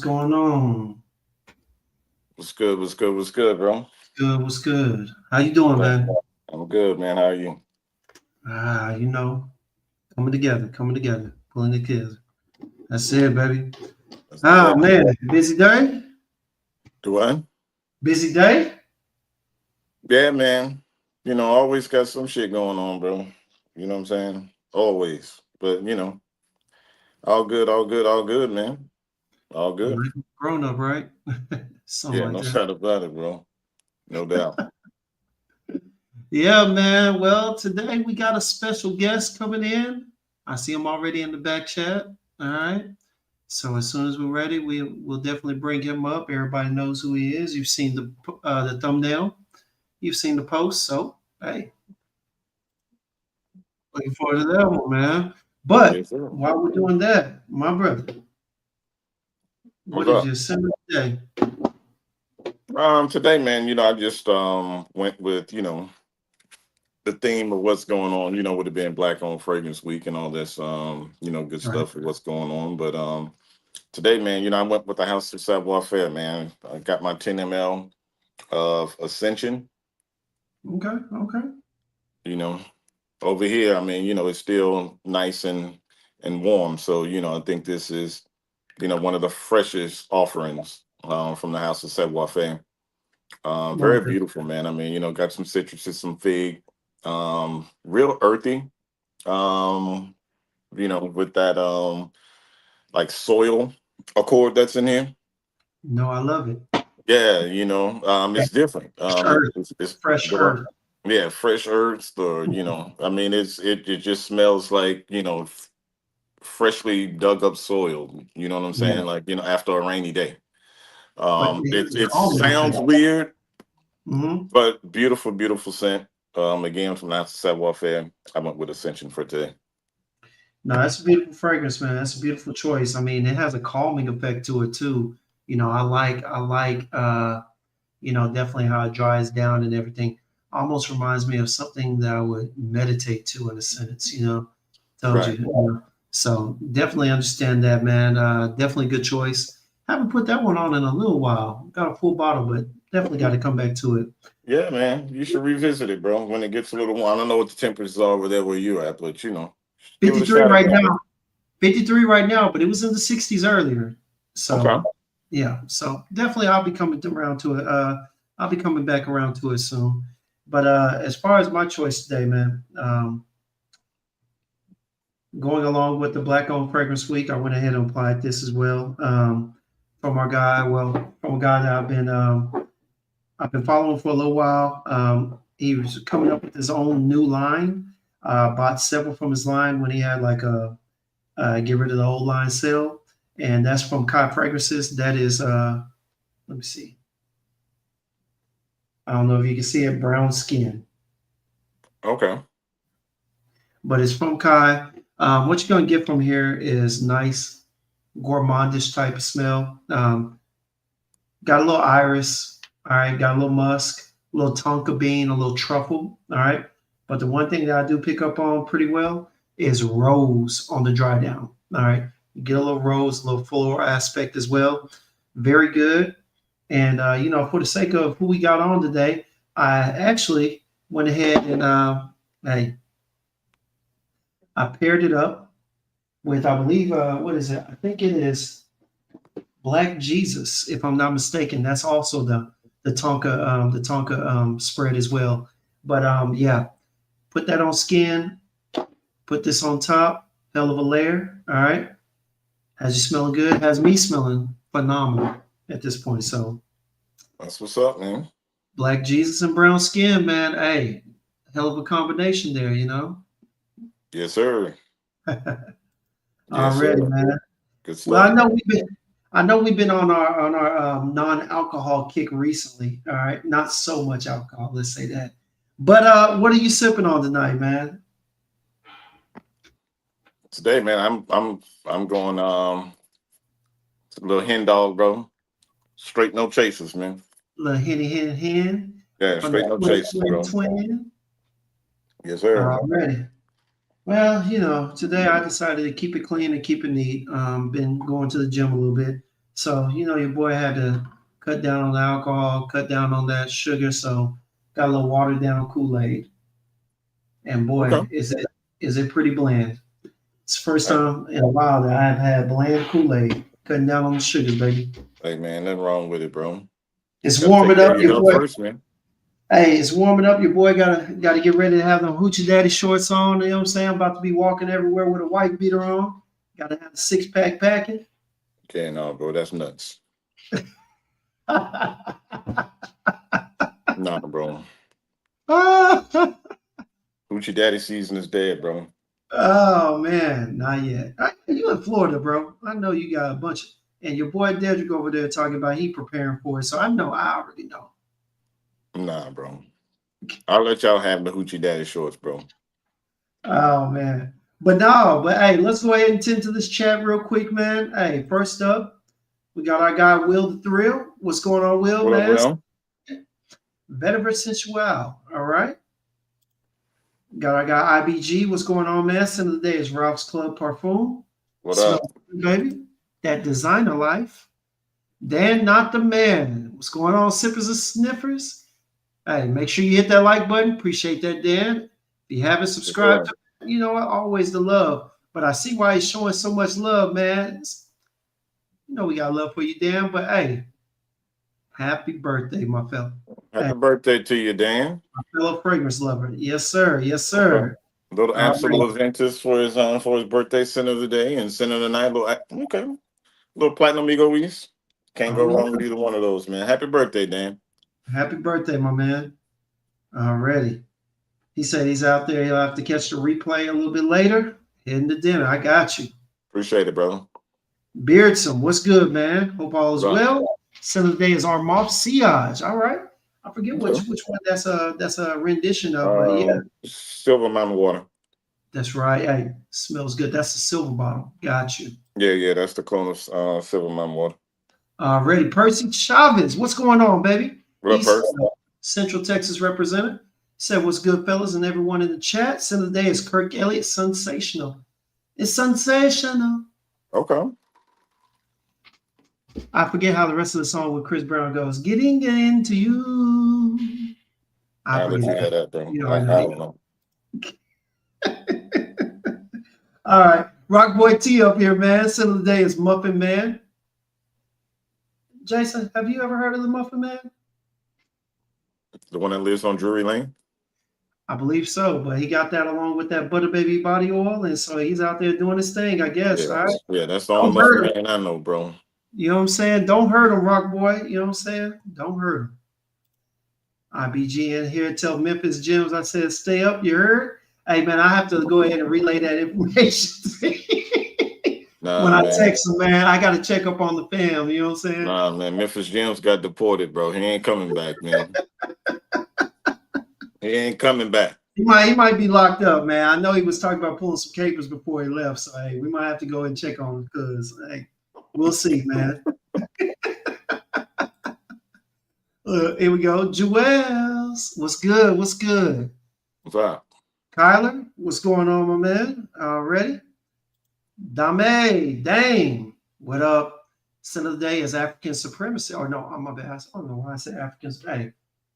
going on? What's good? What's good? What's good, bro? Good, what's good? How you doing, Man, man? I'm good, man. How are you? Ah, coming together, pulling the kids. That's it, baby. That's what's Ah, up. man, busy day? Do I? Busy day? Yeah, man. Always got some shit going on, bro. You know what I'm saying? Always. But all good, all good, all good, man. All good. Like grown up, right? Something Yeah, like no that. doubt about it, bro. No doubt. Yeah, man. Well, today we got a special guest coming in. I see him already in the back chat. All right. So as soon as we're ready, we'll definitely bring him up. Everybody knows who he is. You've seen the thumbnail. You've seen the post. So hey, looking forward to that one, man. But Yes, sir. while we're doing that, my brother, What's what is up? your summer today? Today, man, I just went with, the theme of what's going on, with it being Black owned fragrance week and all this good Right. stuff of what's going on. But today, man, I went with the House of Savoir Faire, man. I got my 10 ml of Ascension. Okay. Okay. You know, over here, I mean, it's still nice and warm. So, I think this is, one of the freshest offerings from the House of Savoir Faire. Most Very definitely. beautiful, man. I mean, got some citrus, some fig, real earthy. Um, with that like soil accord that's in here. No, I love it. Yeah, That it's different. fresh earth. It's Fresh what earth. yeah, fresh herbs, or I mean, it just smells like freshly dug up soil. You know what I'm Yeah. saying? Like after a rainy day. But It it's it calming sounds effect. weird, Mm-hmm. but beautiful, beautiful scent. Again from Nasa Savoir Faire, I went with Ascension for today. No, that's a beautiful fragrance, man. That's a beautiful choice. I mean, it has a calming effect to it too. I like definitely how it dries down and everything. Almost reminds me of something that I would meditate to in a sense. Told you, Right. you know. So definitely understand that, man. Definitely good choice. Haven't put that one on in a little while. Got a full bottle, but definitely got to come back to it. Yeah, man. You should revisit it, bro. When it gets a little warm. I don't know what the temperatures are over there where you're at, but give it a 53 shot right again. now. 53 right now, but it was in the 60s earlier. Okay. So yeah, so definitely I'll be coming around to it. I'll be coming back around to it soon. But as far as my choice today, man, going along with the Black Owned Fragrance Week, I went ahead and applied this as well from a guy that I've been following for a little while. He was coming up with his own new line. Bought several from his line when he had like a get rid of the old line sale, and that's from Kai Fragrances. That is, let me see. I don't know if you can see it, brown skin, Okay. but it's from Kai. What you're gonna get from here is nice gourmandish type of smell. Got a little iris, all right. Got a little musk, a little tonka bean, a little truffle, all right. But the one thing that I do pick up on pretty well is rose on the dry down, all right. You get a little rose, a little floral aspect as well. Very good. And for the sake of who we got on today, I actually went ahead and hey, I paired it up with, I believe, what is it? I think it is Black Jesus, if I'm not mistaken. That's also the Tonka spread as well. But yeah, put that on skin. Put this on top. Hell of a layer. All right. Has you smelling good? Has me smelling phenomenal at this point. So That's what's up, man. Black Jesus and brown skin, man. Hey, hell of a combination there. Yes, sir. Yes, Already, sir. man. Good Well, stuff, I know man. we've been on our non-alcohol kick recently. All right, not so much alcohol, let's say that. But what are you sipping on tonight, man? Today, man, I'm going a little hen dog, bro. Straight no chasers, man. Little henny hen hen Yeah, from the straight no twin chasers, twin bro. twin. Yes, sir. Already. Well, today I decided to keep it clean and keep it neat. Been going to the gym a little bit. So, your boy had to cut down on the alcohol, cut down on that sugar. So, got a little watered down Kool-Aid. And Okay. boy, is it pretty bland. It's the first Hey, time in a while that I've had bland Kool-Aid, cutting down on the sugars, baby. hey, man, nothing wrong with it, bro. It's Got to warming take care up, of your your health boy. first, man. Hey, it's warming up. Your boy gotta get ready to have them hoochie daddy shorts on. You know what I'm saying? I'm about to be walking everywhere with a white beater on. Gotta have the six pack packing. Okay, no, bro, that's nuts. Nah, bro. Hoochie Daddy season is dead, bro. Oh man, not yet. You in Florida, bro? I know you got a bunch, and your boy Dedrick over there talking about he preparing for it. So I know, I already know. Nah, bro. I'll let y'all have the Hoochie Daddy shorts, bro. Oh man, but no, but hey, let's go ahead and tend to this chat real quick, man. Hey, first up, we got our guy Will the Thrill. What's going on, Will, What up, man? Will? Vetiver Sensual. All right. Got our guy IBG. What's going on, man? Sin of the day is Ralph's Club Parfum. What Smell up? good, baby. That designer life. Dan, not the man. What's going on, Sippers and Sniffers? Hey, make sure you hit that like button. Appreciate that, Dan. If you haven't Yes, subscribed, sir. you know what? Always the love. But I see why he's showing so much love, man. We got love for you, Dan. But hey, happy birthday, my fellow. Hey, Happy birthday to you, Dan. my fellow fragrance lover. Yes, sir. Yes, Okay. sir. Little All right. absolute Aventus for his birthday center of the day and center of the night. Okay. Little platinum ego East. Can't All go right. wrong with either one of those, man. Happy birthday, Dan. Happy birthday, my man. Already. He said he's out there. He'll have to catch the replay a little bit later. Heading to dinner. I got you. Appreciate it, brother. Beardsome, what's good, man? Hope all What is up? well. Son of the day is Armand Siage. All right. I forget which Okay. which one that's a rendition of, but yeah, Silver Mountain Water. that's right. Hey, smells good. That's the silver bottle. Got you. Yeah, that's the clone of Silver Mountain Water. Ready. Percy Chavez. What's going on, baby? What up, East Perk? Central Texas representative. Said what's good, fellas, and everyone in the chat. Son of the day is Kirk Elliott. Sensational. It's sensational. Okay. I forget how the rest of the song with Chris Brown goes. Getting into you. I I'll let you forget. have that, bro. You I already don't know. know. All right. Rock Boy T up here, man. Son of the day is Muffin Man. Jason, have you ever heard of the Muffin Man? The one that lives on Drury Lane? I believe so, but he got that along with that Butter Baby body oil, and so he's out there doing his thing, I guess. All Yeah. right. Yeah, that's the only Don't Muffin hurt him. Man I know, bro. You know what I'm saying? Don't hurt him, Rock Boy. You know what I'm saying? Don't hurt him. IBG in here. Tell Memphis Gems I said stay up. You heard? Hey man, I have to go ahead and relay that information. When Nah, I man. text him, man, I got to check up on the fam. You know what I'm saying? Nah, man. Memphis Gems got deported, bro. He ain't coming back, man. He ain't coming back. He might be locked up, man. I know he was talking about pulling some capers before he left. So hey, we might have to go and check on him because hey, we'll see, man. Here we go. Joels, what's good? What's good? What's up? Kyler, what's going on, my man? Ready? Dame, what up? Sin of the day is African supremacy. Or no, I'm my bad. I don't know why I said African. Hey,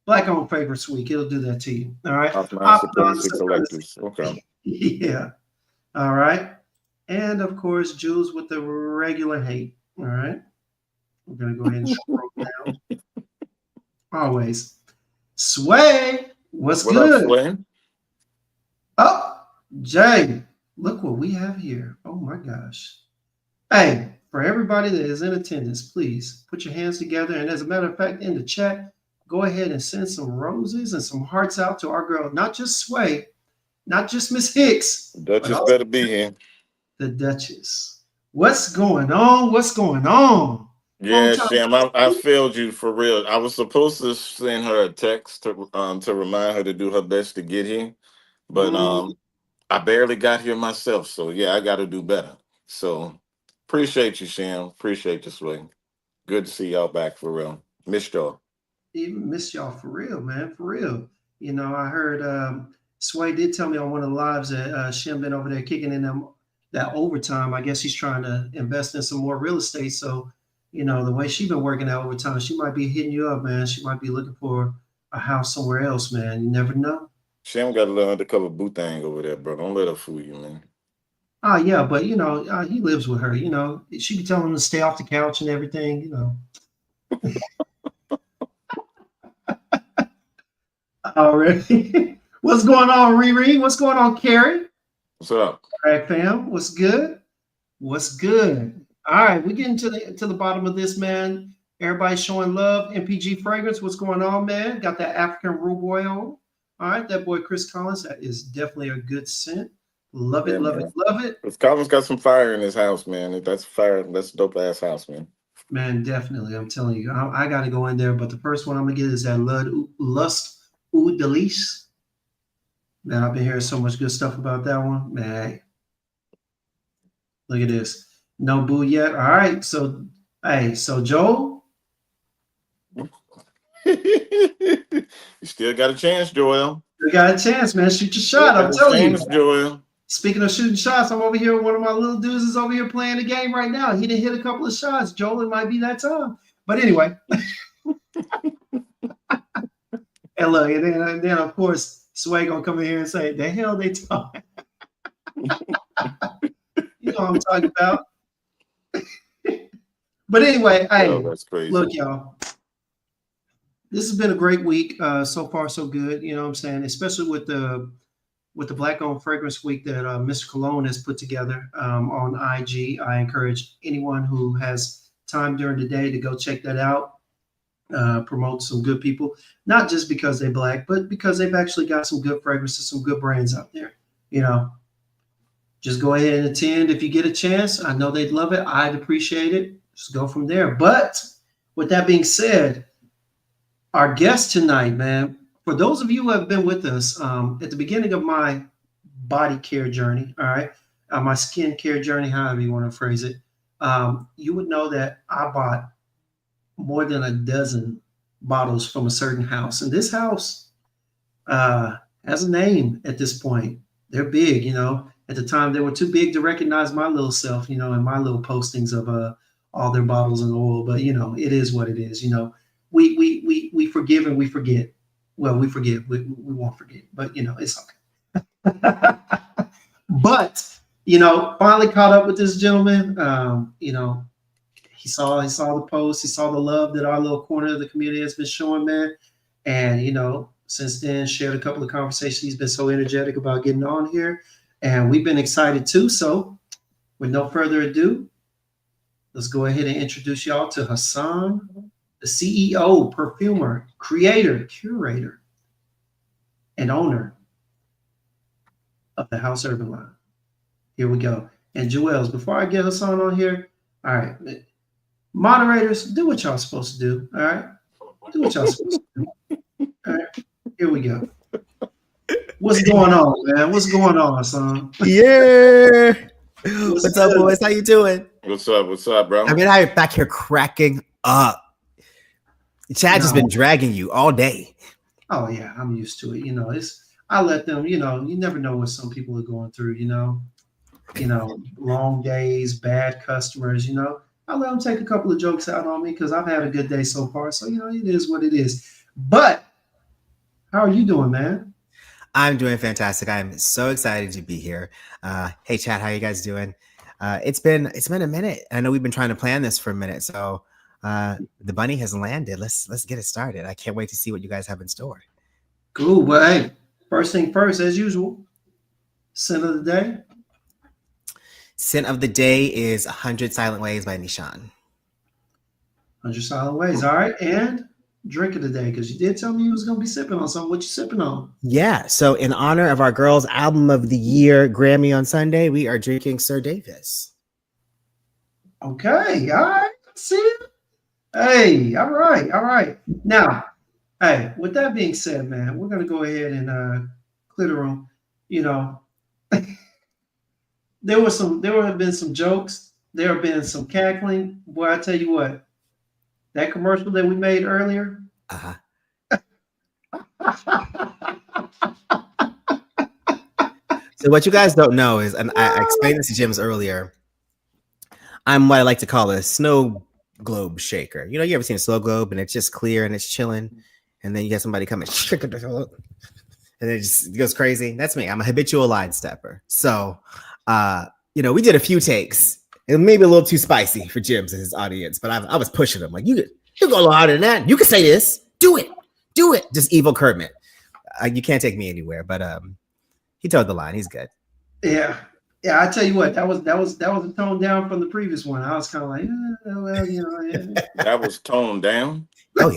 Black owned favorites week. It'll do that to you. All right. Offline Optimum supremacy supremacy. collectives. Okay. Yeah. All right. And of course, Jules with the regular hate. All right. We're gonna go ahead and scroll down. Always. Sway, what's What up, good? Sway? Oh, Jay, look what we have here. Oh my gosh. Hey, for everybody that is in attendance, please put your hands together. And as a matter of fact, in the chat, go ahead and send some roses and some hearts out to our girl, not just Sway, not just Miss Hicks, but Duchess also better be here. the Duchess. What's going on? What's going on? Long Yeah, time. Sham, I failed you for real. I was supposed to send her a text to remind her to do her best to get here, but Mm, I barely got here myself. So yeah, I got to do better. So appreciate you, Sham. Appreciate you, Sway. Good to see y'all back for real. Missed y'all. even miss y'all for real, man, for real. I heard Sway did tell me on one of the lives that Shem been over there kicking in that overtime. I guess he's trying to invest in some more real estate. So, the way she been working out over time, she might be hitting you up, man. She might be looking for a house somewhere else, man. You never know. She ain't got a little undercover boo thing over there, bro. Don't let her fool you, man. Oh yeah, but he lives with her. She be telling him to stay off the couch and everything. Already. What's going on, Riri? What's going on, Carrie? What's up? All right, fam. What's good? What's good? All right, we getting to the bottom of this, man. Everybody showing love. MPG Fragrance. What's going on, man? Got that African Rude Boy on. All right, that boy Chris Collins. That is definitely a good scent. Love it, Yeah, love man. it, love it. If Colin's got some fire in his house, man. That's fire. That's a dope ass house, man. Man, definitely. I'm telling you, I got to go in there. But the first one I'm gonna get is that Lust Oud Delice. Man, I've been hearing so much good stuff about that one. Man, look at this. No boo yet. All right. So, hey, so Joel, You still got a chance, Joel. you got a chance, man. Shoot your Still shot. got I'm a telling you. chance, Joel. Speaking of shooting shots, I'm over here. One of my little dudes is over here playing the game right now. He didn't hit a couple of shots. Joel, it might be that time. But anyway. And look, and then of course, Sway gonna come in here and say, "The hell they talking?" You know what I'm talking about. But anyway, hey, Oh, that's crazy. look, y'all. This has been a great week. So far, so good. You know what I'm saying? Especially with the Black Owned Fragrance Week that Mr. Cologne has put together on IG. I encourage anyone who has time during the day to go check that out. Promote some good people, not just because they're Black, but because they've actually got some good fragrances, some good brands out there. Just go ahead and attend if you get a chance. I know they'd love it. I'd appreciate it. Just go from there. But with that being said, our guest tonight, man, for those of you who have been with us at the beginning of my body care journey, all right, my skin care journey, however you want to phrase it, you would know that I bought more than a dozen bottles from a certain house. And this house has a name at this point. They're big, At the time, they were too big to recognize my little self, and my little postings of all their bottles and oil. But it is what it is. We forgive and we forget. Well, we forgive. We won't forget. But it's okay. But finally caught up with this gentleman. He saw the post. He saw the love that our little corner of the community has been showing, man. And since then, shared a couple of conversations. He's been so energetic about getting on here, and we've been excited too. So, with no further ado, let's go ahead and introduce y'all to Hassan, the CEO, perfumer, creator, curator, and owner of the House Urban line. Here we go. And Joel's, before I get Hassan on here, all right, moderators, do what y'all supposed to do. All right, do what y'all supposed to do. All right, here we go. What's going on, man? What's going on, Hassan? Yeah. What's up, boys? How you doing? What's up? What's up, bro? I mean, I'm back here cracking up. Chad has been dragging you all day. Oh yeah, I'm used to it. I let them. You never know what some people are going through. Long days, bad customers. I let them take a couple of jokes out on me because I've had a good day so far. So it is what it is. But how are you doing, man? I'm doing fantastic. I'm so excited to be here. Hey, Chad, how you guys doing? It's been a minute. I know we've been trying to plan this for a minute. So the bunny has landed. Let's get it started. I can't wait to see what you guys have in store. Cool. Well, hey, first thing first, as usual, scent of the day. Scent of the day is 100 Silent Ways by Nishan. 100 Silent Ways. All right. And drink of the day, because you did tell me you was going to be sipping on something. What you sipping on? Yeah. So in honor of our Girls Album of the Year Grammy on Sunday, we are drinking Sir Davis. Okay. All right. See? Hey, all right. All right. Now, hey, with that being said, man, we're going to go ahead and clear the room. There have been some jokes. There have been some cackling. Boy, I tell you what, that commercial that we made earlier. So what you guys don't know is, and I explained this to Jim's earlier, I'm what I like to call a snow globe shaker. You know, you ever seen a slow globe and it's just clear and it's chilling, and then you get somebody coming and it just goes crazy. That's me. I'm a habitual line stepper. So, you know, we did a few takes. It may be a little too spicy for Jim's and his audience, but I was pushing him like, you go a little harder than that. You can say this. Do it. Just evil Kermit. You can't take me anywhere, but he told the line. He's good. Yeah. Yeah, I tell you what, that was a tone down from the previous one. I was kind of like, well, you know, yeah. That was toned down. Oh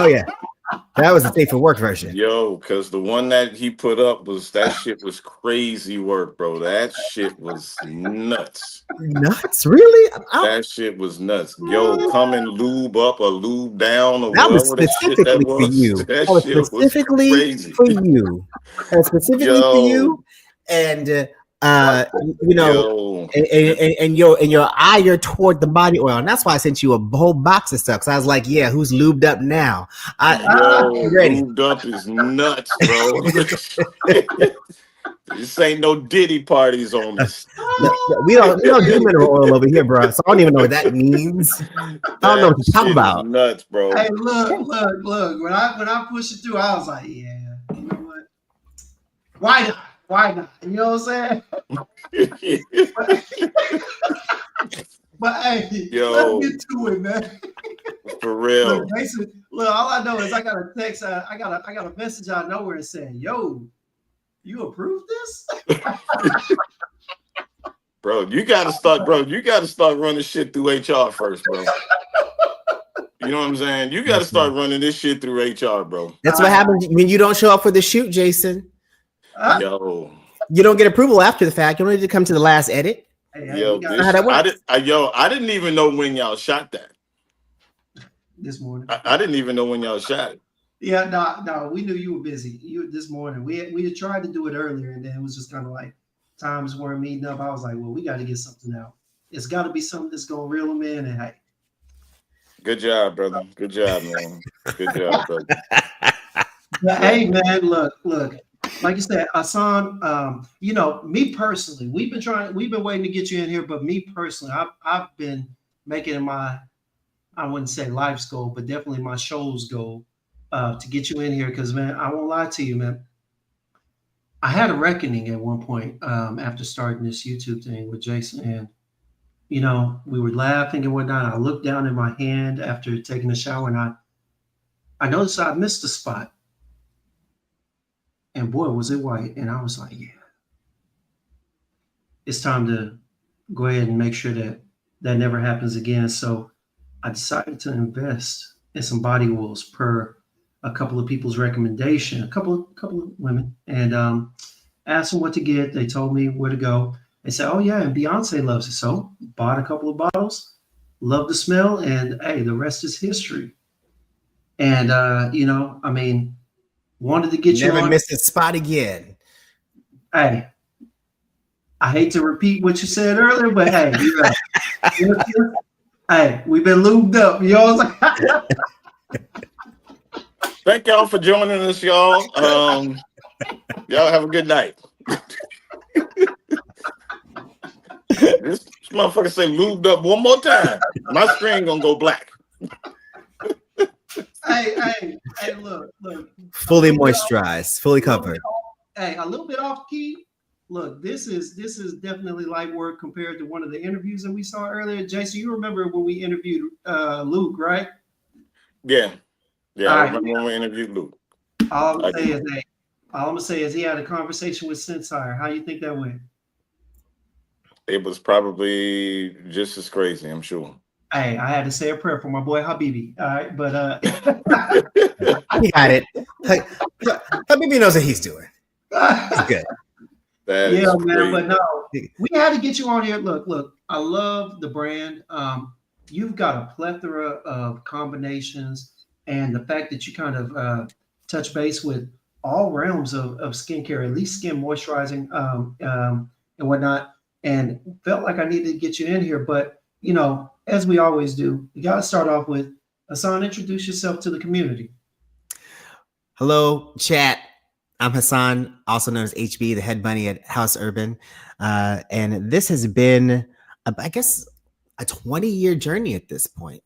yeah. That was the Safe for Work version. Yo, because the one that he put up that shit was crazy work, bro. That shit was nuts. Nuts? Really? That shit was nuts. Yo, come and lube up or lube down or that was whatever specifically that for was. you. That was shit specifically was crazy. for you. That was specifically for you. And you know, and your eye, you're toward the body oil, and that's why I sent you a whole box of stuff. Cause I was like, yeah, who's lubed up now? Ready. Lubed up is nuts, bro. This ain't no Diddy parties on this. We don't do mineral oil over here, bro. So I don't even know what that means. I don't know what you're talking about. Nuts, bro. Hey, look. When I pushed it through, I was like, yeah, you know what? Why not? You know what I'm saying? But hey, let's get to it, man. For real. Look, basically, all I know is I got a text. I got a message out of nowhere saying, "Yo, you approve this?" Bro, you gotta start running shit through HR first, bro. You know what I'm saying? You gotta start running this shit through HR, bro. That's what happens when you don't show up for the shoot, Jason. Yo, you don't get approval after the fact. You don't need to come to the last edit. Yo, I didn't even know when y'all shot that. This morning. I didn't even know when y'all shot it. Yeah, no, we knew you were busy. This morning. We had tried to do it earlier, and then it was just kind of like times weren't meeting up. I was like, well, we got to get something out. It's got to be something that's gonna reel them in. And hey, good job, brother. Good job, man. Good job, brother. But hey, man, look. Like you said, Hassan, you know, me personally, we've been waiting to get you in here, but me personally, I've been making it my, I wouldn't say life's goal, but definitely my show's goal to get you in here. Because, man, I won't lie to you, man. I had a reckoning at one point after starting this YouTube thing with Jason, and you know, we were laughing and whatnot. I looked down in my hand after taking a shower, and I noticed I missed a spot. And boy, was it white. And I was like, yeah, it's time to go ahead and make sure that never happens again. So I decided to invest in some body oils per a couple of people's recommendation, a couple of women, and asked them what to get. They told me where to go. They said, oh yeah, and Beyonce loves it. So bought a couple of bottles, loved the smell, and hey, the rest is history. And you know, I mean, wanted to get you never on. Missed a spot again. Hey, I hate to repeat what you said earlier, but hey, you know, hey, we've been lubed up. You know what I'm saying? Thank y'all for joining us, y'all. Y'all have a good night. This motherfucker say lubed up one more time. My screen gonna go black. Hey, look. Fully moisturized, fully covered. Hey, a little bit off key. Look, this is definitely light work compared to one of the interviews that we saw earlier. Jason, you remember when we interviewed Luke, right? Yeah, I right. remember when we interviewed Luke. All I'm gonna say is he had a conversation with Sensire. How you think that went? It was probably just as crazy, I'm sure. Hey, I had to say a prayer for my boy Habibi. All right, but he got it. Habibi knows what he's doing. He's good. Yeah, man. But no, we had to get you on here. Look. I love the brand. You've got a plethora of combinations, and the fact that you kind of touch base with all realms of skincare, at least skin moisturizing and whatnot, and felt like I needed to get you in here. But you know, as we always do, you got to start off with Hassan. Introduce yourself to the community. Hello, chat. I'm Hassan, also known as HB, the head bunny at House Urban. And this has been, I guess, a 20-year journey at this point.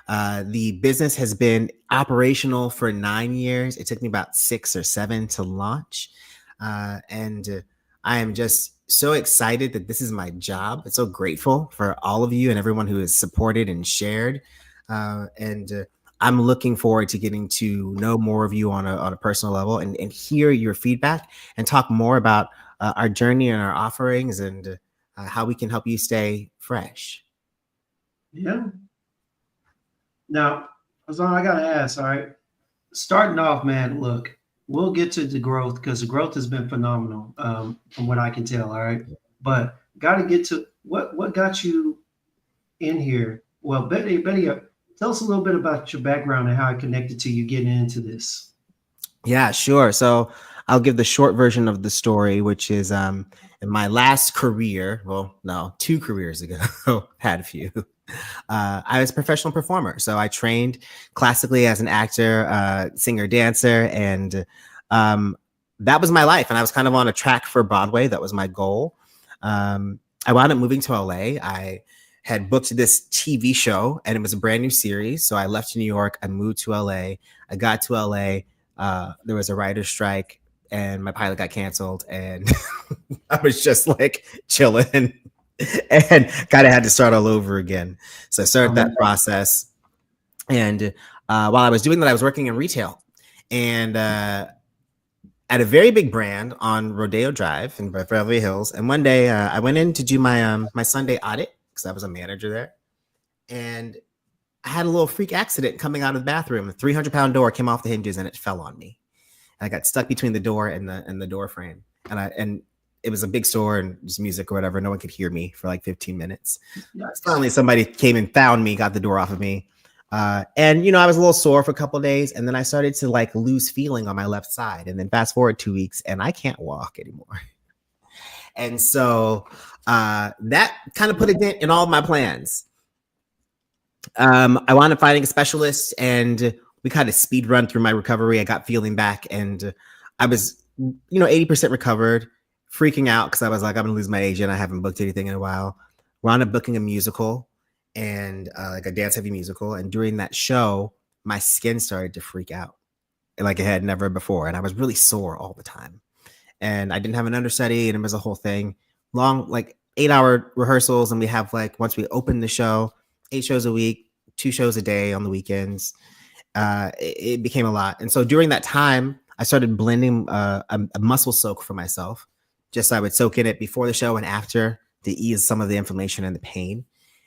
The business has been operational for 9 years. It took me about 6 or 7 to launch. And I am just so excited that this is my job. I'm so grateful for all of you and everyone who has supported and shared. And I'm looking forward to getting to know more of you on a personal level and hear your feedback and talk more about our journey and our offerings and how we can help you stay fresh. Yeah. Now, Hassan, I gotta ask, all right. Starting off, man, look, we'll get to the growth because the growth has been phenomenal, from what I can tell, all right. But gotta get to what got you in here. Well, Betty, tell us a little bit about your background and how it connected to you getting into this. Yeah, sure. So I'll give the short version of the story, which is in my last career, well, no, 2 careers ago, had a few. I was a professional performer. So I trained classically as an actor, singer, dancer, and that was my life. And I was kind of on a track for Broadway. That was my goal. I wound up moving to LA. I had booked this TV show and it was a brand new series. So I left New York. I moved to LA. I got to LA. There was a writer's strike and my pilot got canceled. And I was just like chilling and kind of had to start all over again. So I started that process. And while I was doing that, I was working in retail. And at a very big brand on Rodeo Drive in Beverly Hills. And one day I went in to do my my Sunday audit because I was a manager there. And I had a little freak accident coming out of the bathroom. A 300-pound door came off the hinges and it fell on me. I got stuck between the door and the door frame. And it was a big store and just music or whatever. No one could hear me for like 15 minutes. Finally, somebody came and found me, got the door off of me. And, you know, I was a little sore for a couple of days. And then I started to like lose feeling on my left side. And then fast forward 2 weeks and I can't walk anymore. And so that kind of put a dent in all of my plans. I wound up finding a specialist and we kind of speed run through my recovery. I got feeling back and I was, 80% recovered, freaking out because I was like, I'm gonna lose my agent. I haven't booked anything in a while. Wound up booking a musical and like a dance heavy musical. And during that show, my skin started to freak out like it had never before. And I was really sore all the time. And I didn't have an understudy and it was a whole thing. Long, like 8-hour rehearsals. And we have like, once we opened the show, 8 shows a week, 2 shows a day on the weekends. It became a lot. And so during that time, I started blending a muscle soak for myself. Just I would soak in it before the show and after to ease some of the inflammation and the pain.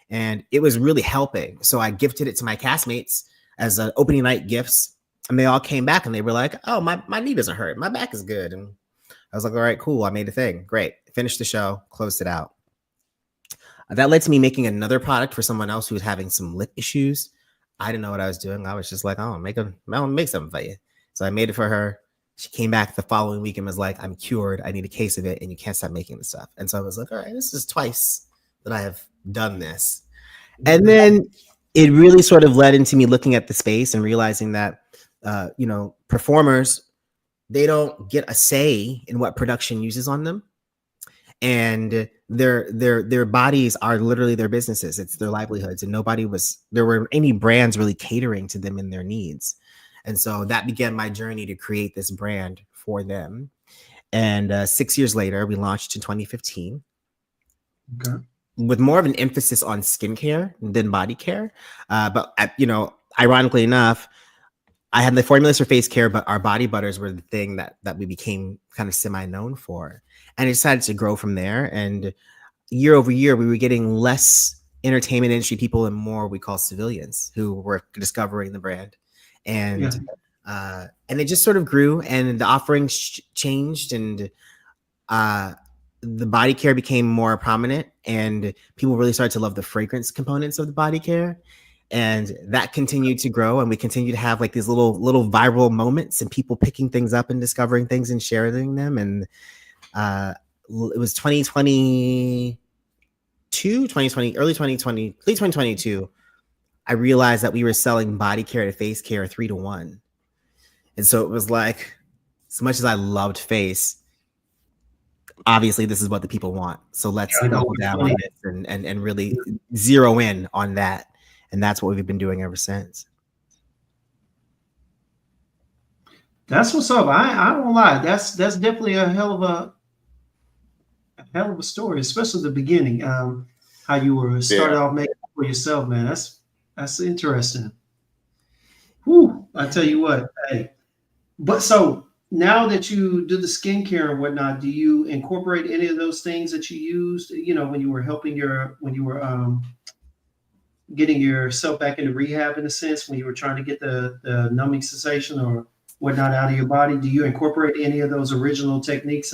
And it was really helping. So I gifted it to my castmates as an opening night gifts. And they all came back and they were like, oh, my knee doesn't hurt. My back is good. And I was like, all right, cool. I made a thing. Great. Finished the show, closed it out. That led to me making another product for someone else who was having some lip issues. I didn't know what I was doing. I was just like, oh, I'll make something for you. So I made it for her. She came back the following week and was like, I'm cured. I need a case of it and you can't stop making the stuff. And so I was like, all right, this is twice that I have done this. And then it really sort of led into me looking at the space and realizing that, performers, they don't get a say in what production uses on them. And their bodies are literally their businesses. It's their livelihoods. And there were any brands really catering to them and their needs. And so that began my journey to create this brand for them. And 6 years later, we launched in 2015. Okay. With more of an emphasis on skincare than body care. But ironically enough, I had the formulas for face care, but our body butters were the thing that we became kind of semi-known for. And I decided to grow from there. And year over year, we were getting less entertainment industry people and more we call civilians who were discovering the brand. And it just sort of grew and the offerings changed and the body care became more prominent and people really started to love the fragrance components of the body care. And that continued to grow. And we continue to have like these little viral moments and people picking things up and discovering things and sharing them. And it was 2022, early 2020, late 2022. I realized that we were selling body care to face care 3-to-1. And so it was like, as much as I loved face, obviously this is what the people want. So let's I know double which down one. on this and really zero in on that. And that's what we've been doing ever since. That's what's up. I don't lie. That's definitely a hell of a story, especially the beginning. How you were started Yeah. off making it for yourself, man. That's interesting. Whew, I Yeah. tell you what, hey. But so now that you do the skincare and whatnot, do you incorporate any of those things that you used, when you were when you were getting yourself back into rehab in a sense, when you were trying to get the numbing sensation or whatnot out of your body? Do you incorporate any of those original techniques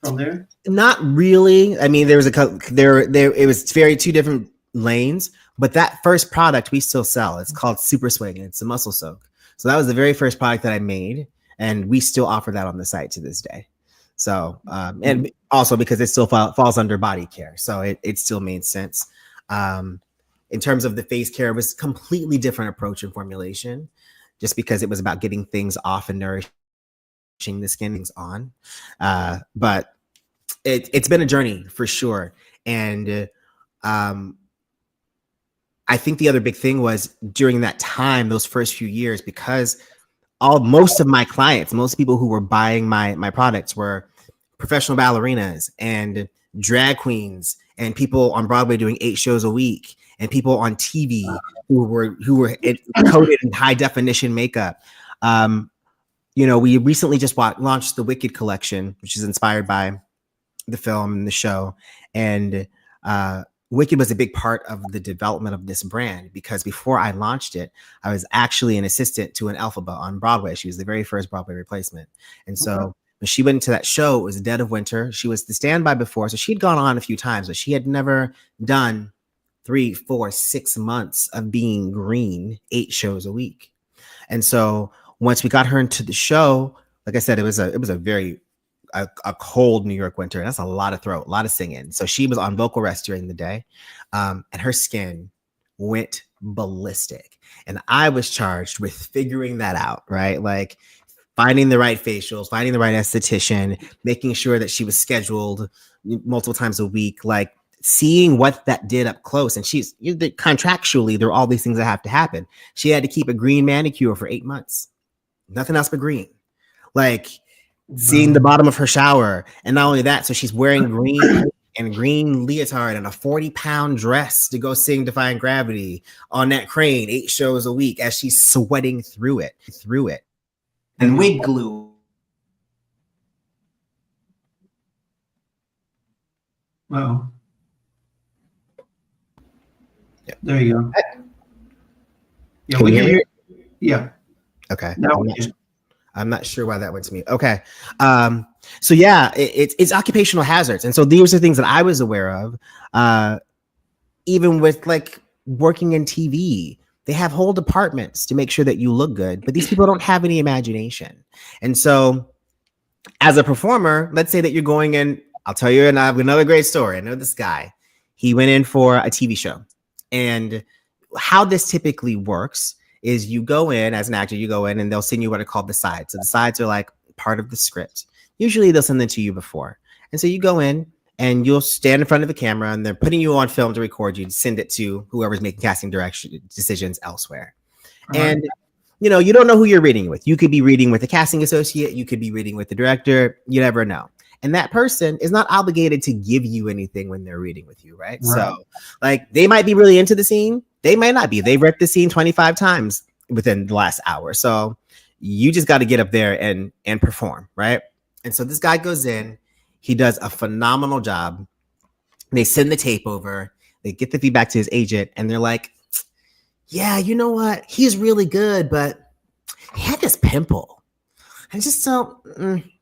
from there? Not really. I mean, there was there it was very two different lanes, but that first product we still sell. It's called Super Swing, and it's a muscle soak. So that was the very first product that I made, and we still offer that on the site to this day. So and also because it still falls under body care, so it still made sense. In terms of the face care, it was completely different approach and formulation, just because it was about getting things off and nourishing the skin things on. But it's been a journey for sure. And I think the other big thing was during that time, those first few years, because most of my clients, most people who were buying my products were professional ballerinas and drag queens and people on Broadway doing 8 shows a week and people on TV who were coated in high definition makeup. We recently just launched the Wicked collection, which is inspired by the film and the show. And Wicked was a big part of the development of this brand, because before I launched it, I was actually an assistant to an Elphaba on Broadway. She was the very first Broadway replacement. And so when she went into that show, it was the dead of winter. She was the standby before, so she'd gone on a few times, but she had never done 3, 4, 6 months of being green, 8 shows a week. And so once we got her into the show, like I said, it was a very cold New York winter. And that's a lot of throat, a lot of singing. So she was on vocal rest during the day, and her skin went ballistic. And I was charged with figuring that out, right? Like finding the right facials, finding the right esthetician, making sure that she was scheduled multiple times a week, like seeing what that did up close. And contractually, there are all these things that have to happen. She had to keep a green manicure for 8 months, nothing else but green. Like seeing the bottom of her shower. And not only that, so she's wearing green and green leotard and a 40-pound dress to go sing Defying Gravity on that crane 8 shows a week as she's sweating through it. And wig glue. Wow. Yeah. There you go. Yeah, Can we you can hear me? Yeah. Okay. Now I'm not sure why that went to me. Okay. So yeah, it's occupational hazards. And so these are things that I was aware of. Even with like working in TV, they have whole departments to make sure that you look good, but these people don't have any imagination. And so as a performer, let's say that you're going in, I'll tell you another great story. I know this guy, he went in for a TV show, and how this typically works is you go in as an actor, you go in and they'll send you what are called the sides. So the sides are like part of the script. Usually they'll send them to you before. And so you go in and you'll stand in front of the camera and they're putting you on film to record you, to send it to whoever's making casting direction decisions elsewhere. And you don't know who you're reading with. You could be reading with a casting associate. You could be reading with the director. You never know. And that person is not obligated to give you anything when they're reading with you, right? So like they might be really into the scene. They might not be. They've read the scene 25 times within the last hour. So you just got to get up there and perform, right? And so this guy goes in. He does a phenomenal job. They send the tape over. They get the feedback to his agent. And they're like, yeah, you know what? He's really good, but he had this pimple. And just so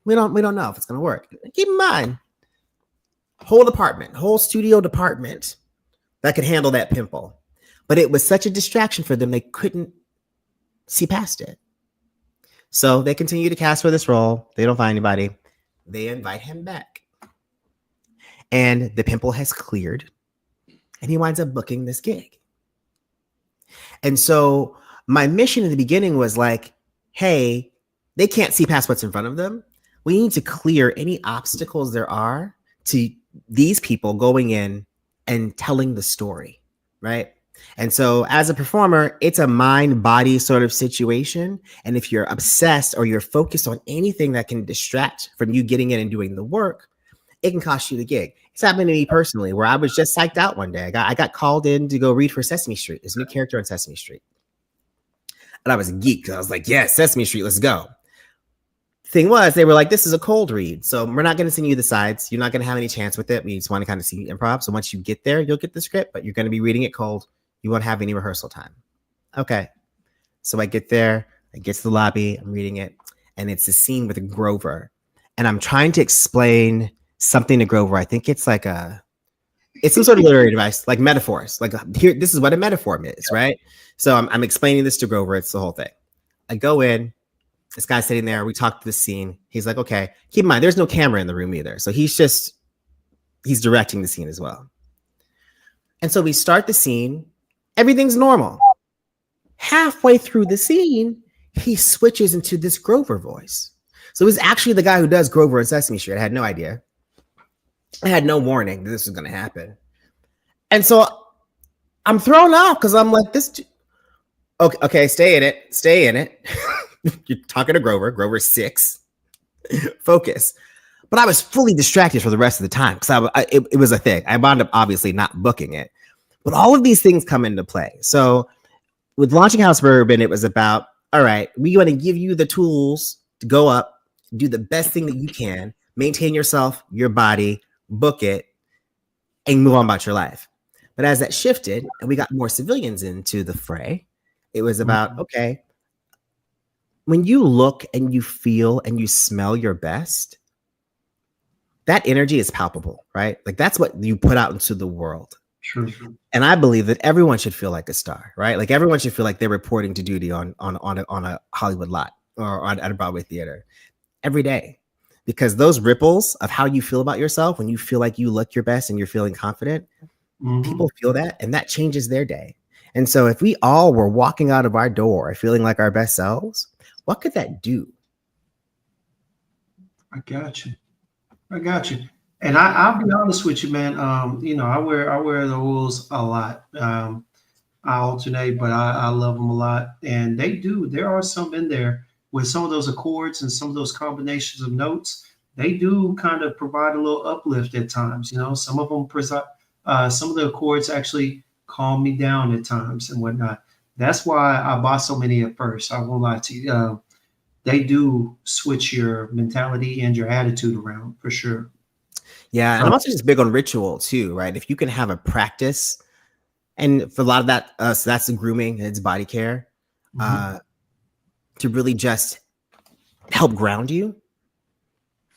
we don't know if it's going to work. Keep in mind, whole studio department that could handle that pimple. But it was such a distraction for them, they couldn't see past it. So they continue to cast for this role. They don't find anybody. They invite him back. And the pimple has cleared. And he winds up booking this gig. And so my mission in the beginning was like, hey, they can't see past what's in front of them. we need to clear any obstacles there are to these people going in and telling the story, right? And so as a performer, it's a mind body sort of situation. And if you're obsessed or you're focused on anything that can distract from you getting in and doing the work, it can cost you the gig. It's happened to me personally, where I was just psyched out one day. I got called in to go read for Sesame Street. There's a new character on Sesame Street. And I was a geek because I was like, yeah, Sesame Street, let's go. Thing was, they were like, this is a cold read. So we're not going to send you the sides. You're not going to have any chance with it. We just want to kind of see improv. So once you get there, you'll get the script, but you're going to be reading it cold. You won't have any rehearsal time. Okay. So I get there, I get to the lobby, I'm reading it, and it's a scene with Grover. And I'm trying to explain something to Grover. I think it's like it's some sort of literary device, like metaphors. Like here, this is what a metaphor is, right? So I'm explaining this to Grover. It's the whole thing. I go in, this guy's sitting there. We talk to the scene. He's like, okay, keep in mind, there's no camera in the room either. So he's directing the scene as well. And so we start the scene. Everything's normal. Halfway through the scene, he switches into this Grover voice. So he's actually the guy who does Grover in Sesame Street. I had no idea. I had no warning that this was going to happen. And so I'm thrown off because I'm like, okay, stay in it. Stay in it. You're talking to Grover. Grover's 6. Focus. But I was fully distracted for the rest of the time because it was a thing. I wound up obviously not booking it. But all of these things come into play. So with launching House of Urban, it was about, all right, we want to give you the tools to go up, do the best thing that you can, maintain yourself, your body, book it, and move on about your life. But as that shifted and we got more civilians into the fray, it was about, okay, when you look and you feel and you smell your best, that energy is palpable, right? Like that's what you put out into the world. True. And I believe that everyone should feel like a star, right? Like everyone should feel like they're reporting to duty on a Hollywood lot or at a Broadway theater every day, because those ripples of how you feel about yourself when you feel like you look your best and you're feeling confident, people feel that, and that changes their day. And so if we all were walking out of our door feeling like our best selves, what could that do? I got you. And I'll be honest with you, man. I wear the rules a lot. I alternate, but I love them a lot. And there are some in there with some of those accords and some of those combinations of notes. They do kind of provide a little uplift at times. Some of them some of the accords actually calm me down at times and whatnot. That's why I bought so many at first. I won't lie to you. They do switch your mentality and your attitude around for sure. Yeah, and I'm also just big on ritual too, right? If you can have a practice, and for a lot of that, so that's the grooming, it's body care, to really just help ground you.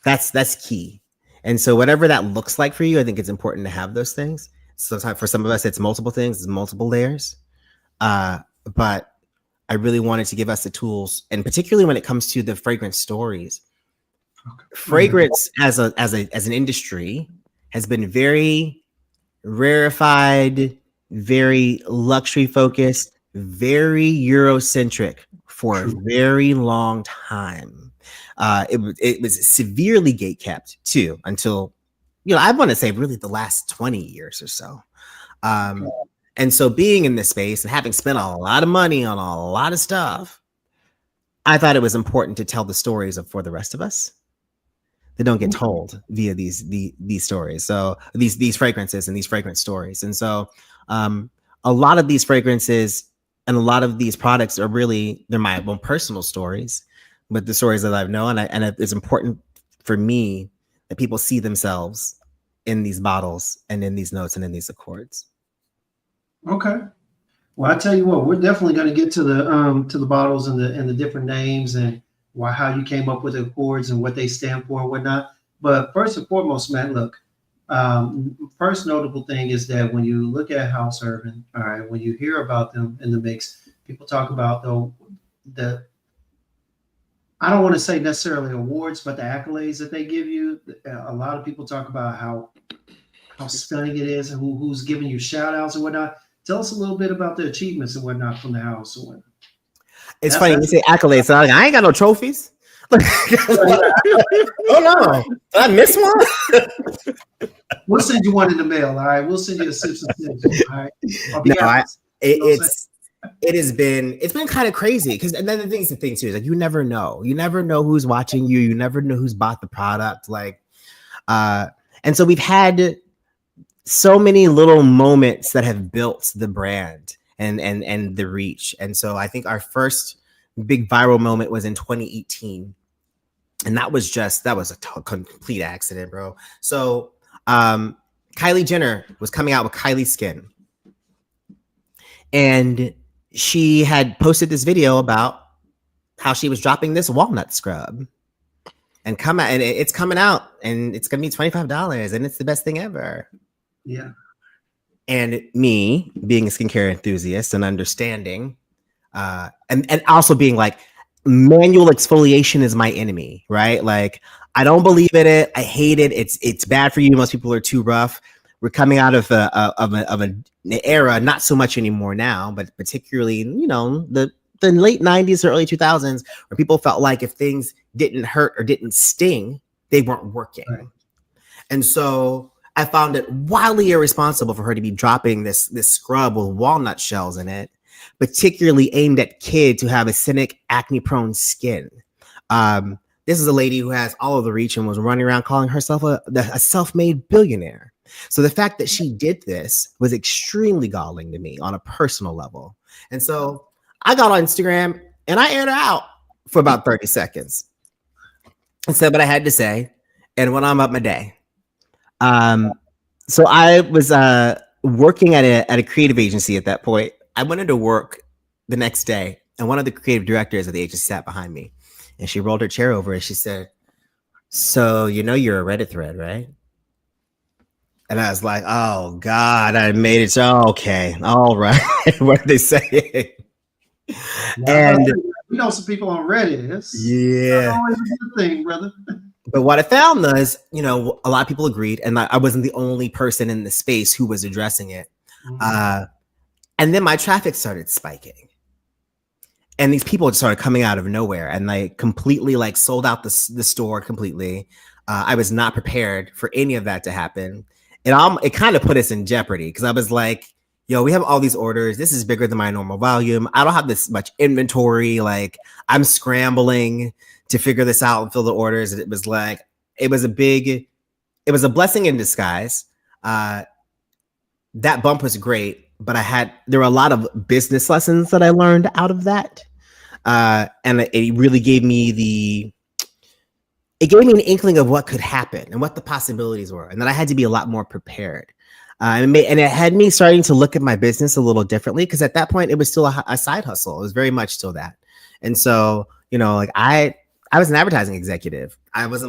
That's key. And so whatever that looks like for you, I think it's important to have those things. Sometimes for some of us, it's multiple things, it's multiple layers. But I really wanted to give us the tools, and particularly when it comes to the fragrance stories. Fragrance as an industry has been very rarefied, very luxury focused, very Eurocentric for a very long time. It was severely gatekept too until, I want to say really the last 20 years or so. And so being in this space and having spent a lot of money on a lot of stuff, I thought it was important to tell the stories for the rest of us that don't get told via these stories. So these fragrances and these fragrance stories. And so a lot of these fragrances and a lot of these products are they're my own personal stories, but the stories that I've known. And it's important for me that people see themselves in these bottles and in these notes and in these accords. Okay. Well, I tell you what, we're definitely going to get to the bottles and the different names and how you came up with the accords and what they stand for and whatnot. But first and foremost, man, look, first notable thing is that when you look at House Urban, all right, when you hear about them in the mix, people talk about the I don't want to say necessarily awards, but the accolades that they give you. A lot of people talk about how stunning it is and who's giving you shout outs and whatnot. Tell us a little bit about the achievements and whatnot from the house and whatnot. It's funny you say accolades. So I ain't got no trophies. Oh no, did I miss one? We'll send you one in the mail. All right, we'll send you a Sippers and Sniffers. All right, on No, behalf of, you know what I'm saying? it's been kind of crazy because and then the thing too is like you never know who's watching you, you never know who's bought the product, like and so we've had so many little moments that have built the brand and the reach. And so I think our first big viral moment was in 2018, and that was a complete accident, bro. So Kylie Jenner was coming out with Kylie Skin, and she had posted this video about how she was dropping this walnut scrub and it's coming out and it's gonna be $25 and it's the best thing ever. Yeah. And me being a skincare enthusiast and understanding and also being like, manual exfoliation is my enemy, right? Like I don't believe in it, I hate it, it's bad for you, most people are too rough. We're coming out of an era, not so much anymore now, but particularly, you know, the late 90s or early 2000s, where people felt like if things didn't hurt or didn't sting, they weren't working. Right. And so I found it wildly irresponsible for her to be dropping this scrub with walnut shells in it, particularly aimed at kids who have acidic, acne-prone skin. This is a lady who has all of the reach and was running around calling herself a self-made billionaire. So the fact that she did this was extremely galling to me on a personal level. And so I got on Instagram and I aired her out for about 30 seconds and said what I had to say and went on about my day. So I was working at a creative agency at that point. I went into work the next day and one of the creative directors of the agency sat behind me and she rolled her chair over and she said, "So you know you're a Reddit thread, right?" And I was like, "Oh God, I made it. So okay, all right." What are they saying? And we know some people on Reddit. Yeah, not always a good thing, brother. But what I found was, you know, a lot of people agreed, and I wasn't the only person in the space who was addressing it. Mm-hmm. And then my traffic started spiking, and these people started coming out of nowhere, and like completely like sold out the store completely. I was not prepared for any of that to happen. It kind of put us in jeopardy because I was like, yo, we have all these orders. This is bigger than my normal volume. I don't have this much inventory. Like I'm scrambling to figure this out and fill the orders. And it was a blessing in disguise. That bump was great, but there were a lot of business lessons that I learned out of that. And it really gave me an inkling of what could happen and what the possibilities were. And that I had to be a lot more prepared. And it had me starting to look at my business a little differently because at that point it was still a side hustle. It was very much still that. And so, you know, like I was an advertising executive. I won't say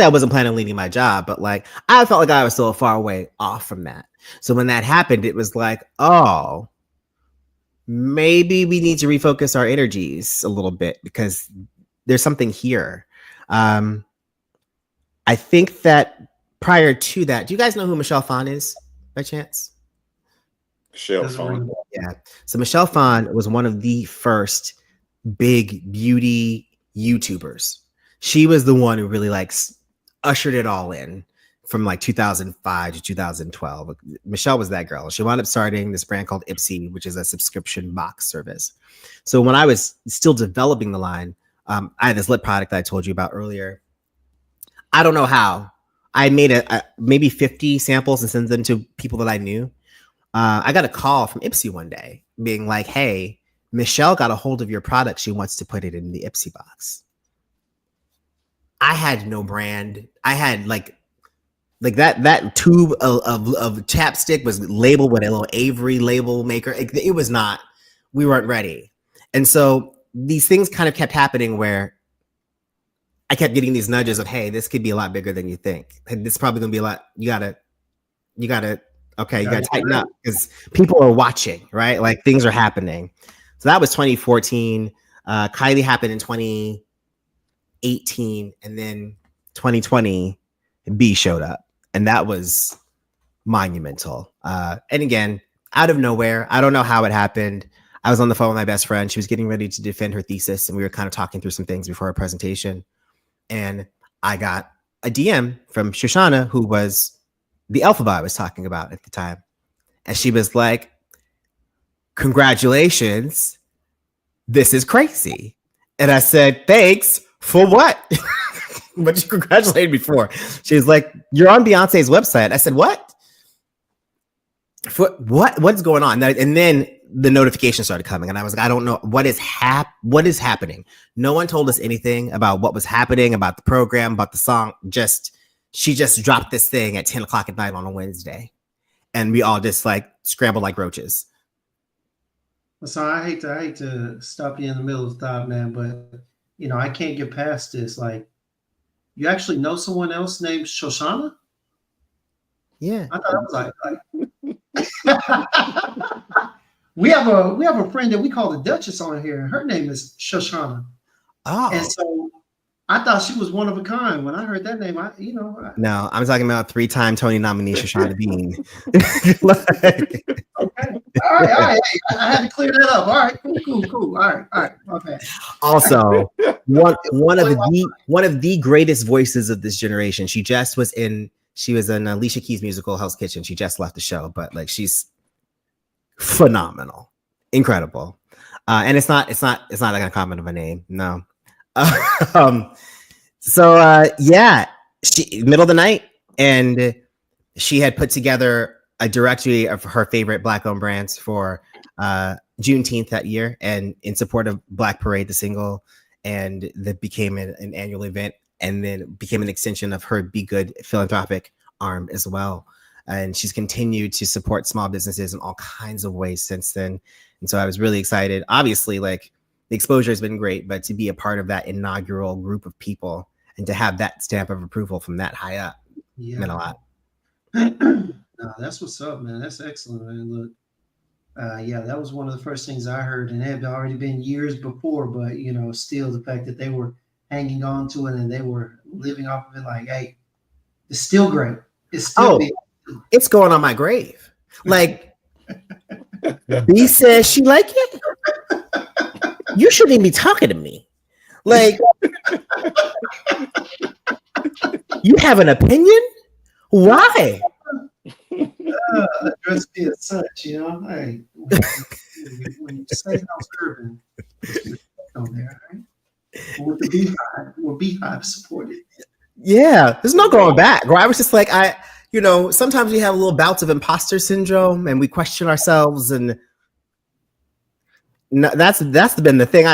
I wasn't planning on leaving my job, but like I felt like I was still far away off from that. So when that happened, it was like, oh, maybe we need to refocus our energies a little bit because there's something here. I think that prior to that, do you guys know who Michelle Phan is by chance? Michelle Phan. Yeah. So Michelle Phan was one of the first big beauty YouTubers. She was the one who really like ushered it all in from like 2005 to 2012. Michelle was that girl. She wound up starting this brand called Ipsy, which is a subscription box service. So when I was still developing the line, I had this lip product that I told you about earlier. I don't know how. I made maybe 50 samples and sent them to people that I knew. I got a call from Ipsy one day being like, "Hey, Michelle got a hold of your product. She wants to put it in the Ipsy box." I had no brand. I had like that tube of chapstick was labeled with a little Avery label maker. It was not, we weren't ready. And so these things kind of kept happening where I kept getting these nudges of, hey, this could be a lot bigger than you think. And this is probably going to be a lot. You gotta tighten up because people are watching, right? Like things are happening. So that was 2014. Kylie happened in 2018, and then 2020, B showed up, and that was monumental. And again, out of nowhere, I don't know how it happened. I was on the phone with my best friend. She was getting ready to defend her thesis, and we were kind of talking through some things before our presentation. And I got a DM from Shoshana, who was the alphabet I was talking about at the time. And she was like, congratulations. This is crazy. And I said, thanks for what? What you congratulated me for? She was like, you're on Beyonce's website. I said, what? For what? What's going on? And then the notification started coming, and I was like, I don't know what is happening. No one told us anything about what was happening, about the program, about the song. She just dropped this thing at 10 o'clock at night on a Wednesday, and we all just like scrambled like roaches. So I hate to stop you in the middle of the thought, man, but I can't get past this. Like, you actually know someone else named Shoshana? Yeah. I thought it was like we have a friend that we call the Duchess on here, and her name is Shoshana. Oh. And so I thought she was one of a kind. When I heard that name, No, I'm talking about 3-time Tony nominee Shoshana Bean. Okay. All right. Hey, I had to clear that up. All right. Cool. All right. Okay. Also, one of the greatest voices of this generation. She was in Alicia Keys' musical Hell's Kitchen. She just left the show, but like she's phenomenal, incredible. And it's not like a comment of a name. No. She middle of the night, and she had put together a directory of her favorite Black-owned brands for Juneteenth that year, and in support of Black Parade, the single, and that became an annual event, and then became an extension of her Be Good philanthropic arm as well. And she's continued to support small businesses in all kinds of ways since then. And so I was really excited. Obviously, like, the exposure has been great, but to be a part of that inaugural group of people and to have that stamp of approval from that high up meant a lot. No, that's what's up, man. That's excellent, man. Look, that was one of the first things I heard, and it had already been years before, but still the fact that they were hanging on to it and they were living off of it, like, hey, it's still great. It's still it's going on my grave. Like, B says she like it. You shouldn't even be talking to me. Like, you have an opinion? Why? Address me as such, Hey, when you say House Urban, on there, right? With the Beehive supported. Yeah, there's no going back. I was just like, sometimes we have little bouts of imposter syndrome and we question ourselves, and that's been the thing.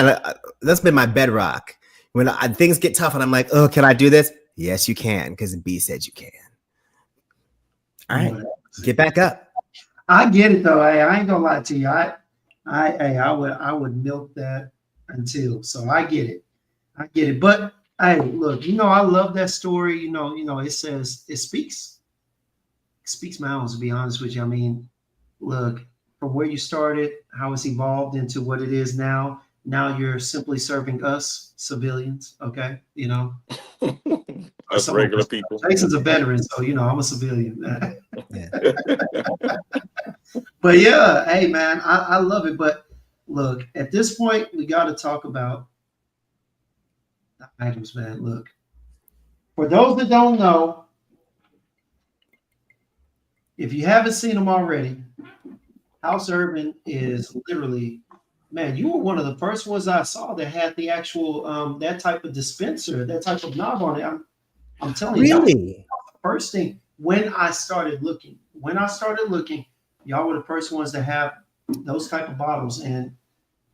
That's been my bedrock. When things get tough and I'm like, oh, can I do this? Yes, you can, because B said you can. All right, get back up. I get it though. Hey, I ain't gonna lie to you. I would milk that until. So I get it. But hey, look, I love that story. It speaks mountains, to be honest with you. I mean, look, from where you started, how it's evolved into what it is now. Now you're simply serving us civilians, okay? Us regular people. Jason's a veteran, so I'm a civilian. Yeah. But yeah, hey man, I love it. But look, at this point, we got to talk about the items, man. Look, for those that don't know, if you haven't seen them already, House Urban is literally, man, you were one of the first ones I saw that had the actual that type of dispenser, that type of knob on it. I'm telling you, really, first thing when I started looking, y'all were the first ones to have those type of bottles, and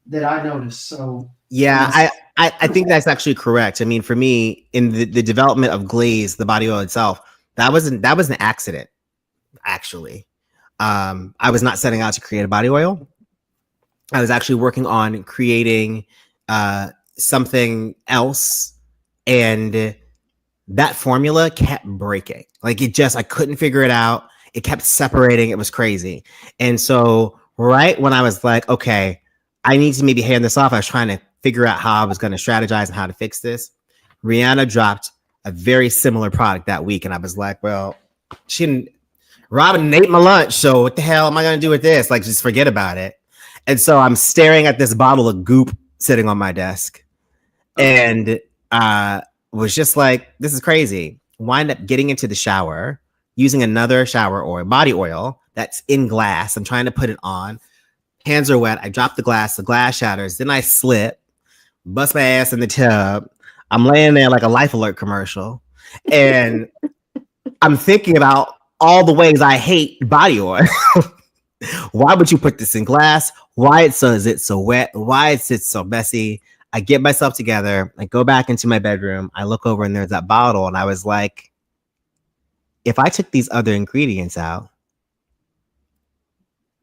that I noticed. So yeah, I think that's actually correct. I mean, for me, in the development of glaze, the body oil itself, that was an accident. Actually, I was not setting out to create a body oil. I was actually working on creating something else, and that formula kept breaking. Like, I couldn't figure it out. It kept separating. It was crazy. And so right when I was like, okay, I need to maybe hand this off, I was trying to figure out how I was going to strategize and how to fix this. Rihanna dropped a very similar product that week. And I was like, well, Robin ate my lunch. So what the hell am I going to do with this? Like, just forget about it. And so I'm staring at this bottle of goop sitting on my desk, and was just like, this is crazy. Wind up getting into the shower, using another shower oil, body oil that's in glass. I'm trying to put it on. Hands are wet. I drop the glass shatters. Then I slip, bust my ass in the tub. I'm laying there like a Life Alert commercial. And I'm thinking about all the ways I hate body oil. Why would you put this in glass? Why is it so wet? Why is it so messy? I get myself together. I go back into my bedroom. I look over and there's that bottle. And I was like, if I took these other ingredients out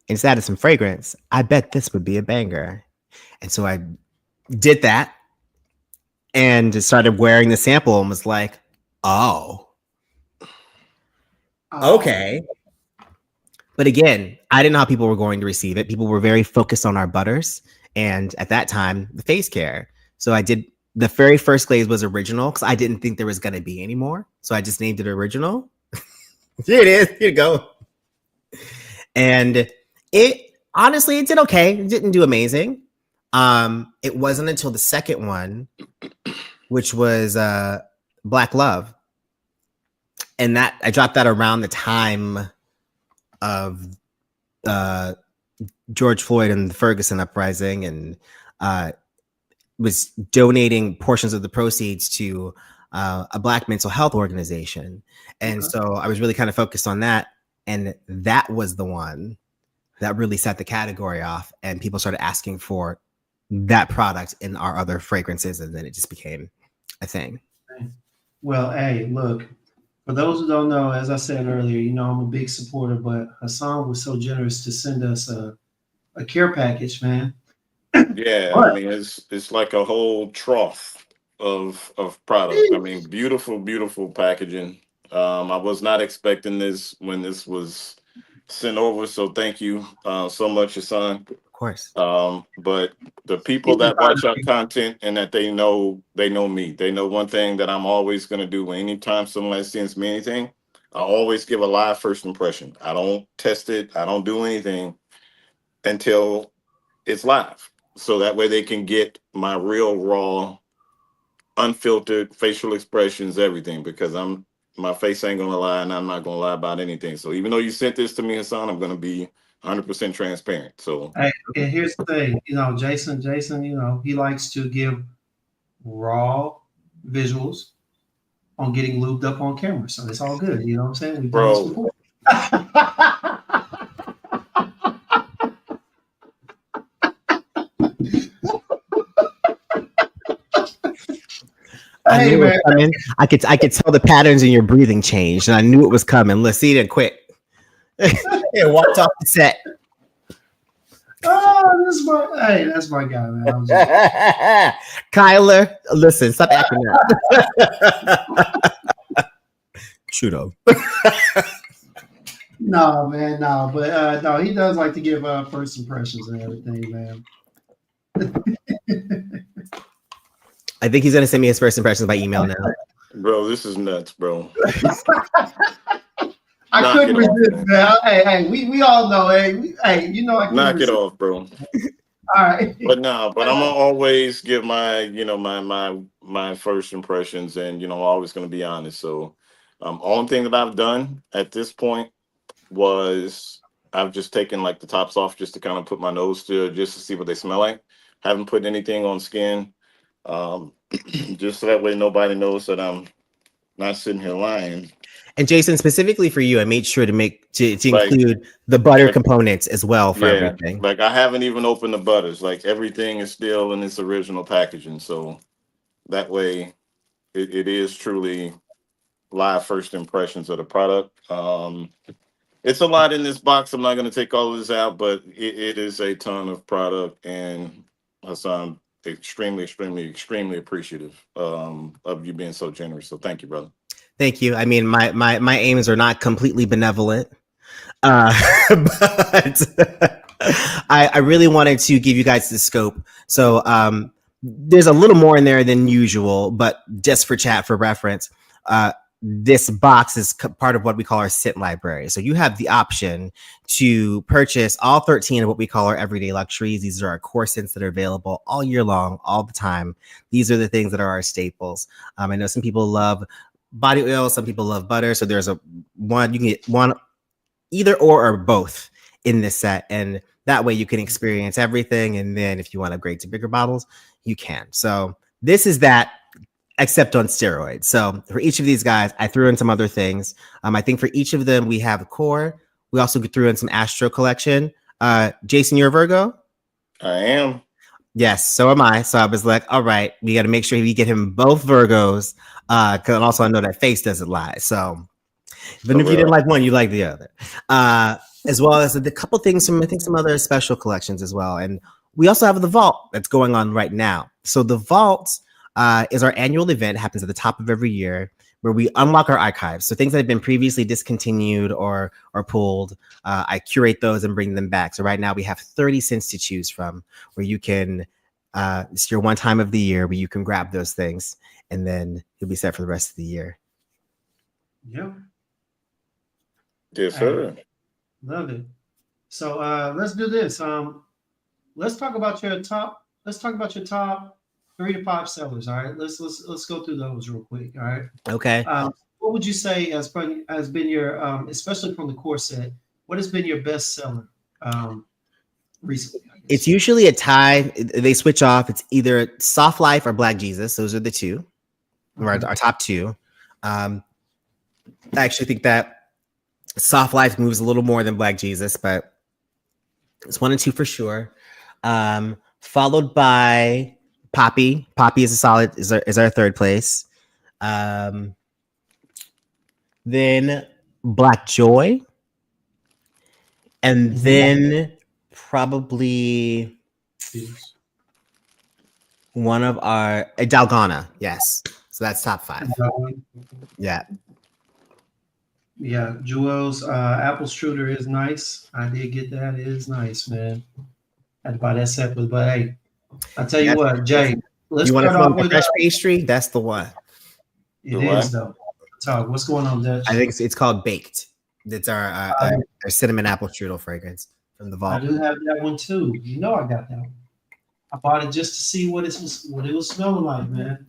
and just added some fragrance, I bet this would be a banger. And so I did that and just started wearing the sample and was like, oh, okay. But again, I didn't know how people were going to receive it. People were very focused on our butters. And at that time, the face care. So I did the very first glaze was original because I didn't think there was going to be any more. So I just named it original. Here it is. Here you go. And it honestly, it did okay. It didn't do amazing. It wasn't until the second one, which was Black Love. And that I dropped that around the time of George Floyd and the Ferguson uprising, and was donating portions of the proceeds to a Black mental health organization. And so I was really kind of focused on that. And that was the one that really set the category off. And people started asking for that product in our other fragrances. And then it just became a thing. Well, hey, look, for those who don't know, as I said earlier, you know, I'm a big supporter, but Hassan was so generous to send us a care package, man. Yeah, I mean, it's like a whole trough of product. I mean, beautiful packaging. I was not expecting this when this was sent over, so thank you so much, Hassan. Of course. But the people that watch our content and that they know me. They know one thing that I'm always going to do. Anytime someone sends me anything, I always give a live first impression. I don't test it. I don't do anything until it's live. So that way they can get my real, raw, unfiltered facial expressions, everything, because my face ain't going to lie, and I'm not going to lie about anything. So even though you sent this to me, Hassan, I'm going to be 100% transparent. So, hey, and here's the thing, you know, Jason, you know, he likes to give raw visuals on getting lubed up on camera. So it's all good. You know what I'm saying? We've done this before. I knew it was coming. I could tell the patterns in your breathing changed, and I knew it was coming. Let's see it quick. It walked off the set. Oh, that's my guy, man. Kyler, listen, stop acting up. Shoot up. No, man, no, but no, he does like to give first impressions and everything, man. I think he's gonna send me his first impressions by email now. Bro, this is nuts, bro. I couldn't resist, man. Hey, we all know. Hey, you know I knock it off, bro. All right. But I'm gonna always give my first impressions, and I'm always gonna be honest. So, only thing that I've done at this point was I've just taken like the tops off just to kind of put my nose to just to see what they smell like. Haven't put anything on skin. Just so that way nobody knows that I'm not sitting here lying. And Jason, specifically for you, I made sure to include the butter components as well for everything. Like I haven't even opened the butters. Like everything is still in its original packaging. So that way it is truly live first impressions of the product. It's a lot in this box. I'm not going to take all of this out, but it is a ton of product, and Hassan, extremely appreciative of you being so generous. So thank you, brother. Thank you. I mean, my aims are not completely benevolent, but I really wanted to give you guys the scope. So there's a little more in there than usual, but just for reference, this box is part of what we call our sit library. So you have the option to purchase all 13 of what we call our everyday luxuries. These are our core scents that are available all year long, all the time. These are the things that are our staples. I know some people love body oil, some people love butter. So there's you can get one, either or both in this set. And that way you can experience everything. And then if you want to upgrade to bigger bottles, you can. So this is that, except on steroids. So for each of these guys, I threw in some other things. I think for each of them, we have a core. We also threw in some Astro collection. Jason, you're a Virgo? I am. Yes, so am I. So I was like, all right, we got to make sure we get him both Virgos. Because also I know that face doesn't lie. So even if you didn't like one, you like the other. As well as a couple things from, I think, some other special collections as well. And we also have the Vault that's going on right now. So the Vault is our annual event. It happens at the top of every year, where we unlock our archives. So things that have been previously discontinued or pulled, I curate those and bring them back. So right now we have 30 cents to choose from, where you can, it's your one time of the year where you can grab those things, and then you'll be set for the rest of the year. Yep. Yes, sir. Love it. So let's do this. Let's talk about your top. Let's talk about your top 3 to 5 sellers. All right. Let's go through those real quick. All right. Okay. What would you say has been your, especially from the core set, what has been your best seller recently? It's usually a tie. They switch off. It's either Soft Life or Black Jesus. Those are the two, our top 2. I actually think that Soft Life moves a little more than Black Jesus, but it's 1 and 2 for sure. Followed by Poppy. Poppy is a solid, is our 3rd place. Then Black Joy. And then probably one of our Dalgona. Yes. So that's top 5. Yeah. Yeah. Jewel's apple strudel is nice. I did get that. It is nice, man. Had to buy that separately, but hey, I'll tell you what, Jay. Let's you want to start off with with fresh pastry? That's the one. It is though. Talk. What's going on, Dutch? I think it's called Baked. It's our cinnamon apple strudel fragrance from the Vault. I do have that one too. You know I got that one. I bought it just to see what it was smelling like, man.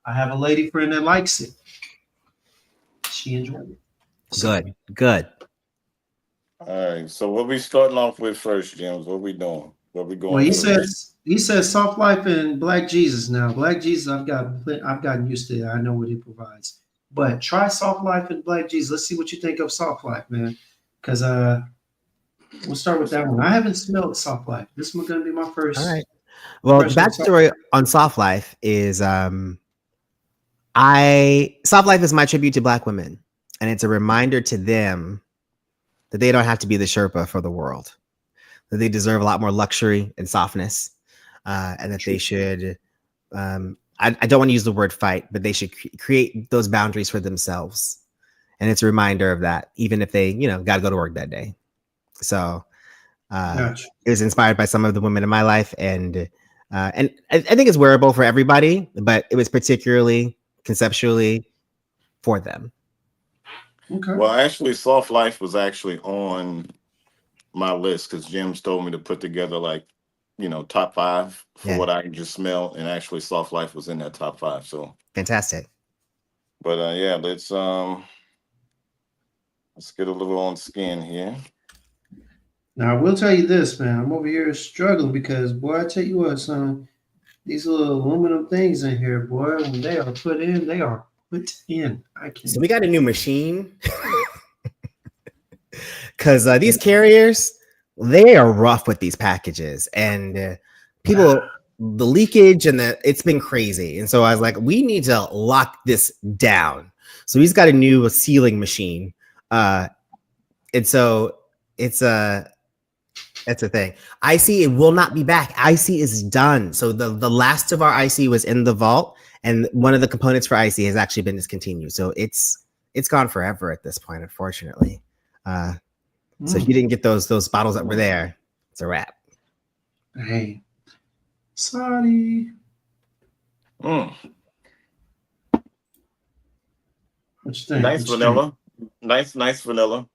I have a lady friend that likes it. She enjoyed it. So, Good. All right. So what we starting off with first, James? What we doing? What we going? Well, he says Soft Life and Black Jesus. Now, Black Jesus, I've gotten used to it. I know what it provides. But try Soft Life and Black Jesus. Let's see what you think of Soft Life, man. Because we'll start with that one. I haven't smelled Soft Life. This one's gonna be my first. All right. Well, the backstory on Soft Life is Soft Life is my tribute to Black women, and it's a reminder to them that they don't have to be the Sherpa for the world, that they deserve a lot more luxury and softness, and that they should. I don't want to use the word fight, but they should create those boundaries for themselves, and it's a reminder of that, even if they, got to go to work that day. So it was inspired by some of the women in my life, and I think it's wearable for everybody, but it was particularly conceptually for them. Okay. Well, actually, Soft Life was actually on my list because Jim's told me to put together top 5 for what I can just smell, and actually Soft Life was in that top 5. So fantastic. But let's get a little on skin here. Now I will tell you this, man. I'm over here struggling because, boy, I tell you what, son, these little aluminum things in here, boy, when they are put in, they are put in. So we got a new machine because these carriers, they are rough with these packages, and people, the leakage and it's been crazy. And so I was like, we need to lock this down. So he's got a new sealing machine, and so it's that's the thing. IC, it will not be back. IC is done. So the last of our IC was in the vault, and one of the components for IC has actually been discontinued. So it's gone forever at this point, unfortunately. So if you didn't get those bottles that were there, it's a wrap. Hey, sorry. What you think? Nice What you think? vanilla. Nice vanilla.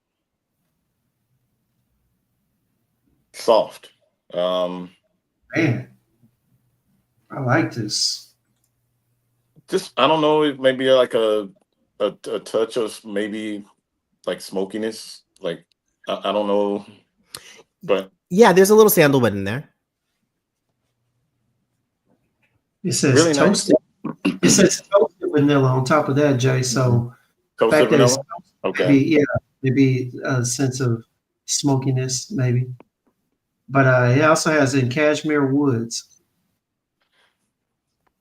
Soft. Um, Man, I like this. just I don't know, maybe like a touch of maybe like smokiness. Like I don't know, but Yeah, there's a little sandalwood in there. It says really nice. toasted. It says toasted vanilla on top of that, Jay. So the Toasted fact that it's vanilla. toasted, Okay. maybe yeah, maybe a sense of smokiness, maybe. But it also has in cashmere woods.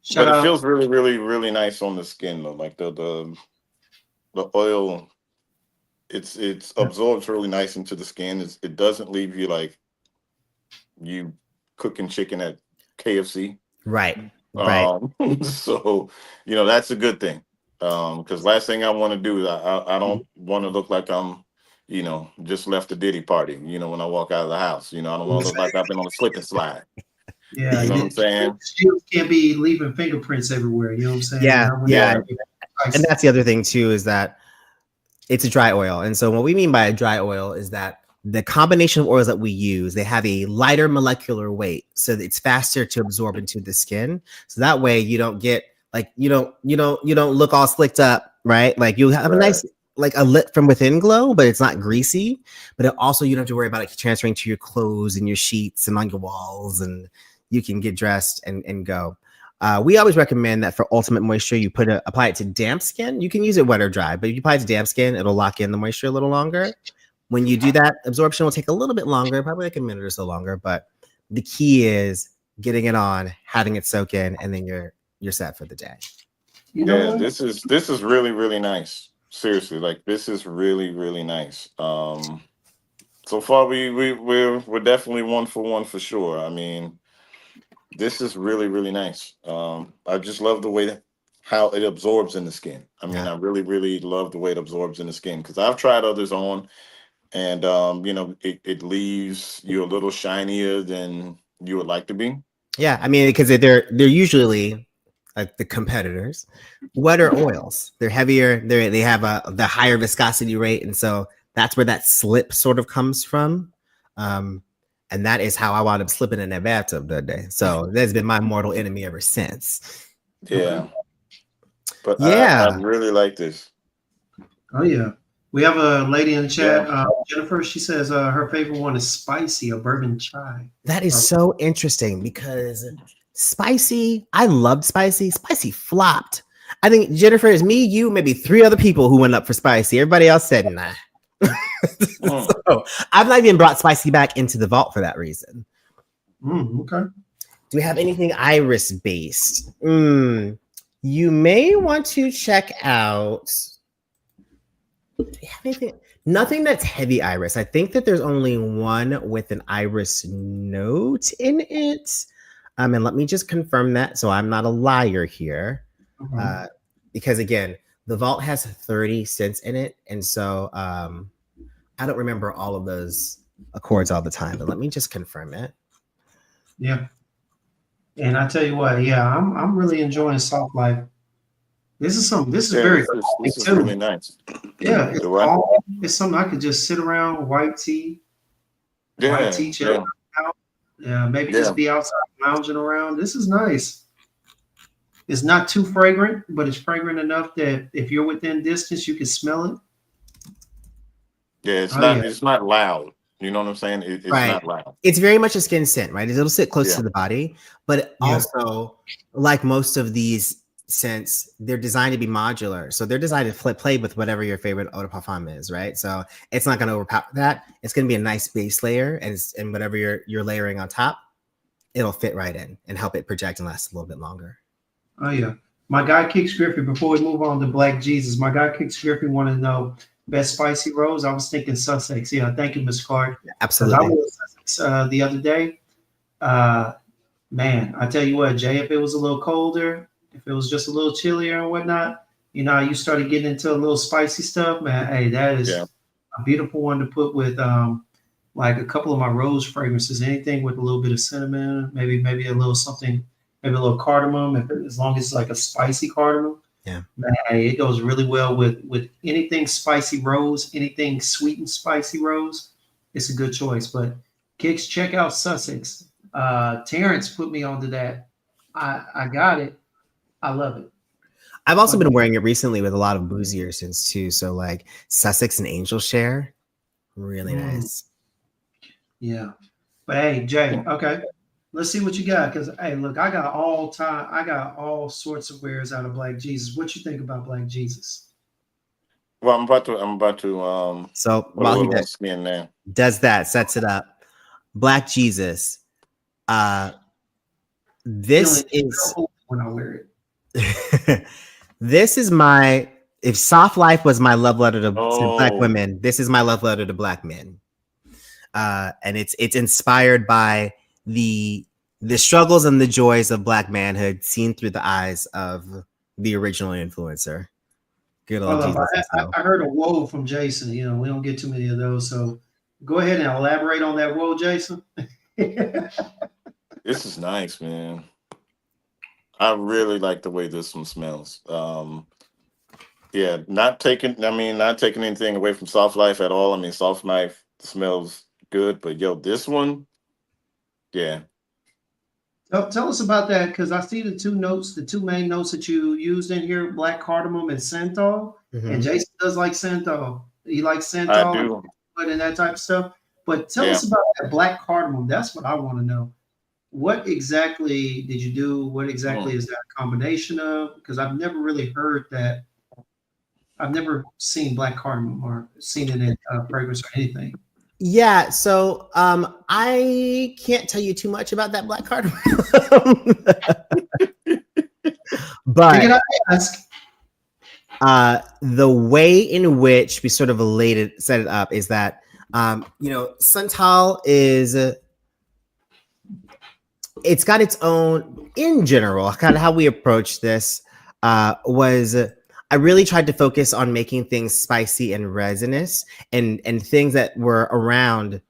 Shout But it feels out. really nice on the skin though. Like the oil, it's absorbs really nice into the skin. It doesn't leave you like you cooking chicken at KFC. Right. Right. So that's a good thing. Because last thing I want to do is I don't want to look like I'm just left a Diddy party. When I walk out of the house, I don't want to look like I've been on a slip and slide. Yeah, You know what I'm saying? you can't be leaving fingerprints everywhere. You know what I'm saying? Yeah. Not when Yeah. you're And spicy. that's the other thing too, is that it's a dry oil. And so what we mean by a dry oil is that the combination of oils that we use, they have a lighter molecular weight. So that it's faster to absorb into the skin. So that way you don't get like you don't look all slicked up, right? Like you have a Right. nice like a lit from within glow, but it's not greasy. But it also you don't have to worry about it transferring to your clothes and your sheets and on your walls, and you can get dressed and go. We always recommend that for ultimate moisture, you apply it to damp skin. You can use it wet or dry, but if you apply it to damp skin, it'll lock in the moisture a little longer. When you do that, absorption will take a little bit longer, probably like a minute or so longer. But the key is getting it on, having it soak in, and then you're set for the day. You know Yeah, what? this is really nice. Seriously, like this is really nice. So far we're definitely 1 for 1 for sure. I mean, this is really nice. I just love the way that how it absorbs in the skin. I mean, Yeah. I really love the way it absorbs in the skin because I've tried others on, and it leaves you a little shinier than you would like to be. Yeah, I mean, because they're usually like the competitors, wetter oils. They're heavier. They have the higher viscosity rate, and so that's where that slip sort of comes from. And that is how I wound up slipping in that bathtub that day. So that's been my mortal enemy ever since. Yeah, but I Yeah, really like this. Oh yeah. We have a lady in the Yeah. chat, Jennifer. She says her favorite one is spicy, a bourbon chai. that is so interesting because spicy. I loved spicy. Spicy flopped. I think Jennifer is me, you, maybe 3 other people who went up for spicy. Everybody else said nah. Mm. So I've not even brought spicy back into the vault for that reason. Okay. Do we have anything iris based? You may want to check out. Do we have anything? Nothing that's heavy iris. I think that there's only one with an iris note in it. And let me just confirm that so I'm not a liar here. Because again, the vault has 30 cents in it. And so I don't remember all of those accords all the time, but let me just confirm it. Yeah. And I tell you what, yeah, I'm really enjoying Soft Life. This is Yeah, very this is too. really nice. Yeah, it's The what? calm. It's something I could just sit around, white tea, Yeah, chill out. Yeah, maybe yeah. just be outside lounging around. This is nice. It's not too fragrant, but it's fragrant enough that if you're within distance, you can smell it. Yeah, Oh yeah, it's not loud. You know what I'm saying? It's Right. not loud. It's very much a skin scent, right? It'll sit close Yeah. to the body, but Yeah. also, like most of these scents, they're designed to be modular. So they're designed to play with whatever your favorite eau de parfum is, right? So it's not going to overpower that. It's going to be a nice base layer, and whatever you're layering on top, it'll fit right in and help it project and last a little bit longer. Oh yeah. My guy Kicks Griffey. Before we move on to Black Jesus, my guy Kicks Griffey wanted to know best spicy rose. I was thinking Sussex. Yeah, thank you, Miss Clark. Because I Absolutely. was Sussex the other day. Man, I tell you what, Jay, if it was a little colder, if it was just a little chillier and whatnot, you started getting into a little spicy stuff, man. Hey, that is Yeah. a beautiful one to put with like a couple of my rose fragrances. Anything with a little bit of cinnamon, maybe a little something, maybe a little cardamom, as long as it's like a spicy cardamom. Yeah. Man, it goes really well with anything spicy rose, anything sweet and spicy rose. It's a good choice. But kicks, check out Sussex. Terrence put me onto that. I got it. I love it. I've also Like, been wearing it recently with a lot of boozier scents too. So like Sussex and Angel Share, really nice. yeah. But hey, Jay, okay. Let's see what you got. Cause hey, look, I got all sorts of wares out of Black Jesus. What you think about Black Jesus? Well, I'm about to So put a while he little skin there. does that, sets it up. Black Jesus. This Feeling is terrible when I wear it. this is my, if soft life was my love letter to black Oh, women, this is my love letter to black men. And it's inspired by the struggles and the joys of black manhood seen through the eyes of the original influencer. Good old Hold up. Jesus himself. I heard a whoa from Jason. You know, we don't get too many of those. So go ahead and elaborate on that whoa, Jason. this is nice, man. I really like the way this one smells. Yeah, not taking anything away from Soft Life at all. I mean, Soft Life smells good, but yo, this one, yeah. Tell us about that because I see the two main notes that you used in here: black cardamom and santal. And Mhm. Jason does like santal. He likes I santal do. and that type of stuff. But tell Yeah. us about that black cardamom. That's what I want to know. What exactly did you do? What exactly Mm. is that a combination of? Because I've never really heard that. I've never seen black cardamom or seen it in fragrance or anything. Yeah, so I can't tell you too much about that black cardamom. Figured But I'd ask. the way in which we sort of set it up is that Santal is it's got its own, in general, kind of how we approach this was I really tried to focus on making things spicy and resinous and things that were around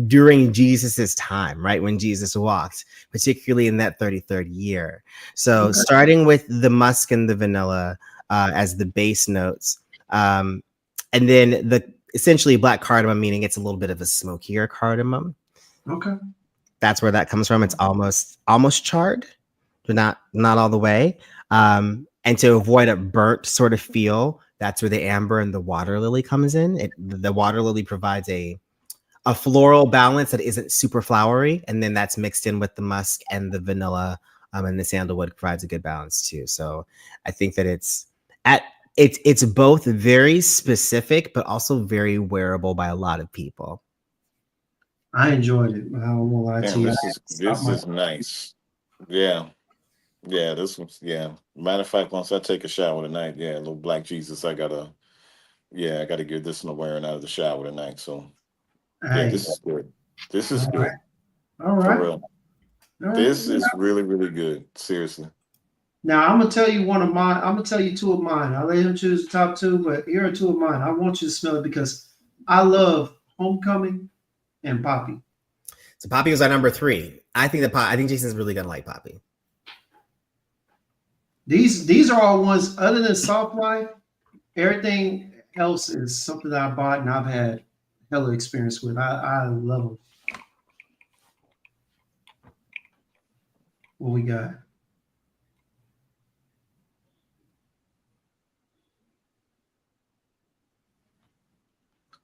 during Jesus's time, right? When Jesus walked, particularly in that 33rd year. So Okay. starting with the musk and the vanilla as the base notes. And then essentially black cardamom, meaning it's a little bit of a smokier cardamom. Okay. That's where that comes from. It's almost charred, but not all the way. And to avoid a burnt sort of feel, that's where the amber and the water lily comes in. The water lily provides a floral balance that isn't super flowery, and then that's mixed in with the musk and the vanilla, and the sandalwood provides a good balance too. So I think that it's both very specific, but also very wearable by a lot of people. I enjoyed it. I won't lie to Damn, you. I this had is to stop this my. is nice. Yeah. Yeah, this one's yeah. Matter of fact, once I take a shower tonight, yeah, little black Jesus, I gotta give this one a wearing out of the shower tonight. So yeah, Hey. this is good. This is All right. good. All For right. real. All right. This is really, really good. Seriously. Now I'm gonna tell you one of mine. I'm gonna tell you two of mine. I'll let him choose the top two, but here are two of mine. I want you to smell it because I love Homecoming and Poppy. So Poppy was our number 3. I think Jason's really gonna like Poppy. These are all ones other than Soft Life. Everything else is something that I bought and I've had hella experience with. I love them. What we got?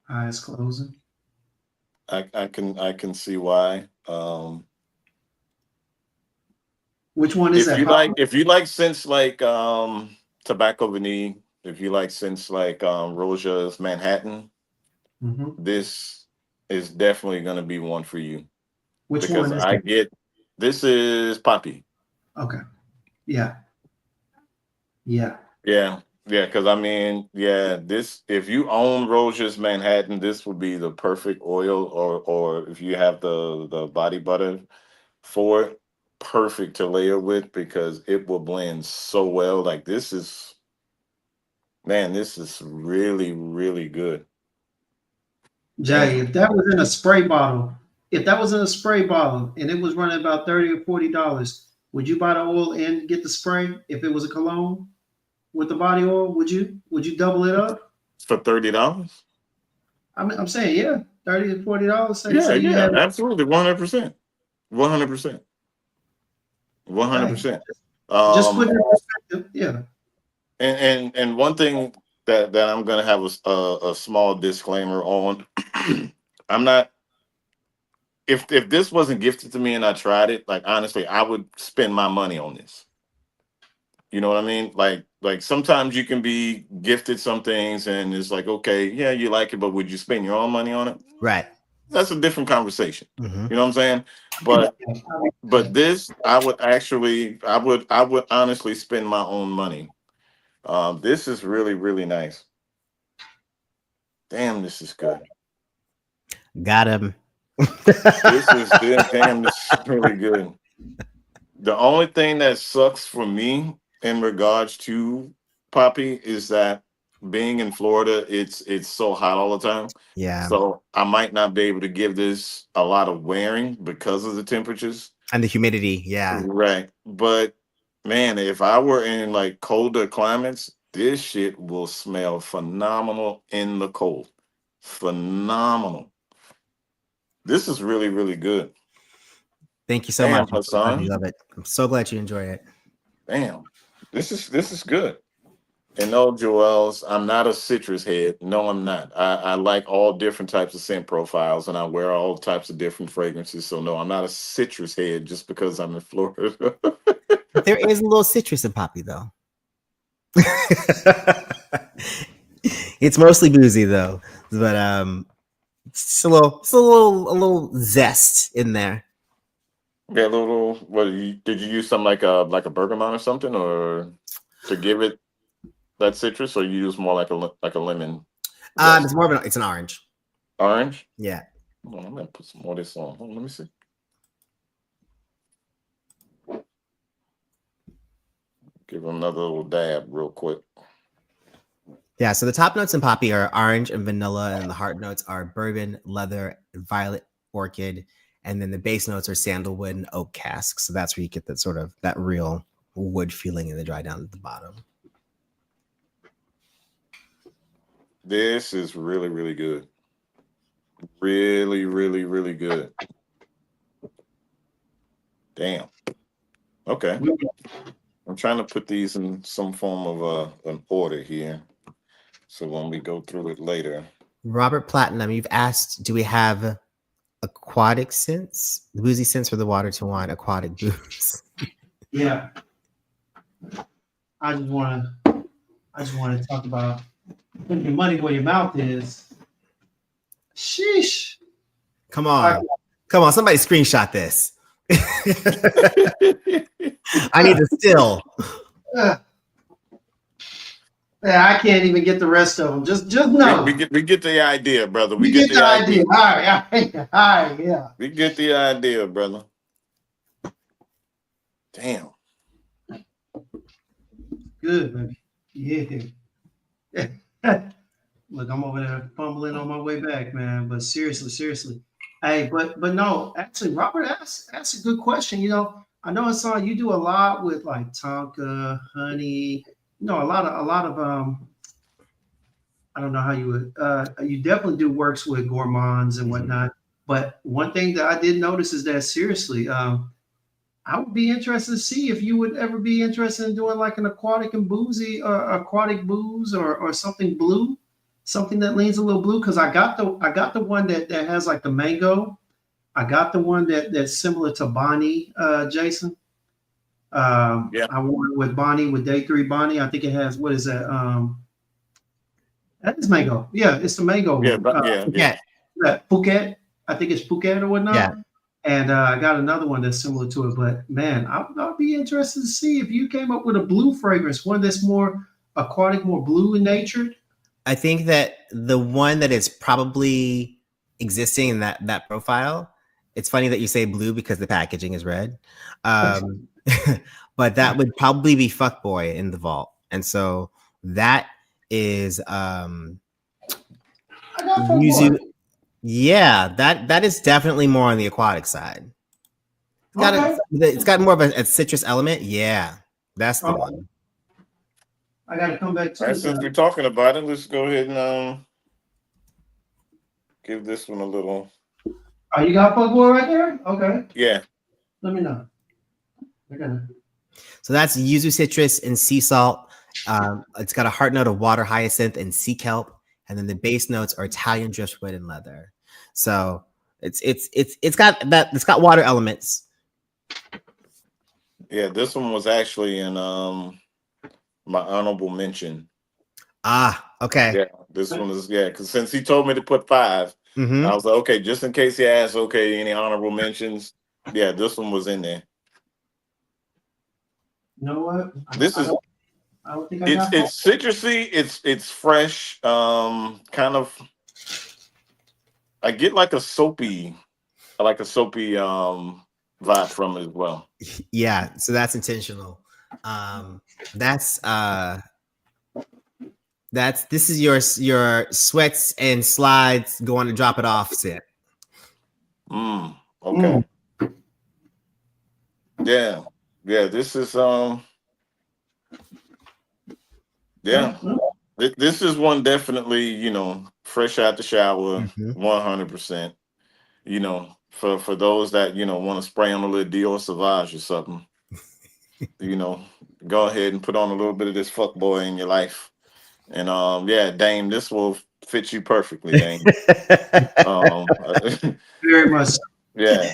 Eyes closing. I can see why. Which one is that? Poppy? If you like scents like Tobacco Vanille, if you like scents like Roja's Manhattan, Mm-hmm. this is definitely gonna be one for you. Which Because one is I that? get this is Poppy. Okay. Yeah. Yeah. Yeah, yeah, because I mean, yeah, this if you own Roja's Manhattan, this would be the perfect oil, or if you have the body butter for it, perfect to layer with because it will blend so well. Like this is man, this is really, really good. Jay, Damn. if that was in a spray bottle, if that was in a spray bottle and it was running about $30 or $40, would you buy the oil and get the spray if it was a cologne? with the body oil? Would you double it up? For $30. I'm saying, yeah, $30 to $40. Yeah, Say you yeah, have absolutely, 100%, 100%, okay. 100%. Just put Um, it in perspective. Yeah. and one thing that I'm gonna have a small disclaimer on. I'm not. If this wasn't gifted to me and I tried it, like honestly, I would spend my money on this. You know what I mean? Like sometimes you can be gifted some things and it's like, okay, yeah, you like it, but would you spend your own money on it? Right. That's a different conversation. Hmm. You know what I'm saying? Yeah. But this, I would honestly spend my own money. This is really, really nice. Damn, this is good. Got him. Damn, this is really good. The only thing that sucks for me in regards to Poppy is that being in Florida, it's so hot all the time. Yeah. So I might not be able to give this a lot of wearing because of the temperatures. And the humidity. Yeah. Right. But man, if I were in like colder climates, this shit will smell phenomenal in the cold. Phenomenal. This is really, really good. Thank you so Damn, much. I'm so glad you Hassan. love it. I'm so glad you enjoy it. Damn. This is good. And no, Joel's, I'm not a citrus head. No, I'm not. I like all different types of scent profiles and I wear all types of different fragrances. So no, I'm not a citrus head just because I'm in Florida. There is a little citrus in Poppy, though. It's mostly boozy though, but it's a little zest in there. Yeah, a little. What did you use something like a bergamot or something, or to give it that citrus, or you use more like a lemon It's zest? more of it's an orange. Orange. Yeah. Hold on, I'm gonna put some more of this on. Hold on, let me see. Give it another little dab real quick. Yeah, so the top notes in Poppy are orange and vanilla, and the heart notes are bourbon, leather, violet, orchid, and then the base notes are sandalwood and oak cask. So that's where you get that sort of that real wood feeling in the dry down at the bottom. This is really, really good. Really, really, really good. Damn. Okay. I'm trying to put these in some form of an order here. So when we go through it later. Robert Platinum, you've asked, do we have aquatic scents? The boozy scents for the water to wine, aquatic booze. Yeah. I just want to talk about putting your money where your mouth is. Sheesh. Come on. Come on. Somebody screenshot this. I need to still. Yeah, I can't even get the rest of them. Just no. We get the idea, brother. We get the idea. All right, yeah. We get the idea, brother. Damn. Good, baby. Yeah. Look, I'm over there fumbling on my way back, man. But seriously. Hey, but no, actually, Robert asked a good question. You know, I know it's on you do a lot with like tonka, honey, you know, a lot of I don't know how you would you definitely do works with gourmands and whatnot. But one thing that I did notice is that seriously, I would be interested to see if you would ever be interested in doing like an aquatic and boozy or aquatic booze or something blue, something that leans a little blue. Because I got the one that has like the mango. I got the one that's similar to Bonnie, Jason. Yeah. I wore it with Bonnie with Day 3 Bonnie. I think it has what is that? That is mango. Yeah, it's the mango Yeah, one. but yeah. That Phuket. I think it's Phuket or whatnot. Yeah. And I got another one that's similar to it. But man, I'd be interested to see if you came up with a blue fragrance, one that's more aquatic, more blue in nature. I think that the one that is probably existing in that profile, it's funny that you say blue because the packaging is red. But that would probably be Fuckboy in the vault. And so that is yuzu. Yeah, that is definitely more on the aquatic side. It's got more of a citrus element. Yeah, that's the one. I got to come back to All right, it. since we're talking about it, let's go ahead and give this one a little. Oh, you got fuckboy right there? Okay. Yeah. Let me know. I got it. So that's yuzu citrus and sea salt. It's got a heart note of water hyacinth and sea kelp, and then the base notes are Italian driftwood and leather. So it's got water elements. Yeah, this one was actually in my honorable mention. Ah, okay. Yeah, this one is because since he told me to put 5, Mm-hmm. I was like, okay, just in case he asks, okay, any honorable mentions? Yeah, this one was in there. You know what? I don't think I it's got it's citrusy, it's fresh, kind of. I get like a soapy vibe from it as well. Yeah, so that's intentional. That's this is your sweats and slides going to drop it off scent. Okay. Yeah. This is this is one definitely, fresh out the shower, 100%. For those that want to spray on a little Dior Sauvage or something, go ahead and put on a little bit of this fuck boy in your life. And Dame, this will fit you perfectly, Dame. Very much. Yeah.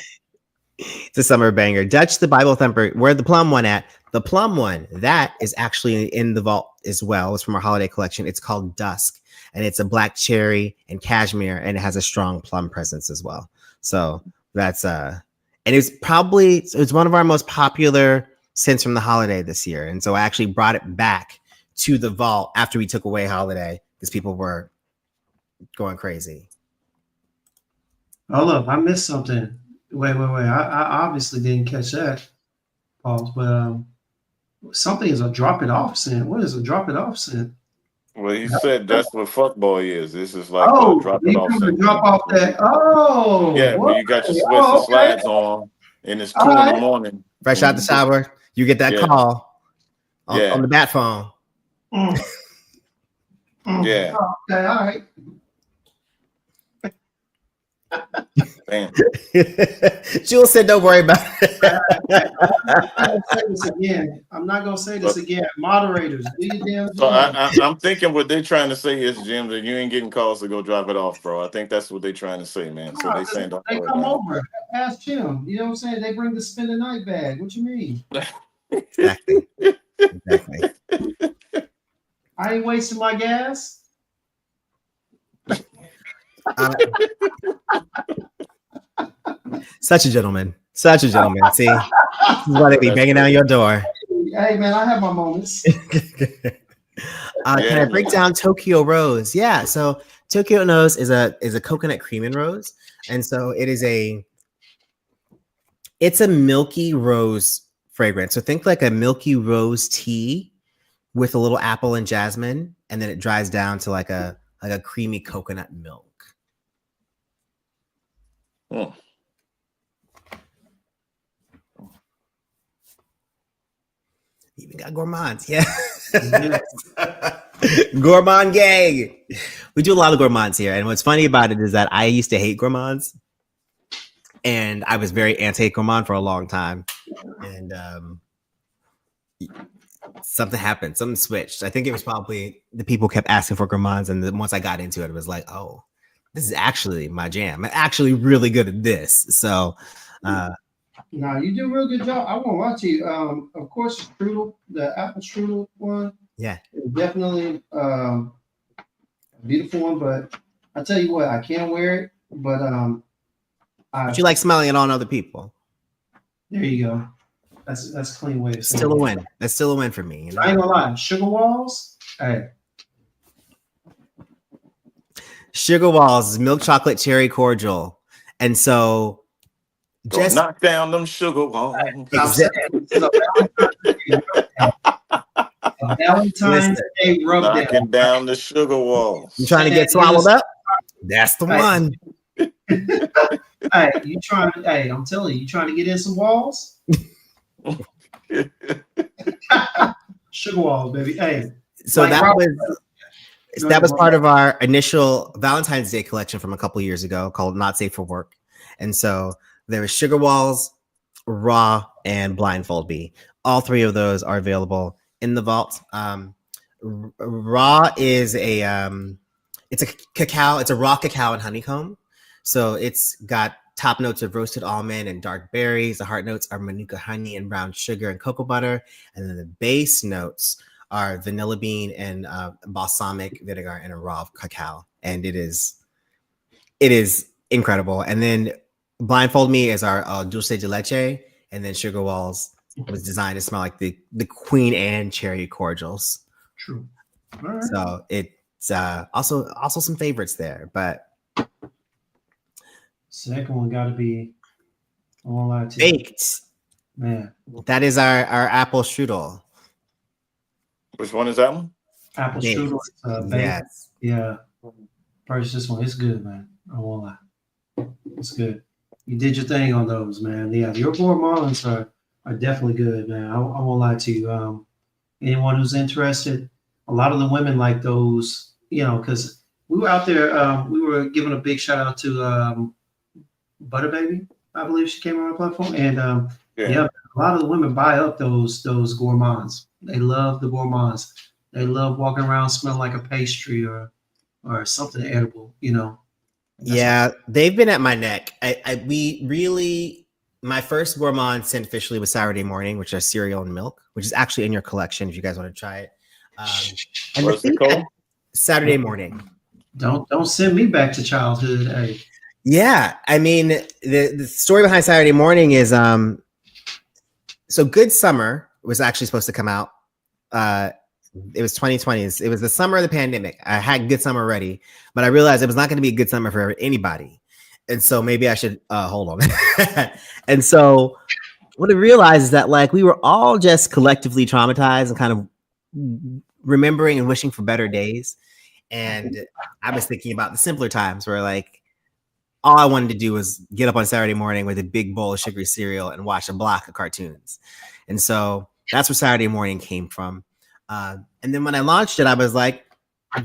It's a summer banger. Dutch the Bible Thumper. Where the plum one at? The plum one, that is actually in the vault as well. It's from our holiday collection. It's called Dusk, and it's a black cherry and cashmere, and it has a strong plum presence as well. So that's and it's one of our most popular scents from the holiday this year. And so I actually brought it back to the vault after we took away holiday because people were going crazy. Hold up, I missed something. Wait. I obviously didn't catch that. Pause. But something is a drop it off scent. What is a drop it off scent? Well, he said that's what fuckboy is. This is like drop it you off. come to drop off that. Oh, yeah, when you got your sweats and slides on, and it's 2 in the morning, fresh out the shower, you get that call on the bat phone. Yeah. Oh, okay, all right. Damn. Jules said, "Don't worry about it." I'm not gonna say this again. Moderators, do your damn So job. I'm thinking what they're trying to say is, Jim, that you ain't getting calls to go drop it off, bro. I think that's what they're trying to say, man. So they saying they come over. Ask Jim. You know what I'm saying? They bring the spend the night bag. What you mean? Exactly. I ain't wasting my gas. Such a gentleman. See, this is why they be banging down your door. Hey, man, I have my moments. Can I break down Tokyo Rose? Yeah, so Tokyo Rose is a coconut cream and rose, and so it's a milky rose fragrance. So think like a milky rose tea with a little apple and jasmine, and then it dries down to like a creamy coconut milk. Even got gourmands, yeah. Gourmand gang. We do a lot of gourmands here, and what's funny about it is that I used to hate gourmands, and I was very anti-gourmand for a long time, and something happened, something switched. I think it was probably the people kept asking for gourmands, and then once I got into it, it was like, oh, this is actually my jam. I'm actually really good at this. So no, you do a real good job. I won't lie to you. Of course, strudel, the apple strudel one. Yeah, definitely a beautiful one. But I tell you what, I can't wear it. But you like smelling it on other people. There you go. That's a clean way of saying still a win. That's still a win for me. You know? I ain't gonna lie. Sugar Walls. Hey. Sugar Walls is milk chocolate cherry cordial, and so. Just knock down them sugar walls. Valentine's Day rub knocking down the sugar walls. You trying to get swallowed up? That's the one. Hey, you trying? Hey, I'm telling you trying to get in some walls? Sugar Walls, baby. Hey, So Like that Robert, was go that ahead, was Robert. part of our initial Valentine's Day collection from a couple years ago called Not Safe for Work. And so there was Sugar Walls, Raw, and Blindfold Me. All three of those are available in the vault. Raw is it's a cacao, it's a raw cacao and honeycomb. So it's got top notes of roasted almond and dark berries. The heart notes are manuka honey and brown sugar and cocoa butter. And then the base notes are vanilla bean and balsamic vinegar and a raw cacao. And it is incredible. And then Blindfold Me is our dulce de leche, and then Sugar Walls was designed to smell like the Queen Anne cherry cordials. True. All right. So it's also some favorites there, but Second one got to be, I won't lie to you, baked. man. That is our apple strudel. Which one is that one? Apple Baked. strudel, baked. Yes. Yeah. Purchase this one. It's good, man. I won't lie. It's good. You did your thing on those, man. Yeah, your gourmands are definitely good, man. I won't lie to you. Anyone who's interested, a lot of the women like those, because we were out there, we were giving a big shout out to Butter Baby, I believe she came on our platform. And yeah, a lot of the women buy up those gourmands. They love the gourmands. They love walking around smelling like a pastry or something edible, Yeah, they've been at my neck. My first gourmand scent officially was Saturday Morning, which is cereal and milk, which is actually in your collection if you guys want to try it. And What's it called? Saturday Morning. Don't send me back to childhood. Hey. Yeah, I mean the story behind Saturday Morning is so Good Summer was actually supposed to come out. It was 2020. It was the summer of the pandemic. I had Good Summer ready, but I realized it was not going to be a good summer for anybody. And so maybe I should hold on. And so what I realized is that like we were all just collectively traumatized and kind of remembering and wishing for better days. And I was thinking about the simpler times where like all I wanted to do was get up on Saturday morning with a big bowl of sugary cereal and watch a block of cartoons. And so that's where Saturday Morning came from. And then when I launched it, I was like,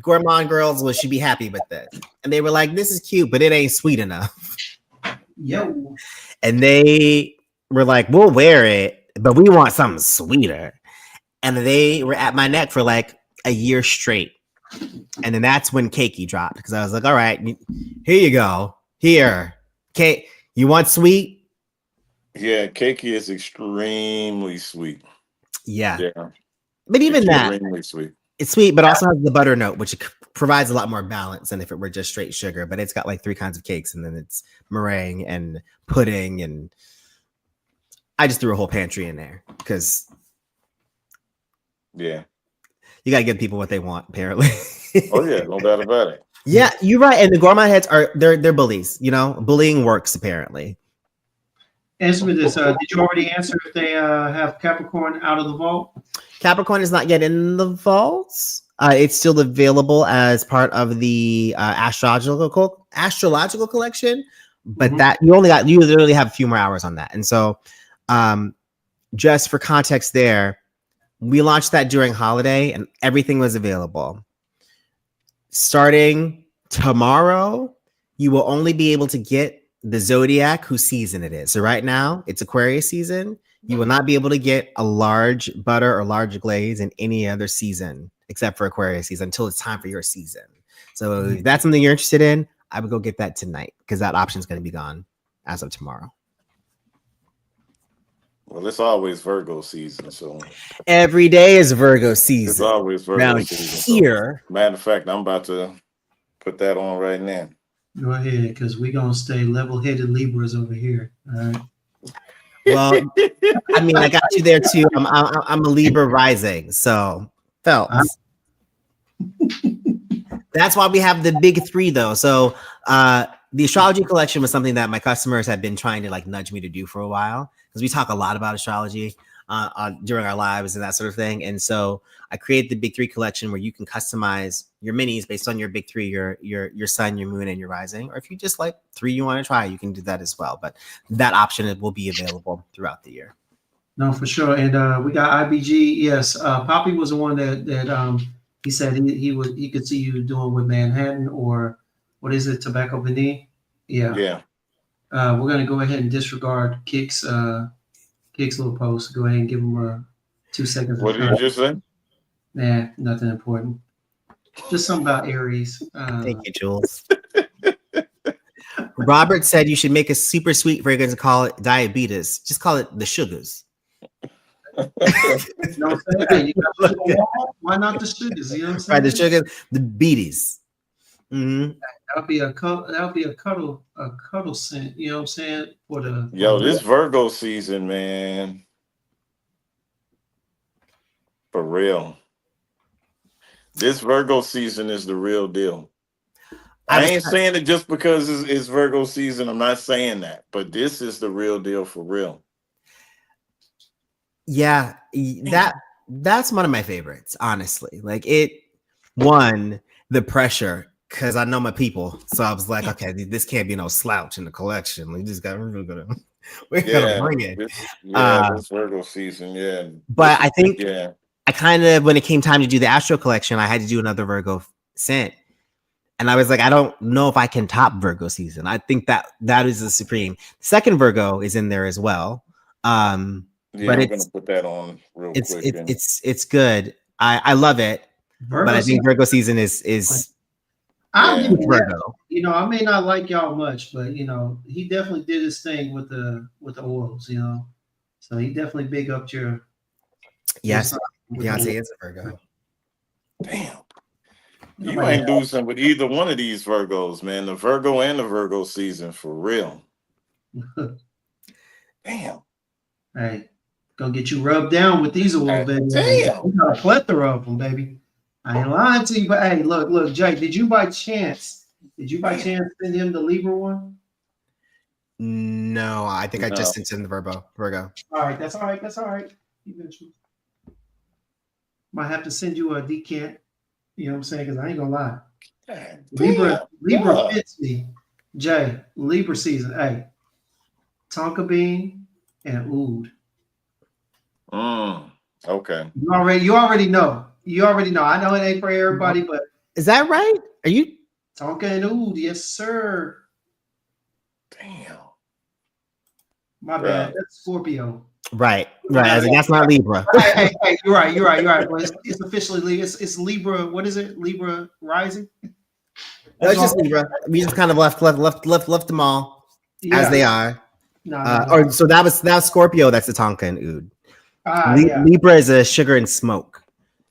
gourmand girls should be happy with this. And they were like, this is cute, but it ain't sweet enough. Yo. And they were like, we'll wear it, but we want something sweeter. And they were at my neck for like a year straight. And then that's when Cakey dropped, because I was like, all right, here you go. Here. Cake, you want sweet? Yeah, Cakey is extremely sweet. Yeah. Yeah. But even that, extremely sweet. it's sweet, but also has the butter note, which provides a lot more balance than if it were just straight sugar. But it's got like 3 kinds of cakes, and then it's meringue and pudding, and I just threw a whole pantry in there because yeah, you gotta give people what they want, apparently. Oh yeah, no doubt about it. Yeah, you're right. And the gourmand heads they're bullies. Bullying works apparently. Answer me this. Did you already answer if they have Capricorn out of the vault? Capricorn is not yet in the vaults. It's still available as part of the astrological collection, but that you literally have a few more hours on that. And so, just for context, there, we launched that during holiday, and everything was available. Starting tomorrow, you will only be able to get the zodiac whose season it is. So right now, it's Aquarius season. You will not be able to get a large butter or large glaze in any other season except for Aquarius season until it's time for your season. So if that's something you're interested in, I would go get that tonight because that option is going to be gone as of tomorrow. Well, it's always Virgo season, so every day is Virgo season. It's always Virgo season. Here, so, matter of fact, I'm about to put that on right now. Go ahead, because we're gonna stay level-headed Libras over here. All right. Well, I mean, I got you there too. I'm a Libra rising, so Phelps. That's why we have the big 3, though. So the astrology collection was something that my customers have been trying to like nudge me to do for a while, because we talk a lot about astrology during our lives and that sort of thing. And so I created the big 3 collection where you can customize your minis based on your big 3, your sun, your moon, and your rising. Or if you just like 3 you want to try, you can do that as well. But that option will be available throughout the year. No, for sure. And we got IBG. Yes, Poppy was the one that He said he could see you doing with Manhattan or what is it, Tobacco Benin? Yeah. Yeah. We're gonna go ahead and disregard Kick's little post. Go ahead and give him 2 seconds of What did you time. just say? Nah, nothing important. Just something about Aries. Thank you, Jules. Robert said you should make a super sweet fragrance and call it diabetes. Just call it the sugars. You know what I'm saying? Hey, you got the sugar wall, why not the sugars? You know what I'm saying? Right, the sugar, the beaties. Mm-hmm. That'll be a cuddle scent. You know what I'm saying? Yo, this Virgo season, man. For real. This Virgo season is the real deal. I ain't saying it just because it's Virgo season. I'm not saying that, but this is the real deal for real. Yeah, that's one of my favorites, honestly. Like the pressure, because I know my people. So I was like, okay, this can't be no slouch in the collection. We just got we're gonna bring it. This Virgo season, yeah. But I think I kind of, when it came time to do the Astro collection, I had to do another Virgo scent. And I was like, I don't know if I can top Virgo season. I think that is the supreme. Second Virgo is in there as well. But I'm gonna put that on real quick. It's good. I love it. Virgo but I think Virgo season is I'll give Virgo. You know, I may not like y'all much, but you know, he definitely did his thing with the oils, you know. So he definitely big up your Beyonce is a Virgo. Damn. You ain't losing with either one of these Virgos, man. The Virgo and the Virgo season for real. Damn. Hey, gonna get you rubbed down with these oils, baby. Damn. We got a plethora of them, baby. I ain't lying to you, but hey, look, Jay, did you by chance send him the Libra one? No, I think I just sent him the Virgo. All right, that's all right. Eventually. Might have to send you a decant. You know what I'm saying? Because I ain't gonna lie. Libra fits me. Jay, Libra season. Hey, tonka bean and oud. Okay. You already know. I know it ain't for everybody, but is that right? Are you tonka and oud? Yes, sir. Damn. My bad. That's Scorpio. Right. I was like, that's not Libra. Hey, you're right. Well, it's officially Libra. It's Libra. What is it? Libra rising? No, it's just Libra. We just kind of left them all as they are. No. So that was Scorpio. That's the Tonka and Oud. Libra is a sugar and smoke.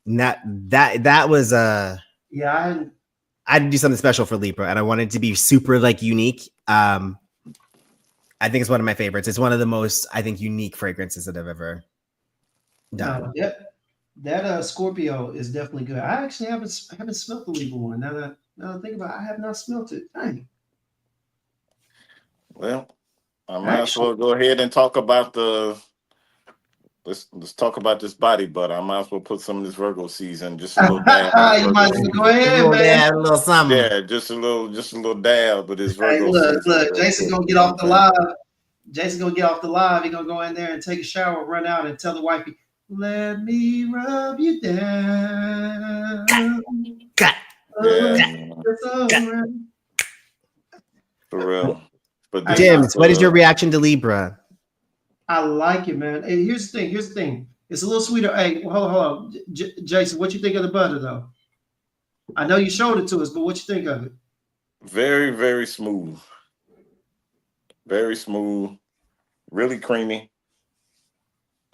That was I had to do something special for Libra, and I wanted it to be super like unique. I think it's one of my favorites. It's one of the most, I think, unique fragrances that I've ever done. That Scorpio is definitely good. I actually haven't smelt the Libra one. Now that I think about it, I have not smelt it. Dang. Well, I might as well go ahead and talk about let's talk about this body butter. I might as well put some of this Virgo season, just a little dab. You might as well go ahead, man. A little something. Yeah, just a little dab with this Virgo. Hey, look, Jason's gonna get off the live. Jason's gonna get off the live. He's gonna go in there and take a shower, run out, and tell the wifey, "Let me rub you down." For real. But James, what is your reaction to Libra? I like it, man. And here's the thing. It's a little sweeter. Hey, hold on. Jason, what you think of the butter, though? I know you showed it to us, but what you think of it? Very, very smooth. Very smooth. Really creamy.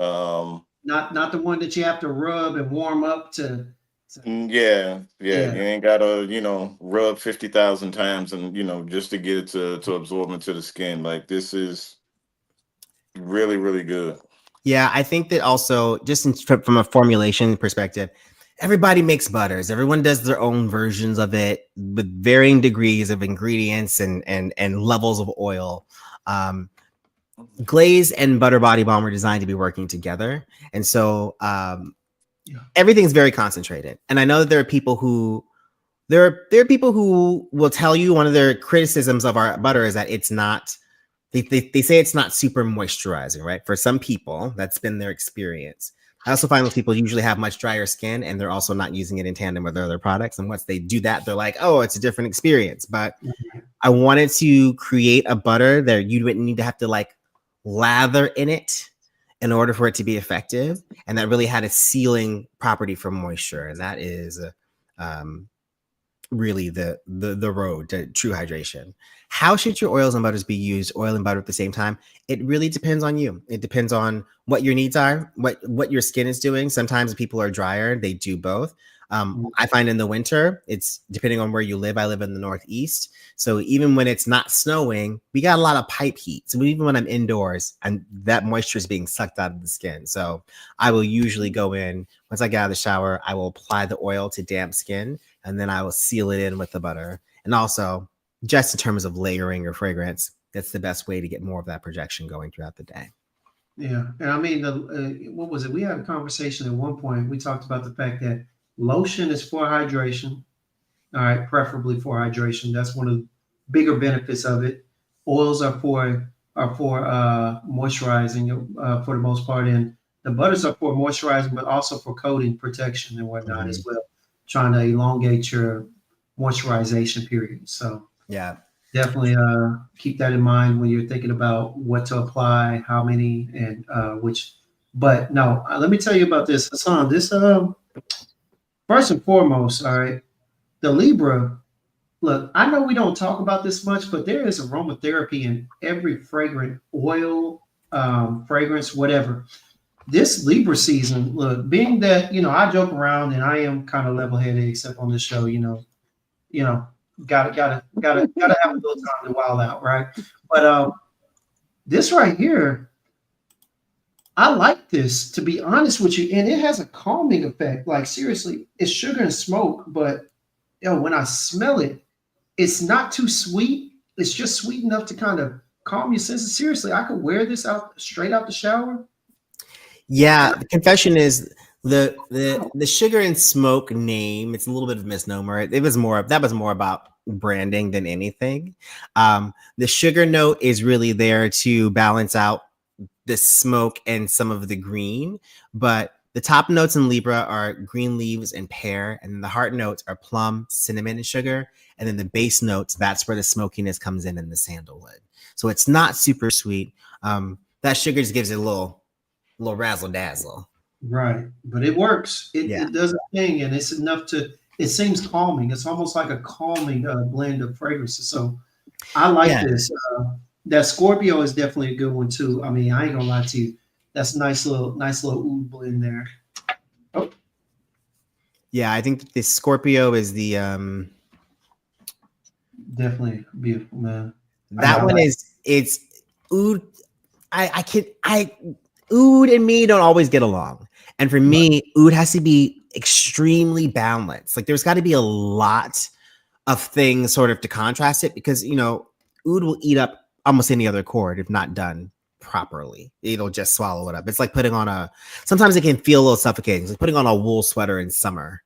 Not the one that you have to rub and warm up to. Yeah. You ain't gotta, rub 50,000 times and just to get it to absorb into the skin. Like, this is really, really good. Yeah, I think that also just from a formulation perspective, everybody makes butters. Everyone does their own versions of it with varying degrees of ingredients and levels of oil. Glaze and butter body balm are designed to be working together, and so everything's very concentrated. And I know that there are people who will tell you one of their criticisms of our butter is that it's not. They say it's not super moisturizing, right? For some people, that's been their experience. I also find those people usually have much drier skin, and they're also not using it in tandem with their other products. And once they do that, they're like, "Oh, it's a different experience." But I wanted to create a butter that you wouldn't need to have to like lather in it in order for it to be effective, and that really had a sealing property for moisture, and that is um, really the road to true hydration. How should your oils and butters be used, oil and butter at the same time? It really depends on you. It depends on what your needs are, what your skin is doing. Sometimes people are drier, they do both. I find in the winter, it's depending on where you live. I live in the Northeast. So even when it's not snowing, we got a lot of pipe heat. So even when I'm indoors, and that moisture is being sucked out of the skin. So I will usually go in, once I get out of the shower, I will apply the oil to damp skin, and then I will seal it in with the butter. And also, just in terms of layering or fragrance, that's the best way to get more of that projection going throughout the day. Yeah, and I mean, what was it? We had a conversation at one point. We talked about the fact that lotion is for hydration. All right, preferably for hydration. That's one of the bigger benefits of it. Oils are for moisturizing for the most part, and the butters are for moisturizing, but also for coating, protection, and whatnot as well. Trying to elongate your moisturization period. So Yeah. definitely keep that in mind when you're thinking about what to apply, how many, and which. But no, let me tell you about this, Hassan. This first and foremost, all right, the Libra. Look, I know we don't talk about this much, but there is aromatherapy in every fragrant oil, fragrance, whatever. This Libra season, look, being that I joke around and I am kind of level-headed, except on this show, you know, gotta have a little time to wild out, right? But this right here, I like this, to be honest with you, and it has a calming effect. Like seriously, it's sugar and smoke, but when I smell it, it's not too sweet. It's just sweet enough to kind of calm your senses. Seriously, I could wear this out straight out the shower. Yeah, the confession is the sugar and smoke name. It's a little bit of a misnomer. It was more about branding than anything. The sugar note is really there to balance out the smoke and some of the green, but the top notes in Libra are green leaves and pear, and then the heart notes are plum, cinnamon, and sugar, and then the base notes, that's where the smokiness comes in the sandalwood. So it's not super sweet. That sugar just gives it a little razzle dazzle. Right, but it works. Yeah. It does a thing, and it's enough to. It seems calming. It's almost like a calming blend of fragrances. So I like this. That Scorpio is definitely a good one too. I mean, I ain't gonna lie to you. That's a nice little oud blend there. Oh, Yeah, I think the Scorpio is the definitely beautiful, man. that one is it's oud. Oud and me don't always get along. And for me, oud has to be extremely balanced. Like there's got to be a lot of things sort of to contrast it, because oud will eat up almost any other chord if not done properly. It'll just swallow it up. It's like putting on sometimes it can feel a little suffocating. It's like putting on a wool sweater in summer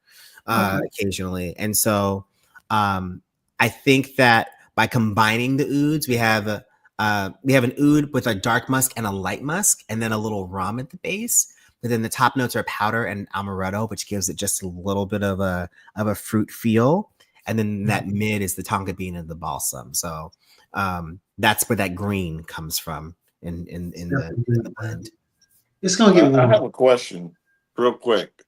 occasionally. And so I think that by combining the ouds, we have an oud with a dark musk and a light musk, and then a little rum at the base. But then the top notes are powder and amaretto, which gives it just a little bit of a fruit feel. And then that mid is the tonka bean and the balsam. So that's where that green comes from in the blend. It's gonna get warm. I have a question, real quick,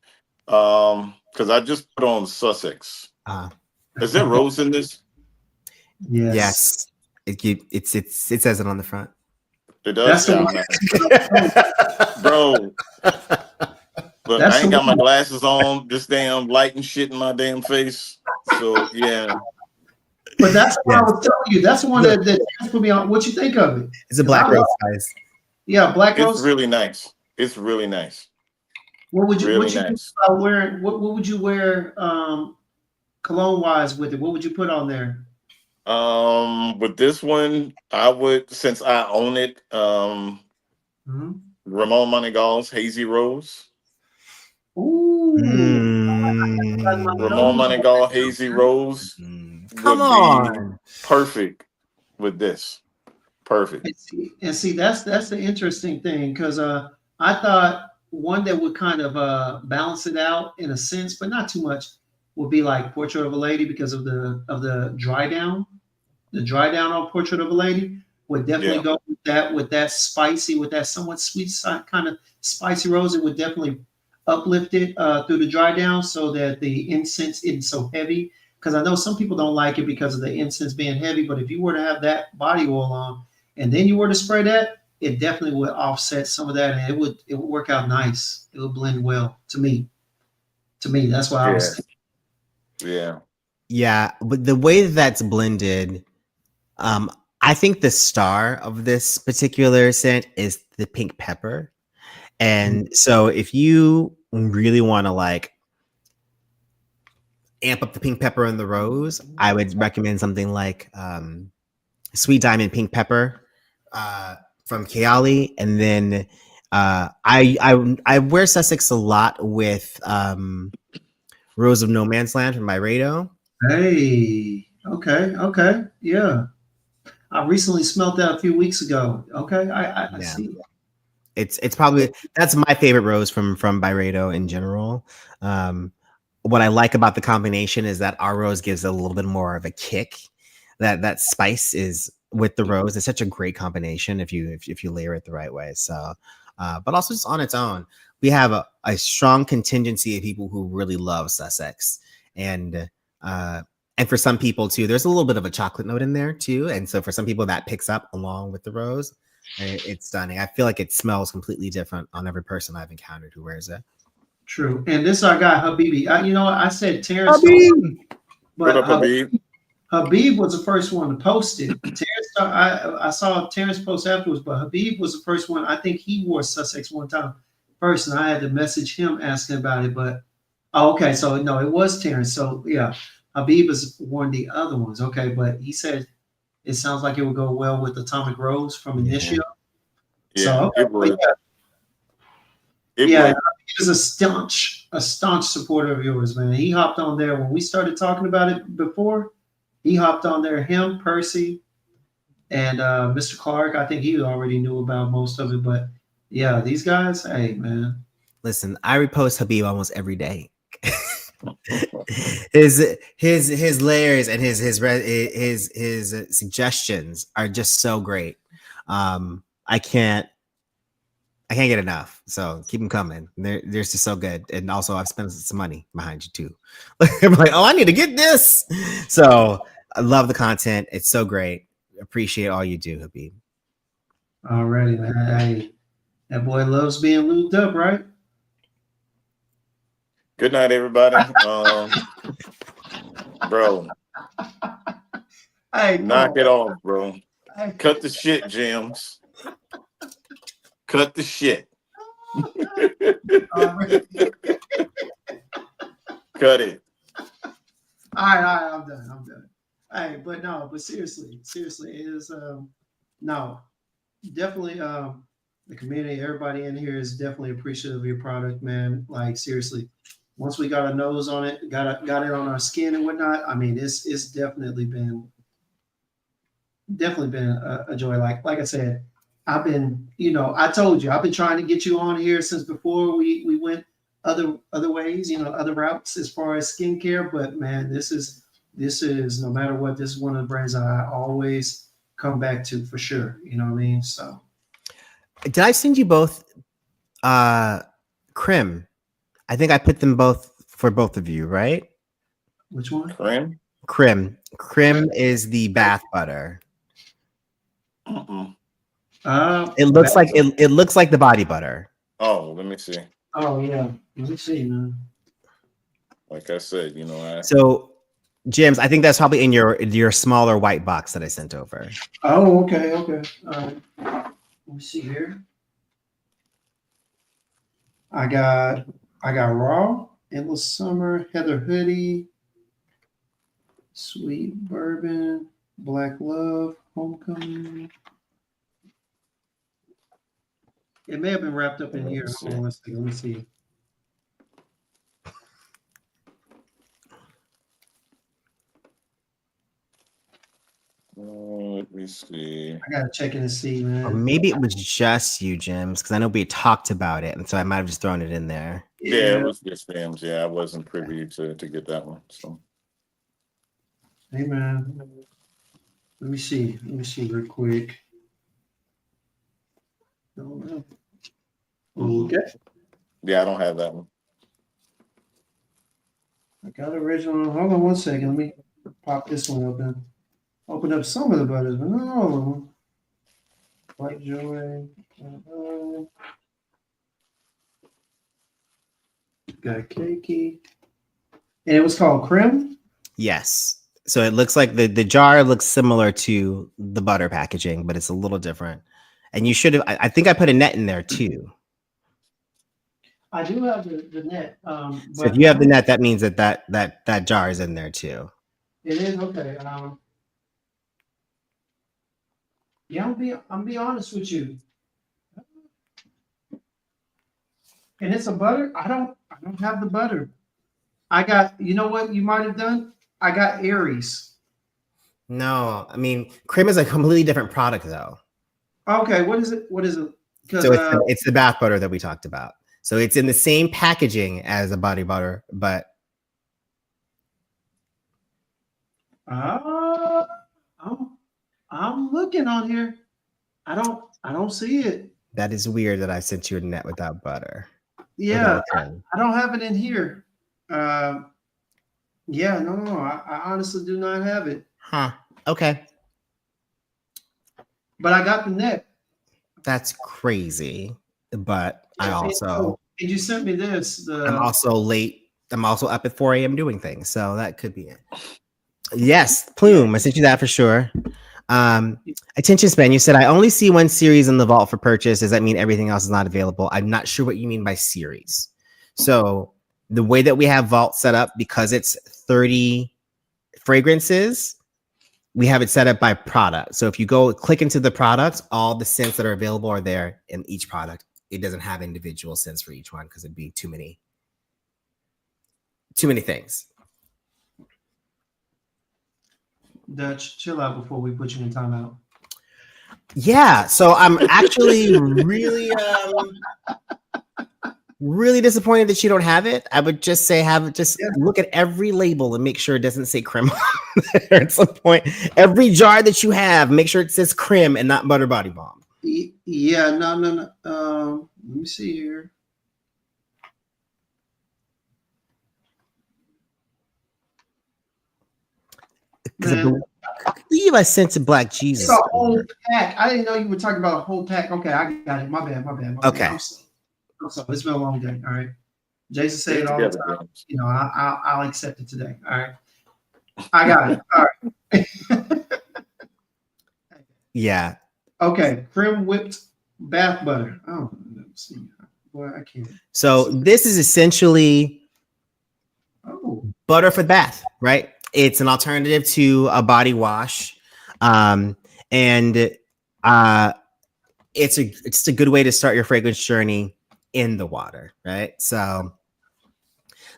because I just put on Sussex. Is there rose in this? Yes. It says it on the front. It does sound nice. Bro. But I ain't got my glasses on. This damn light and shit in my damn face. So yeah. But that's what I was telling you. That's the one that put me on. What you think of it? It's a black rose, guys. Yeah, black rose. It's really nice. It's really nice. What would you really nice. Wearing? What would you wear cologne wise with it? What would you put on there? With this one, I would, since I own it, Ramon Monegal's Hazy Rose. Ooh. Ramon Monegal Hazy Rose Come on. Perfect with this. Perfect. And see, that's the interesting thing, because I thought one that would kind of balance it out in a sense, but not too much, would be like Portrait of a Lady because of the dry down. The dry down on Portrait of a Lady would definitely Yeah, go with that spicy, with that somewhat sweet kind of spicy rose. It would definitely uplift it through the dry down so that the incense isn't so heavy. Because I know some people don't like it because of the incense being heavy, but if you were to have that body oil on and then you were to spray that, it definitely would offset some of that, and it would work out nice. It would blend well to me. To me, that's what I was yeah, thinking. yeah, Yeah, but the way that that's blended, um, I think the star of this particular scent is the pink pepper. And so if you really want to like amp up the pink pepper and the rose, I would recommend something like Sweet Diamond Pink Pepper from Kiali. And then I wear Sussex a lot with Rose of No Man's Land from Byredo. Hey, okay, okay, yeah. I recently smelt that a few weeks ago. Okay, I Yeah. see. It's probably that's my favorite rose from Byredo in general. Um, what I like about the combination is that our rose gives a little bit more of a kick. That spice is with the rose. It's such a great combination if you layer it the right way. So, but also just on its own, we have a strong contingency of people who really love Sussex, and uh, and for some people too, there's a little bit of a chocolate note in there too. And so for some people that picks up along with the rose. It's stunning. I feel like it smells completely different on every person I've encountered who wears it. True. And this our guy Habibi. You know what? I said Terrence told, Habib! what but up, Habib? Habib was the first one to post it. Terrence, I saw Terrence post afterwards, but Habib was the first one. I think he wore Sussex one time first, and I had to message him asking about it. But oh, okay, so no, it was Terrence. So yeah, Habib has worn the other ones. Okay, but he said it sounds like it would go well with Atomic Rose from Yeah. Initio. So Yeah, okay, it but would. It yeah, would. he's a staunch supporter of yours, man. He hopped on there when we started talking about it before. He hopped on there. Him, Percy, and Mr. Clark. I think he already knew about most of it, but yeah, these guys. Hey, man. Listen, I repost Habib almost every day. His layers and his suggestions are just so great. I can't get enough. So keep them coming. They're just so good. And also, I've spent some money behind you too. I'm like, oh, I need to get this. So I love the content. It's so great. Appreciate all you do, Habib. Already, man. Hey, that boy loves being lubed up, right? Good night, everybody. Bro, Hey, come knock on. it off, bro. Hey. Cut the shit, James. Cut the shit. Already. Cut it. All right, I'm done. I'm done. Hey, but no, but seriously, it is no, definitely the community, everybody in here is definitely appreciative of your product, man. Like seriously, once we got a nose on it, got it on our skin and whatnot. I mean, it's definitely been a joy. Like I said, I've been, I told you, I've been trying to get you on here since before we went other ways, other routes as far as skincare. But man, this is no matter what, this is one of the brands I always come back to for sure. You know what I mean? So Did I send you both Crim? I think I put them both for both of you, right? which one? Cream? Crim. Crim is the bath butter. Mm-mm. It looks like it looks like the body butter. Oh, let me see. Oh yeah. Let me see, man. Like I said, So, James, I think that's probably in your smaller white box that I sent over. Oh, okay, okay. All right. Let me see here. I got Raw, Endless Summer, Heather Hoodie, Sweet Bourbon, Black Love, Homecoming. It may have been wrapped up in let here. me see. Hold on, let's see. Let me see. Let me see. I gotta check in and see, Or man. maybe it was just you, Jims, because I know we talked about it, and so I might have just thrown it in there. Yeah, it was just Sam's. Yeah, I wasn't privy to get that one. So Hey, man. Let me see. Let me see real quick. Okay. yeah, I don't have that one. I got original. Hold on one second. Let me pop this one open. Open up some of the butters, but not all of them. White Joy. Got cakey. And it was called Creme? Yes. So it looks like the jar looks similar to the butter packaging, but it's a little different. And you should have. I think I put a net in there too. I do have the net. So if you have the net, that means that jar is in there too. It is okay. Yeah, I'm be honest with you. And it's a butter. I don't have the butter. I got, you know what you might have done? I got Aries. No, I mean, Creme is a completely different product though. Okay, what is it? What is it? Because So it's the bath butter that we talked about. So it's in the same packaging as a body butter, but I'm looking on here. I don't see it. that is weird that I sent you a net without butter. Yeah, Without I don't have it in here. Yeah, no, I honestly do not have it. Huh. Okay. But I got the net. That's crazy. But I And also you sent me this. I'm also late. I'm also up at 4 a.m. doing things. So that could be it. Yes, Plume. I sent you that for sure. Attention span. You said I only see one series in the vault for purchase. Does that mean everything else is not available? I'm not sure what you mean by series. So the way that we have vault set up, because it's 30 fragrances, we have it set up by product. So if you go click into the products, all the scents that are available are there in each product. It doesn't have individual scents for each one because it'd be too many things. Dutch, chill out before we put you in timeout. Yeah, so I'm actually really disappointed that you don't have it. I would just say look at every label and make sure it doesn't say Creme there at some point. Every jar that you have, make sure it says Creme and not Butter Body Balm. Yeah, no. Let me see here. Because I believe I sent to Black Jesus. It's a whole pack. I didn't know you were talking about a whole pack. Okay, I got it. My bad. Okay. I'm sorry. It's been a long day. All right. Jason said it all the time. You know, I'll accept it today. All right. I got it. All right. Yeah. Okay. Creme whipped bath butter. Oh, let's see. Boy, I can't. So this is essentially butter for the bath, right? It's an alternative to a body wash. And it's a good way to start your fragrance journey in the water, right? So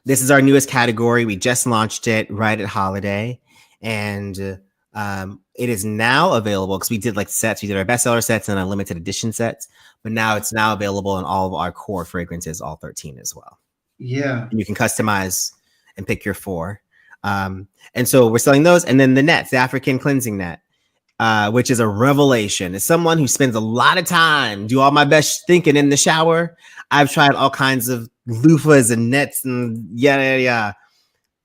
this is our newest category. We just launched it right at holiday, and it is now available because we did like sets. We did our bestseller sets and our limited edition sets, but now it's now available in all of our core fragrances, all 13 as well. Yeah. And you can customize and pick your 4. And so we're selling those. And then the nets, the African cleansing net, which is a revelation. As someone who spends a lot of time, do all my best thinking in the shower, I've tried all kinds of loofahs and nets and yeah.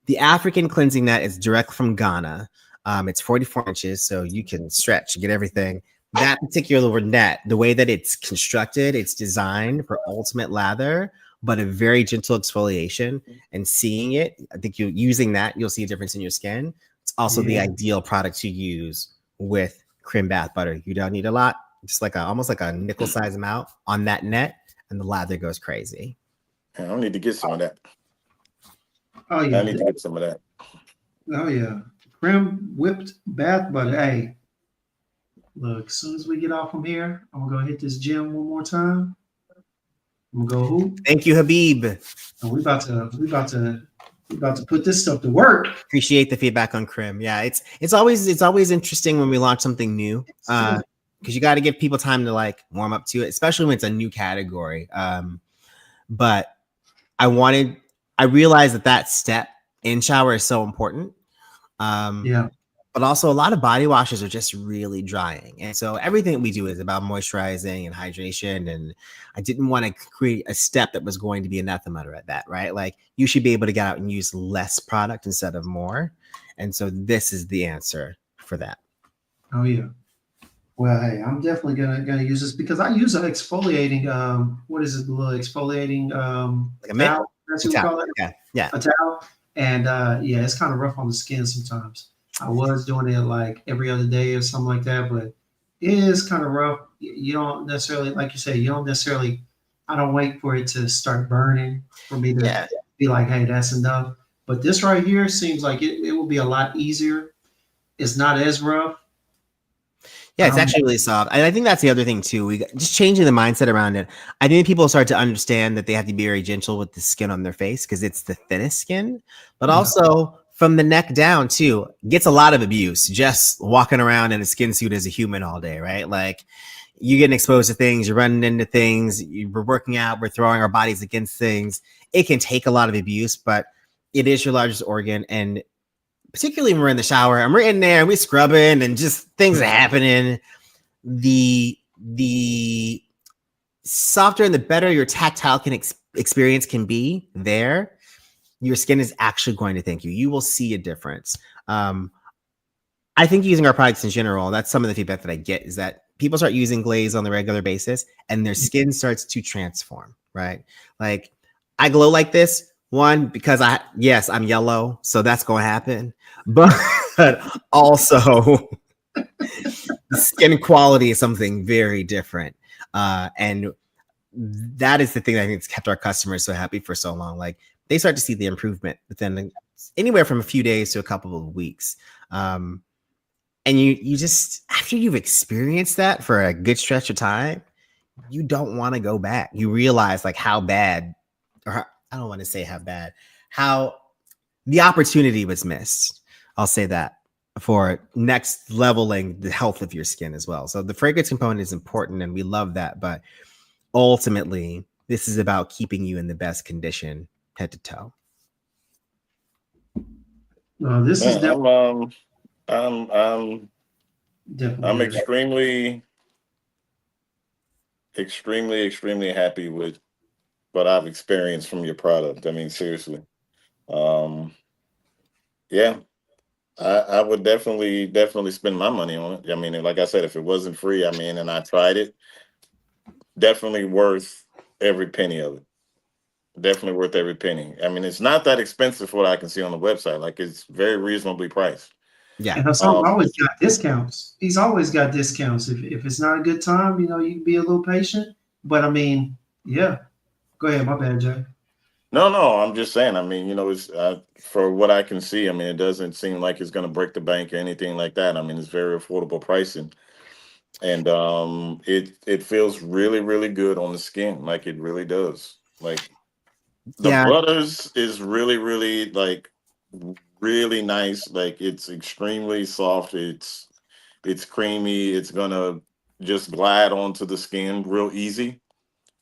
The African cleansing net is direct from Ghana. It's 44 inches, so you can stretch, get everything. That particular net, the way that it's constructed, it's designed for ultimate lather, but a very gentle exfoliation. And seeing it, I think using that, you'll see a difference in your skin. It's also the ideal product to use with Creme bath butter. You don't need a lot, just like almost like a nickel size amount on that net, and the lather goes crazy. I don't need to get some of that. Oh yeah. I need to get some of that. Oh yeah. Creme whipped bath butter. Hey, look, as soon as we get off from here, I'm gonna go hit this gym one more time. I'm gonna go hoop. Thank you, Habib. And we about to We're about to put this stuff to work. Appreciate the feedback on Crim. Yeah, it's always interesting when we launch something new. Because you got to give people time to like warm up to it, especially when it's a new category. But I realized that step in shower is so important. Yeah. But also a lot of body washes are just really drying. And so everything that we do is about moisturizing and hydration. And I didn't want to create a step that was going to be anathema at that, right? Like you should be able to get out and use less product instead of more. And so this is the answer for that. Oh yeah. Well, hey, I'm definitely gonna use this because I use an exfoliating what is it, the little exfoliating Like a mitt, towel, that's a what we towel. call it. Yeah. Yeah. A towel. And yeah, it's kind of rough on the skin sometimes. I was doing it like every other day or something like that, but it is kind of rough. You don't necessarily, like you say, you don't necessarily. I don't wait for it to start burning for me to Yeah. be like, hey, that's enough. But this right here seems like it will be a lot easier. It's not as rough. Yeah, it's Um, actually really soft. And I think that's the other thing too. Just changing the mindset around it. I think people start to understand that they have to be very gentle with the skin on their face because it's the thinnest skin, but yeah, also from the neck down too, gets a lot of abuse just walking around in a skin suit as a human all day, right? Like you getting exposed to things, you're running into things, we're working out, we're throwing our bodies against things. It can take a lot of abuse, but it is your largest organ. And particularly when we're in the shower and we're in there and we're scrubbing and just things are happening, the softer and the better your tactile experience can be there, your skin is actually going to thank you. You will see a difference. I think using our products in general, that's some of the feedback that I get is that people start using glaze on the regular basis and their skin starts to transform, right? Like I glow like this, one, because I'm yellow, so that's going to happen. But also skin quality is something very different. And that is the thing that I think has kept our customers so happy for so long. Like they start to see the improvement within anywhere from a few days to a couple of weeks. And you just after you've experienced that for a good stretch of time, you don't want to go back. You realize like how bad, I don't want to say how bad, how the opportunity was missed. I'll say that for next leveling the health of your skin as well. So the fragrance component is important and we love that, but ultimately this is about keeping you in the best condition head to toe. this is Man, I'm I'm definitely I'm good. extremely happy with what I've experienced from your product. I mean, seriously. Um, yeah, I would definitely spend my money on it. I mean, and like I said, if it wasn't free, I mean, and I tried it, definitely worth every penny of it. Definitely worth every penny. I mean, it's not that expensive for what I can see on the website. Like it's very reasonably priced. Yeah. And Hassan Um, always got discounts. He's always got discounts. If it's not a good time, you can be a little patient. But I mean, yeah. Go ahead. My bad, Jay. no, I'm just saying. I mean, it's for what I can see. I mean, it doesn't seem like it's going to break the bank or anything like that. I mean, it's very affordable pricing, and it feels really good on the skin. Like it really does. Like the Yeah. butters is really like really nice. Like it's extremely soft. It's creamy. It's gonna just glide onto the skin real easy.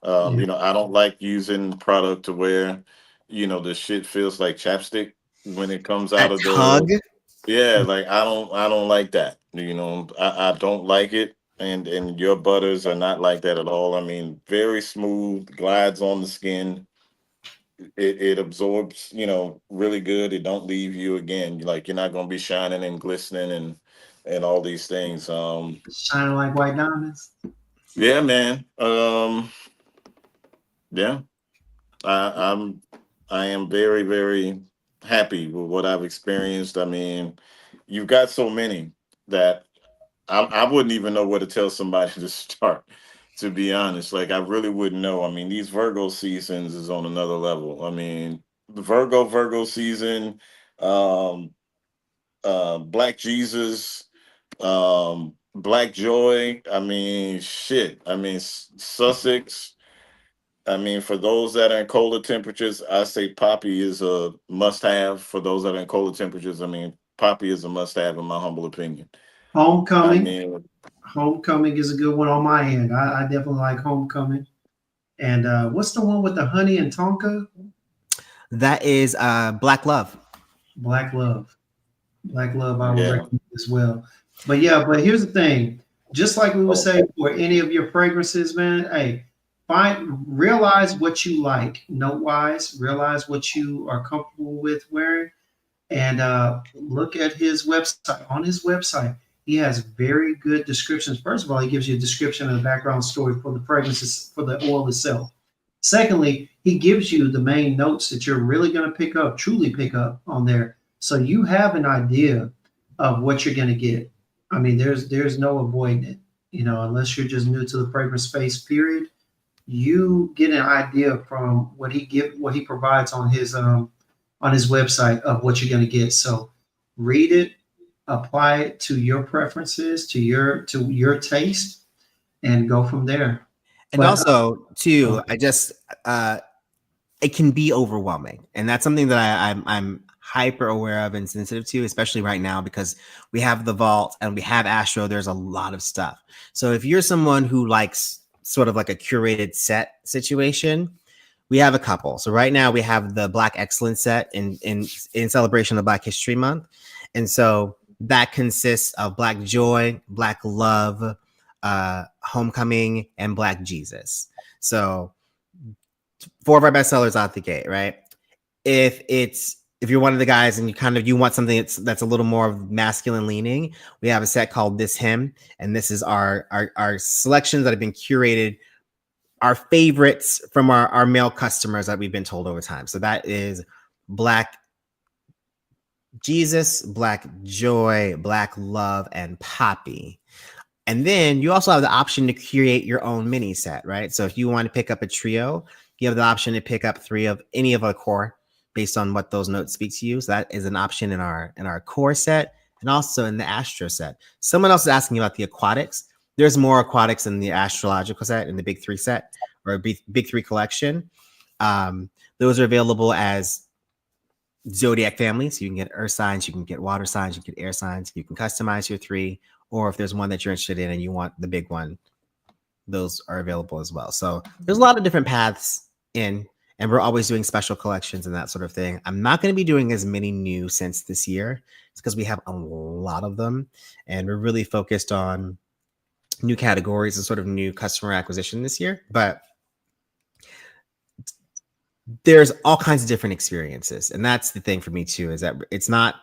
Yeah. I don't like using product to where, the shit feels like chapstick when it comes out That of tug. the yeah, like I don't like that. I don't like it. And your butters are not like that at all. I mean, very smooth, glides on the skin. It absorbs, really good. It don't leave you again. Like you're not gonna be shining and glistening and all these things. Shining like white diamonds. Yeah, man. Yeah. I, I'm I am very happy with what I've experienced. I mean, you've got so many that I wouldn't even know where to tell somebody to start. To be honest, like I really wouldn't know. I mean, these Virgo seasons is on another level. I mean, the Virgo season, um, Black Jesus, Black Joy. I mean, shit. I mean, Sussex. I mean, for those that are in colder temperatures, I say poppy is a must-have. For those that are in colder temperatures, I mean, poppy is a must-have in my humble opinion. I Homecoming. mean, Homecoming is a good one on my end. I definitely like Homecoming. And what's the one with the honey and tonka? That is Black Love. Black Love. Black Love, I would yeah. recommend as well. But yeah, but here's the thing. Just like we would Oh, say for any of your fragrances, man, hey, realize what you like, note wise, realize what you are comfortable with wearing, and look at his website. On his website, he has very good descriptions. First of all, he gives you a description and a background story for the fragrances, for the oil itself. Secondly, he gives you the main notes that you're really going to pick up, truly pick up on there. So you have an idea of what you're going to get. I mean, there's no avoiding it, unless you're just new to the fragrance space, period. You get an idea from what he provides on his website of what you're going to get. So read it, apply it to your preferences, to your taste, and go from there. And But also, too, I just it can be overwhelming, and that's something that I'm hyper aware of and sensitive to, especially right now because we have the vault and we have Astro. There's a lot of stuff. So if you're someone who likes sort of like a curated set situation, we have a couple. So right now we have the Black Excellence set in celebration of Black History Month, and so that consists of Black Joy, Black Love, Homecoming, and Black Jesus. So 4 of our bestsellers out the gate, right? If you're one of the guys and you want something that's a little more masculine leaning, we have a set called This Hymn, and this is our selections that have been curated, our favorites from our male customers that we've been told over time. So that is Black Jesus, Black Joy, Black Love, and Poppy. And then you also have the option to create your own mini set, right? So if you want to pick up a trio, you have the option to pick up 3 of any of our core based on what those notes speak to you. So that is an option in our core set and also in the Astro set. Someone else is asking about the aquatics. There's more aquatics in the astrological set, in the Big 3 set or Big 3 collection. Those are available as zodiac families. So you can get earth signs, you can get water signs, you can get air signs. You can customize your 3. Or if there's one that you're interested in and you want the big one, those are available as well. So there's a lot of different paths in, and we're always doing special collections and that sort of thing. I'm not going to be doing as many new scents this year. It's because we have a lot of them, and we're really focused on new categories and sort of new customer acquisition this year. But there's all kinds of different experiences. And that's the thing for me too, is that it's not,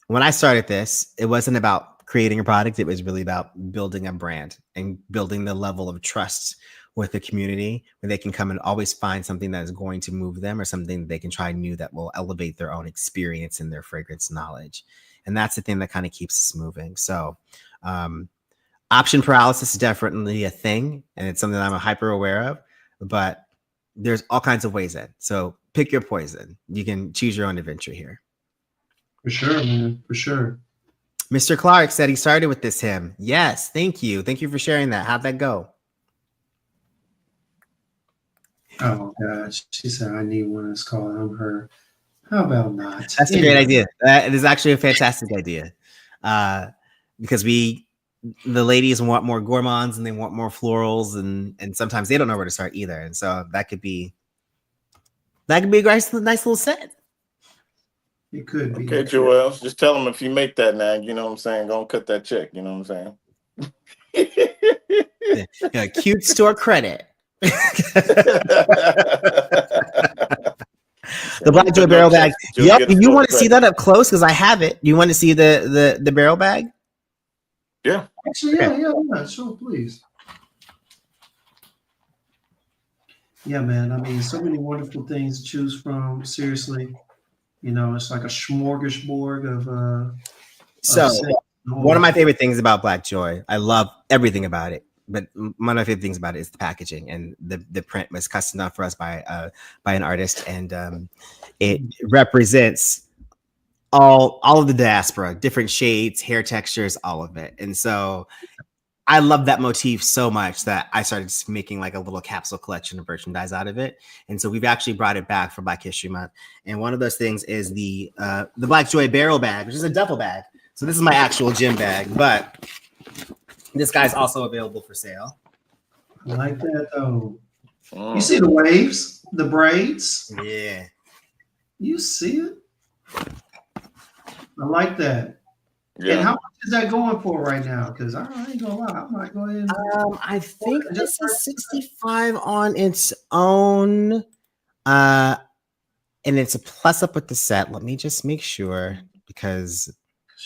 when I started this, it wasn't about creating a product. It was really about building a brand and building the level of trust with the community where they can come and always find something that is going to move them or something that they can try new that will elevate their own experience and their fragrance knowledge. And that's the thing that kind of keeps us moving. So option paralysis is definitely a thing, and it's something that I'm hyper aware of, but there's all kinds of ways in. So pick your poison. You can choose your own adventure here. for sure, man, for sure. Mr. Clark said he started with this hymn. Yes, thank you. Thank you for sharing that. How'd that go? Oh gosh, she said I need one that's called I'm Her. How about not? That's a great idea. It is actually a fantastic idea, because the ladies want more gourmands and they want more florals, and sometimes they don't know where to start either. And so that could be a nice little set. It could be. Okay, Joel, just tell them if you make that now, you know what I'm saying? Go and cut that check, you know what I'm saying? Yeah, cute store credit. The Black Joy barrel bag. Yep. Do you want to see that up close? Because I have it. You want to see the barrel bag? Yeah. Actually, yeah. Sure, please. Yeah, man. I mean, so many wonderful things to choose from. Seriously, it's like a smorgasbord of. So one of my favorite things about Black Joy, I love everything about it, but one of my favorite things about it is the packaging, and the print was custom done for us by an artist, and it represents all of the diaspora, different shades, hair textures, all of it. And so I love that motif so much that I started just making like a little capsule collection of merchandise out of it. And so we've actually brought it back for Black History Month. And one of those things is the Black Joy barrel bag, which is a duffel bag. So this is my actual gym bag, but this guy's also available for sale. I like that though. You see the waves, the braids? Yeah. You see it? I like that. Yeah. And how much is that going for right now? Because I ain't gonna lie, I might go ahead. I think this is 65 on its own. And it's a plus up with the set. Let me just make sure because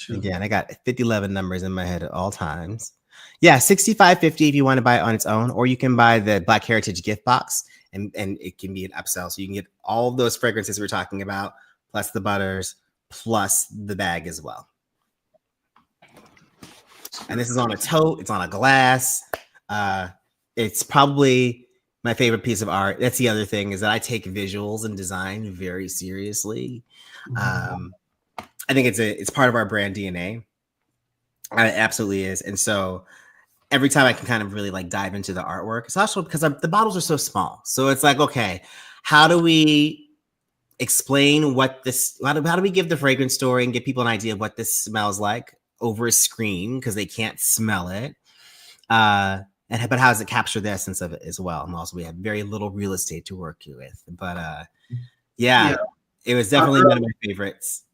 again, I got 5011 numbers in my head at all times. Yeah, 65.50 if you want to buy it on its own, or you can buy the Black Heritage gift box and it can be an upsell. So you can get all of those fragrances we're talking about, plus the butters, plus the bag as well. And this is on a tote, it's on a glass. It's probably my favorite piece of art. That's the other thing, is that I take visuals and design very seriously. I think it's part of our brand DNA. It absolutely is. And so every time I can kind of really like dive into the artwork, it's also because the bottles are so small. So it's like, okay, how do we explain what this, how do we give the fragrance story and give people an idea of what this smells like over a screen because they can't smell it? But how does it capture the essence of it as well? And also we have very little real estate to work with. But yeah, it was definitely one of my favorites.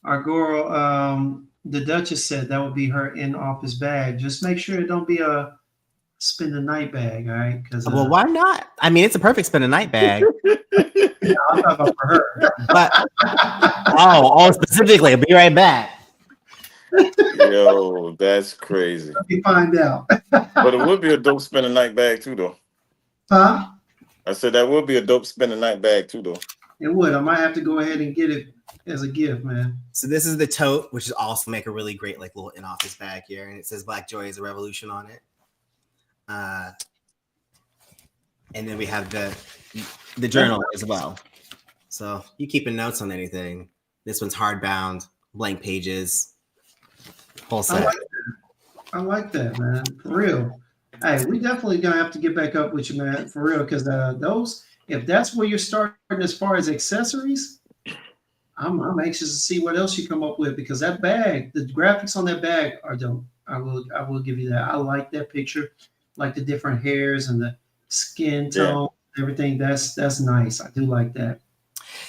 Our girl, the Duchess said that would be her in-office bag. Just make sure it don't be a spend the night bag, all right? Because well, why not? I mean, it's a perfect spend a night bag. Yeah, I'm talking about for her. But specifically, I'll be right back. Yo, that's crazy. Let me find out. But it would be a dope spend a night bag too, though. Huh? I said that would be a dope spend a night bag too, though. It would. I might have to go ahead and get it as a gift, man. So this is the tote, which is also make a really great like little in-office bag here, and it says "Black Joy is a Revolution" on it. And then we have the journal as well. So you keeping notes on anything? This one's hardbound, blank pages, whole set. I like that, man. For real. Hey, we definitely gonna have to get back up with you, man. For real, because those, if that's where you're starting as far as accessories, I'm anxious to see what else you come up with, because that bag, the graphics on that bag are dope. I will give you that. I like that picture, like the different hairs and the skin tone, everything. That's nice. I do like that.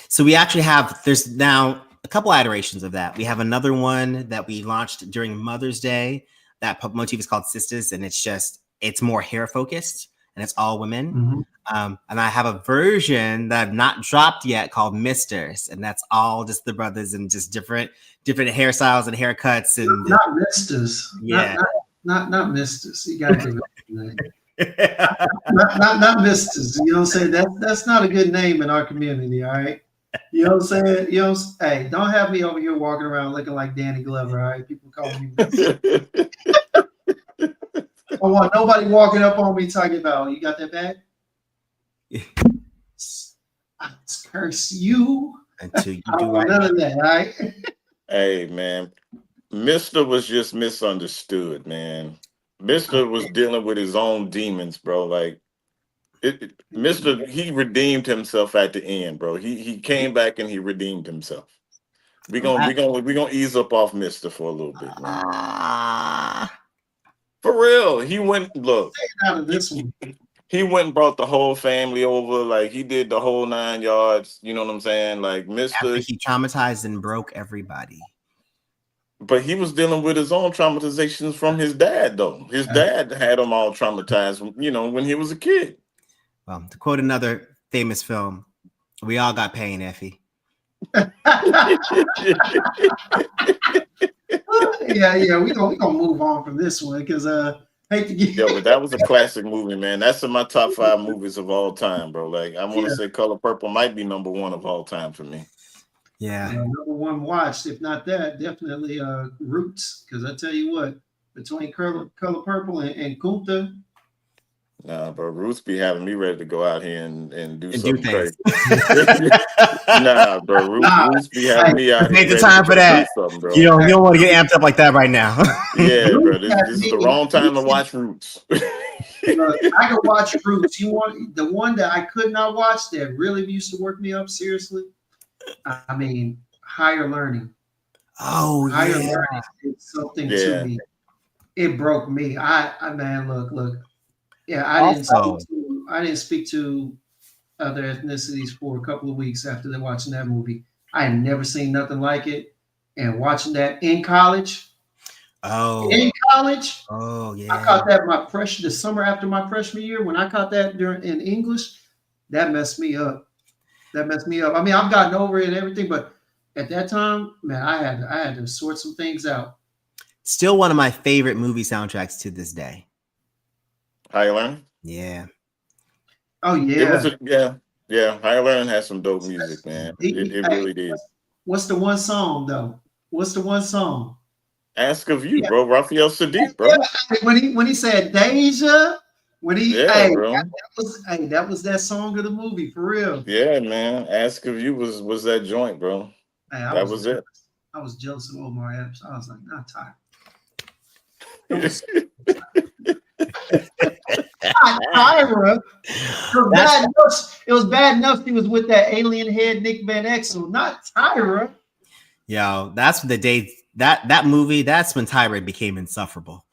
So we actually there's now a couple iterations of that. We have another one that we launched during Mother's Day. That motif is called Sisters, and it's more hair focused, and it's all women. Mm-hmm. And I have a version that I've not dropped yet called Misters, and that's all just the brothers and just different hairstyles and haircuts and not Misters. Yeah, not Misters. You gotta give it not Misters. You know what I'm saying? That's not a good name in our community. All right. You know what I'm saying? Hey, don't have me over here walking around looking like Danny Glover. All right, people call me. I don't want nobody walking up on me talking about, you got that bag? I curse you. Until you do right. None of that, all right? Hey, man. Mr. was just misunderstood, man. Mr. was dealing with his own demons, bro. Like, Mr. He redeemed himself at the end, bro. He came back and he redeemed himself. We're gonna ease up off Mr. for a little bit, man. For real. He went, look. Out of this one. He went and brought the whole family over. Like, he did the whole 9 yards. You know what I'm saying? Like, Mr. After he traumatized and broke everybody. But he was dealing with his own traumatizations from his dad, though. His dad had him all traumatized, you know, when he was a kid. Well, to quote another famous film, we all got pain, Effie. Yeah, we gonna move on from this one, because hate to get. Yo, but that was a classic movie, man. That's in my top 5 movies of all time, bro. Like, I want to say Color Purple might be number 1 of all time for me. Yeah, number 1 watched. If not that, definitely Roots. Because I tell you what, between Color Purple and Kunta, Nah, but Roots be having me ready to go out here and do And do something things. crazy. Nah, bro. Nah, Roots be having me out here Made the ready to time for go do that. something, You bro. don't want to get amped up like that right now. Yeah, Roots bro. This had this is the me. wrong time to watch Roots. Look, I could watch Roots. You want the one that I could not watch that really used to work me up seriously? I mean, Higher Learning. Oh Higher yeah. Learning did something to Yeah, me. It broke me. I man, look. Yeah, Also, I didn't speak to other ethnicities for a couple of weeks after they watching that movie. I had never seen nothing like it. And watching that oh, in college, oh I yeah. caught that the summer after my freshman year. When I caught that during in English, that messed me up. That messed me up. I mean, I've gotten over it and everything, but at that time, man, I had to sort some things out. Still one of my favorite movie soundtracks to this day. Higher Learning. Yeah. Oh It was yeah. yeah. Higher Learning has some dope music, man. It Hey, really did. what's the one song though? What's the one song? Ask of You, Yeah, bro. Raphael Sadiq, yeah. bro. When he said Deja, when he Yeah, bro. that was that song of the movie for real. Yeah, man. Ask of You was that joint, bro. Hey, That was it. I was jealous of Omar Epps. I was like, not tired. I was not Tyra. It was bad enough she was with that alien head Nick Van Exel, not Tyra. Yo, that's the day that movie, that's when Tyra became insufferable.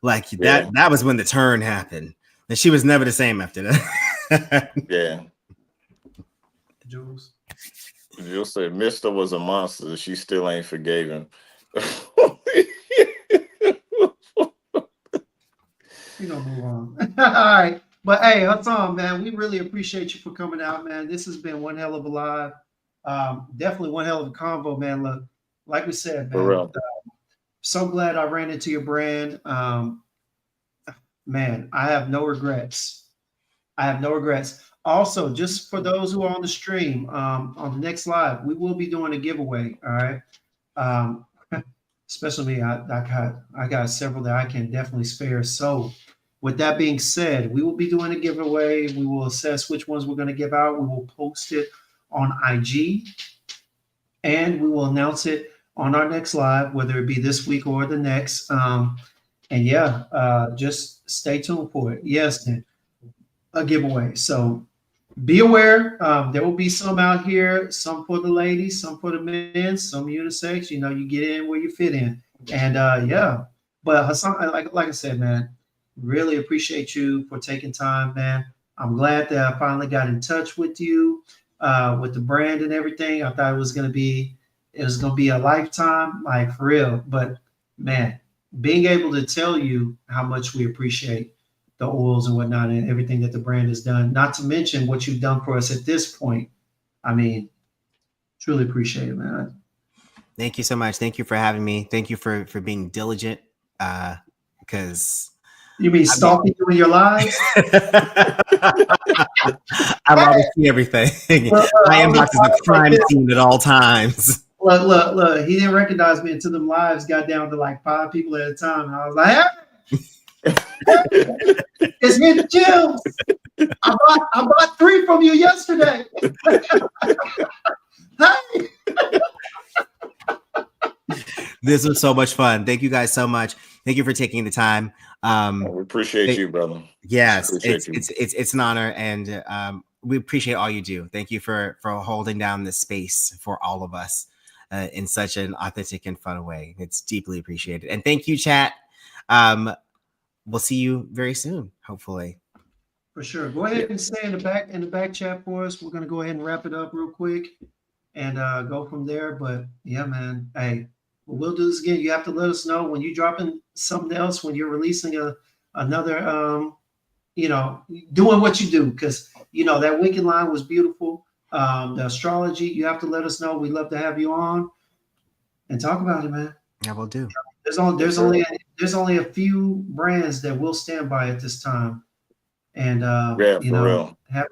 Like Yeah, that was when the turn happened. And she was never the same after that. yeah. Jules. You'll say Mister was a monster. She still ain't forgave him. We're gonna move on. All right. But hey, Hassan, man, we really appreciate you for coming out, man. This has been one hell of a live. Definitely one hell of a convo, man. Look, like we said, For man, real. so glad I ran into your brand. Man, I have no regrets. I have no regrets. Also, just for those who are on the stream, on the next live, we will be doing a giveaway. All right. Um, especially me, I got several that I can definitely spare. So, with that being said, we will be doing a giveaway. We will assess which ones we're going to give out. We will post it on IG, and we will announce it on our next live, whether it be this week or the next. And yeah, just stay tuned for it. Yes, a giveaway. So be aware. There will be some out here, some for the ladies, some for the men, some unisex. You know, you get in where you fit in. And yeah, but Hassan, like I said, man, really appreciate you for taking time, man. I'm glad that I finally got in touch with you, with the brand and everything. I thought it was gonna be a lifetime, like for real. But man, being able to tell you how much we appreciate the oils and whatnot and everything that the brand has done, not to mention what you've done for us at this point. I mean, truly appreciate it, man. Thank you so much. Thank you for having me. Thank you for being diligent. Because You mean stalking you in your lives? I love to see everything. My inbox is a crime scene at all times. Look. He didn't recognize me until the lives got down to like 5 people at a time. And I was like, hey, it's Mitch Jills. I bought 3 from you yesterday. Hey. This was so much fun. Thank you guys so much. Thank you for taking the time. We appreciate you, brother. Yes, Appreciate you. it's an honor, and we appreciate all you do. Thank you for holding down this space for all of us in such an authentic and fun way. It's deeply appreciated. And thank you, chat. We'll see you very soon, hopefully. For sure. Go ahead and stay in the back chat for us. We're gonna go ahead and wrap it up real quick and go from there. But yeah, man. Hey, we'll do this again. You have to let us know when you're dropping something else, when you're releasing another you know, doing what you do, because you know that Wicked line was beautiful. The astrology, you have to let us know. We'd love to have you on and talk about it, man. Yeah, we'll do. There's only a few brands that will stand by at this time, and Yeah, you for know, real. have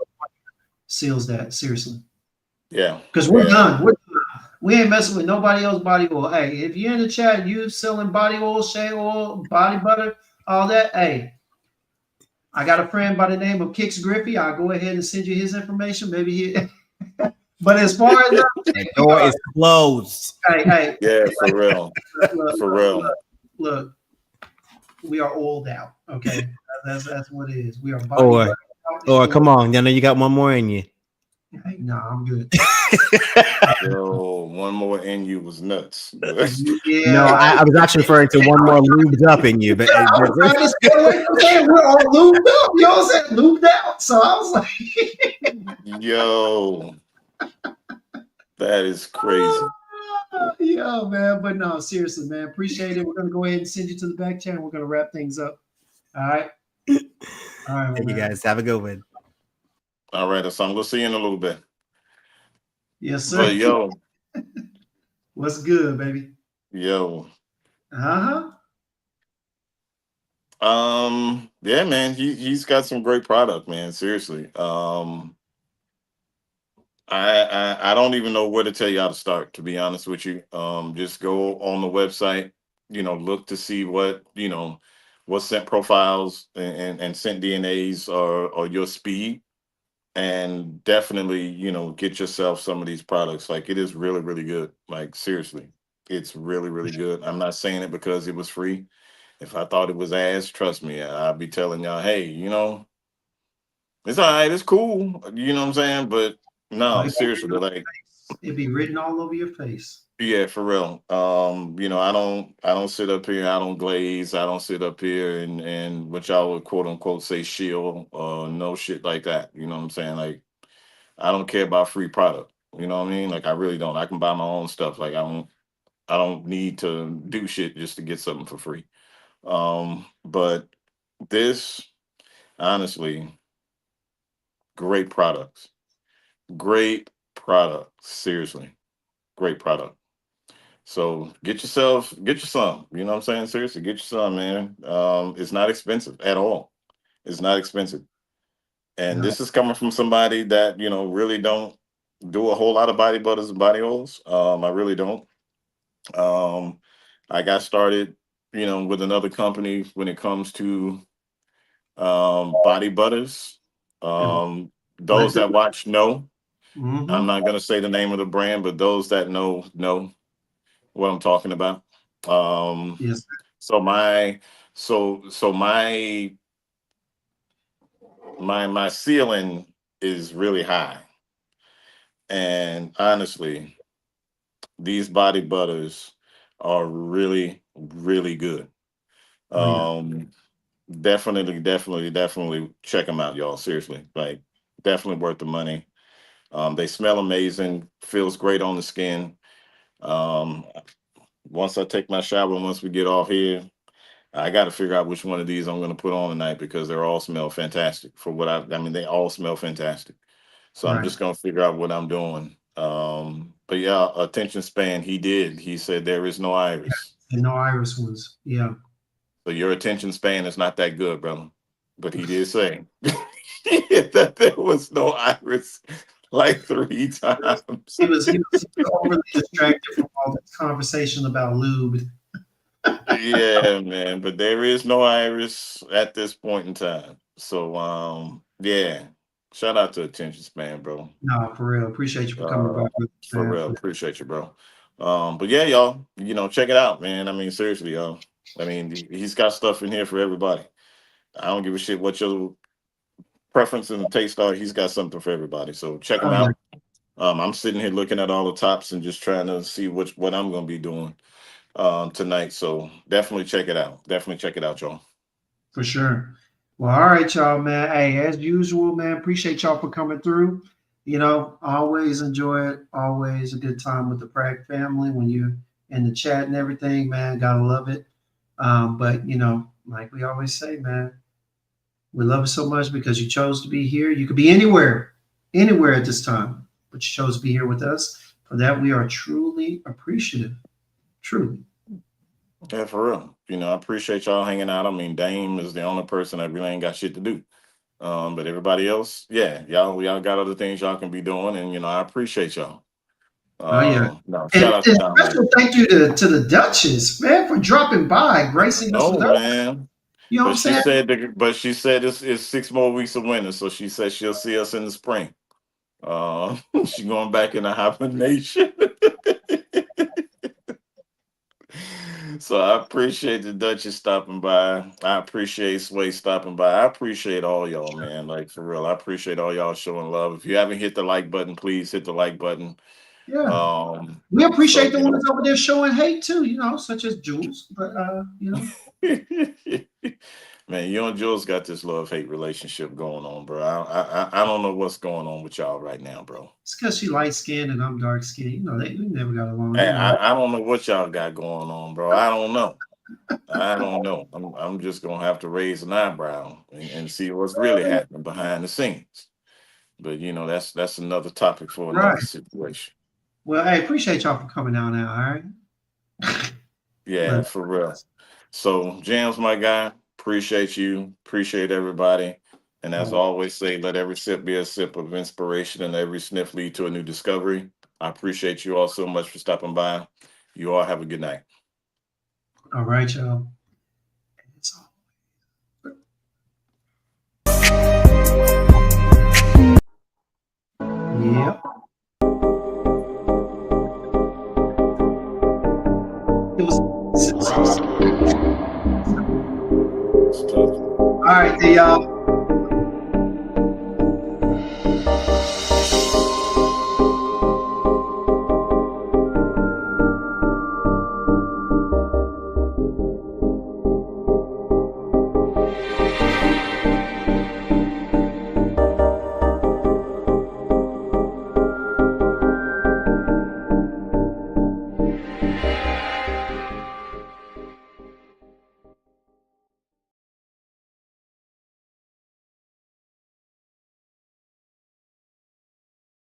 seals that seriously, Yeah. because we're done. We ain't messing with nobody else body oil. Hey, if you're in the chat, you selling body oil, shea oil, body butter, all that. Hey, I got a friend by the name of Kix Griffey. I'll go ahead and send you his information. Maybe he. But as far as The door is closed. hey, Yeah, for real. look, For real. look, we are oiled out. Okay, that's what it is. We are body Or out and or oiled. come on, I know you got one more in you. Hey, nah, I'm good. Yo, one more in you was nuts. No, Yeah, I was actually referring to one more lubed up in you, but I was trying to stay away from saying we're all lubed up. You know what I'm saying? Lubed out. So I was like, Yo, that is crazy. yeah, man. But no, seriously, man. Appreciate it. We're gonna go ahead and send you to the back channel. We're gonna wrap things up. All right. All right, Thank you man. guys. Have a good one. All right, so I'm gonna see you in a little bit. Yes, sir. But yo, What's good, baby? yo, Uh-huh. yeah, man, he's got some great product, man. Seriously. I don't even know where to tell you how to start, to be honest with you. Just go on the website, look to see what scent profiles and scent DNAs are your speed, and definitely, get yourself some of these products. Like, it is really, really good. Like, seriously, it's really, really good. I'm not saying it because it was free. If I thought it was ass, trust me, I'd be telling y'all, hey, it's all right, it's cool. You know what I'm saying? But Oh, no, seriously, like, it'd be written all over your face. yeah, for real. I don't sit up here, I don't glaze, I don't sit up here and what y'all would quote unquote say shield or no shit like that. You know what I'm saying? Like, I don't care about free product. You know what I mean? Like, I really don't. I can buy my own stuff. Like, I don't need to do shit just to get something for free. But this, honestly, great products. Great product. Seriously. Great product. So get you some. You know what I'm saying? Seriously, get you some, man. It's not expensive at all. It's not expensive. And No, this is coming from somebody that, really don't do a whole lot of body butters and body oils. I really don't. Um, I got started, with another company when it comes to body butters. and let Those them. that watch know. I'm Mm-hmm. not gonna say the name of the brand, but those that know what I'm talking about. Um, Yes. so my so my ceiling is really high, and honestly, these body butters are really really good. Oh yeah. Um, definitely check them out, y'all. Seriously, like, definitely worth the money. They smell amazing, feels great on the skin. Um, Once I take my shower, once we get off here, I got to figure out which one of these I'm going to put on tonight because they all smell fantastic. For what I mean, they all smell fantastic. So I'm Right. just going to figure out what I'm doing. But yeah, attention span. He did. He said there is no iris. And no iris ones. Yeah. So your attention span is not that good, brother. But he did say that there was no iris like 3 times. He was overly distracted from all this conversation about lube. Yeah, man, but there is no iris at this point in time. So yeah. Shout out to attention span, bro. No, for real. Appreciate you for coming Uh by, for man. real. Appreciate you, bro. But yeah, y'all, check it out, man. I mean, seriously, y'all. I mean, he's got stuff in here for everybody. I don't give a shit what your preference and taste are. He's got something for everybody. So check him Oh, yeah, out. I'm sitting here looking at all the tops and just trying to see what I'm gonna be doing tonight. So definitely check it out. Definitely check it out, y'all. for sure. Well, all right, y'all, man. Hey, as usual, man, appreciate y'all for coming through. Always enjoy it. Always a good time with the Prague family when you're in the chat and everything, man. Gotta love it. But, like we always say, man, we love it so much because you chose to be here. You could be anywhere at this time, but you chose to be here with us. For that, we are truly appreciative. Truly. Yeah, for real. I appreciate y'all hanging out. I mean, Dame is the only person that really ain't got shit to do. But everybody else, yeah, y'all got other things y'all can be doing, and I appreciate y'all. Oh, yeah. No, shout out to And Dom, man. special thank you to the Duchess, man, for dropping by, gracing us No, with her. man. You know what I'm But she saying? said, it's 6 more weeks of winter, so she said she'll see us in the spring. She going back into hibernation. So I appreciate the Duchess stopping by. I appreciate Sway stopping by. I appreciate all y'all, man. Like for real, I appreciate all y'all showing love. If you haven't hit the like button, please hit the like button. Yeah. Um, We so appreciate the you know. ones over there showing hate too, such as Jules. But Man, you and Jules got this love hate relationship going on, bro. I don't know what's going on with y'all right now, bro. it's because she light skinned and I'm dark skinned. We never got along. Hey, I don't know what y'all got going on, bro. I don't know. I don't know. I'm just gonna have to raise an eyebrow and see what's really happening behind the scenes. But that's another topic for another Right. situation. Well, I appreciate y'all for coming out now. All right. Yeah, Look, for real. So, Jams, my guy, appreciate you. Appreciate everybody. And as I always say, let every sip be a sip of inspiration and every sniff lead to a new discovery. I appreciate you all so much for stopping by. You all have a good night. all right, y'all. It's all- Yep. It was. Stuff. All right, y'all.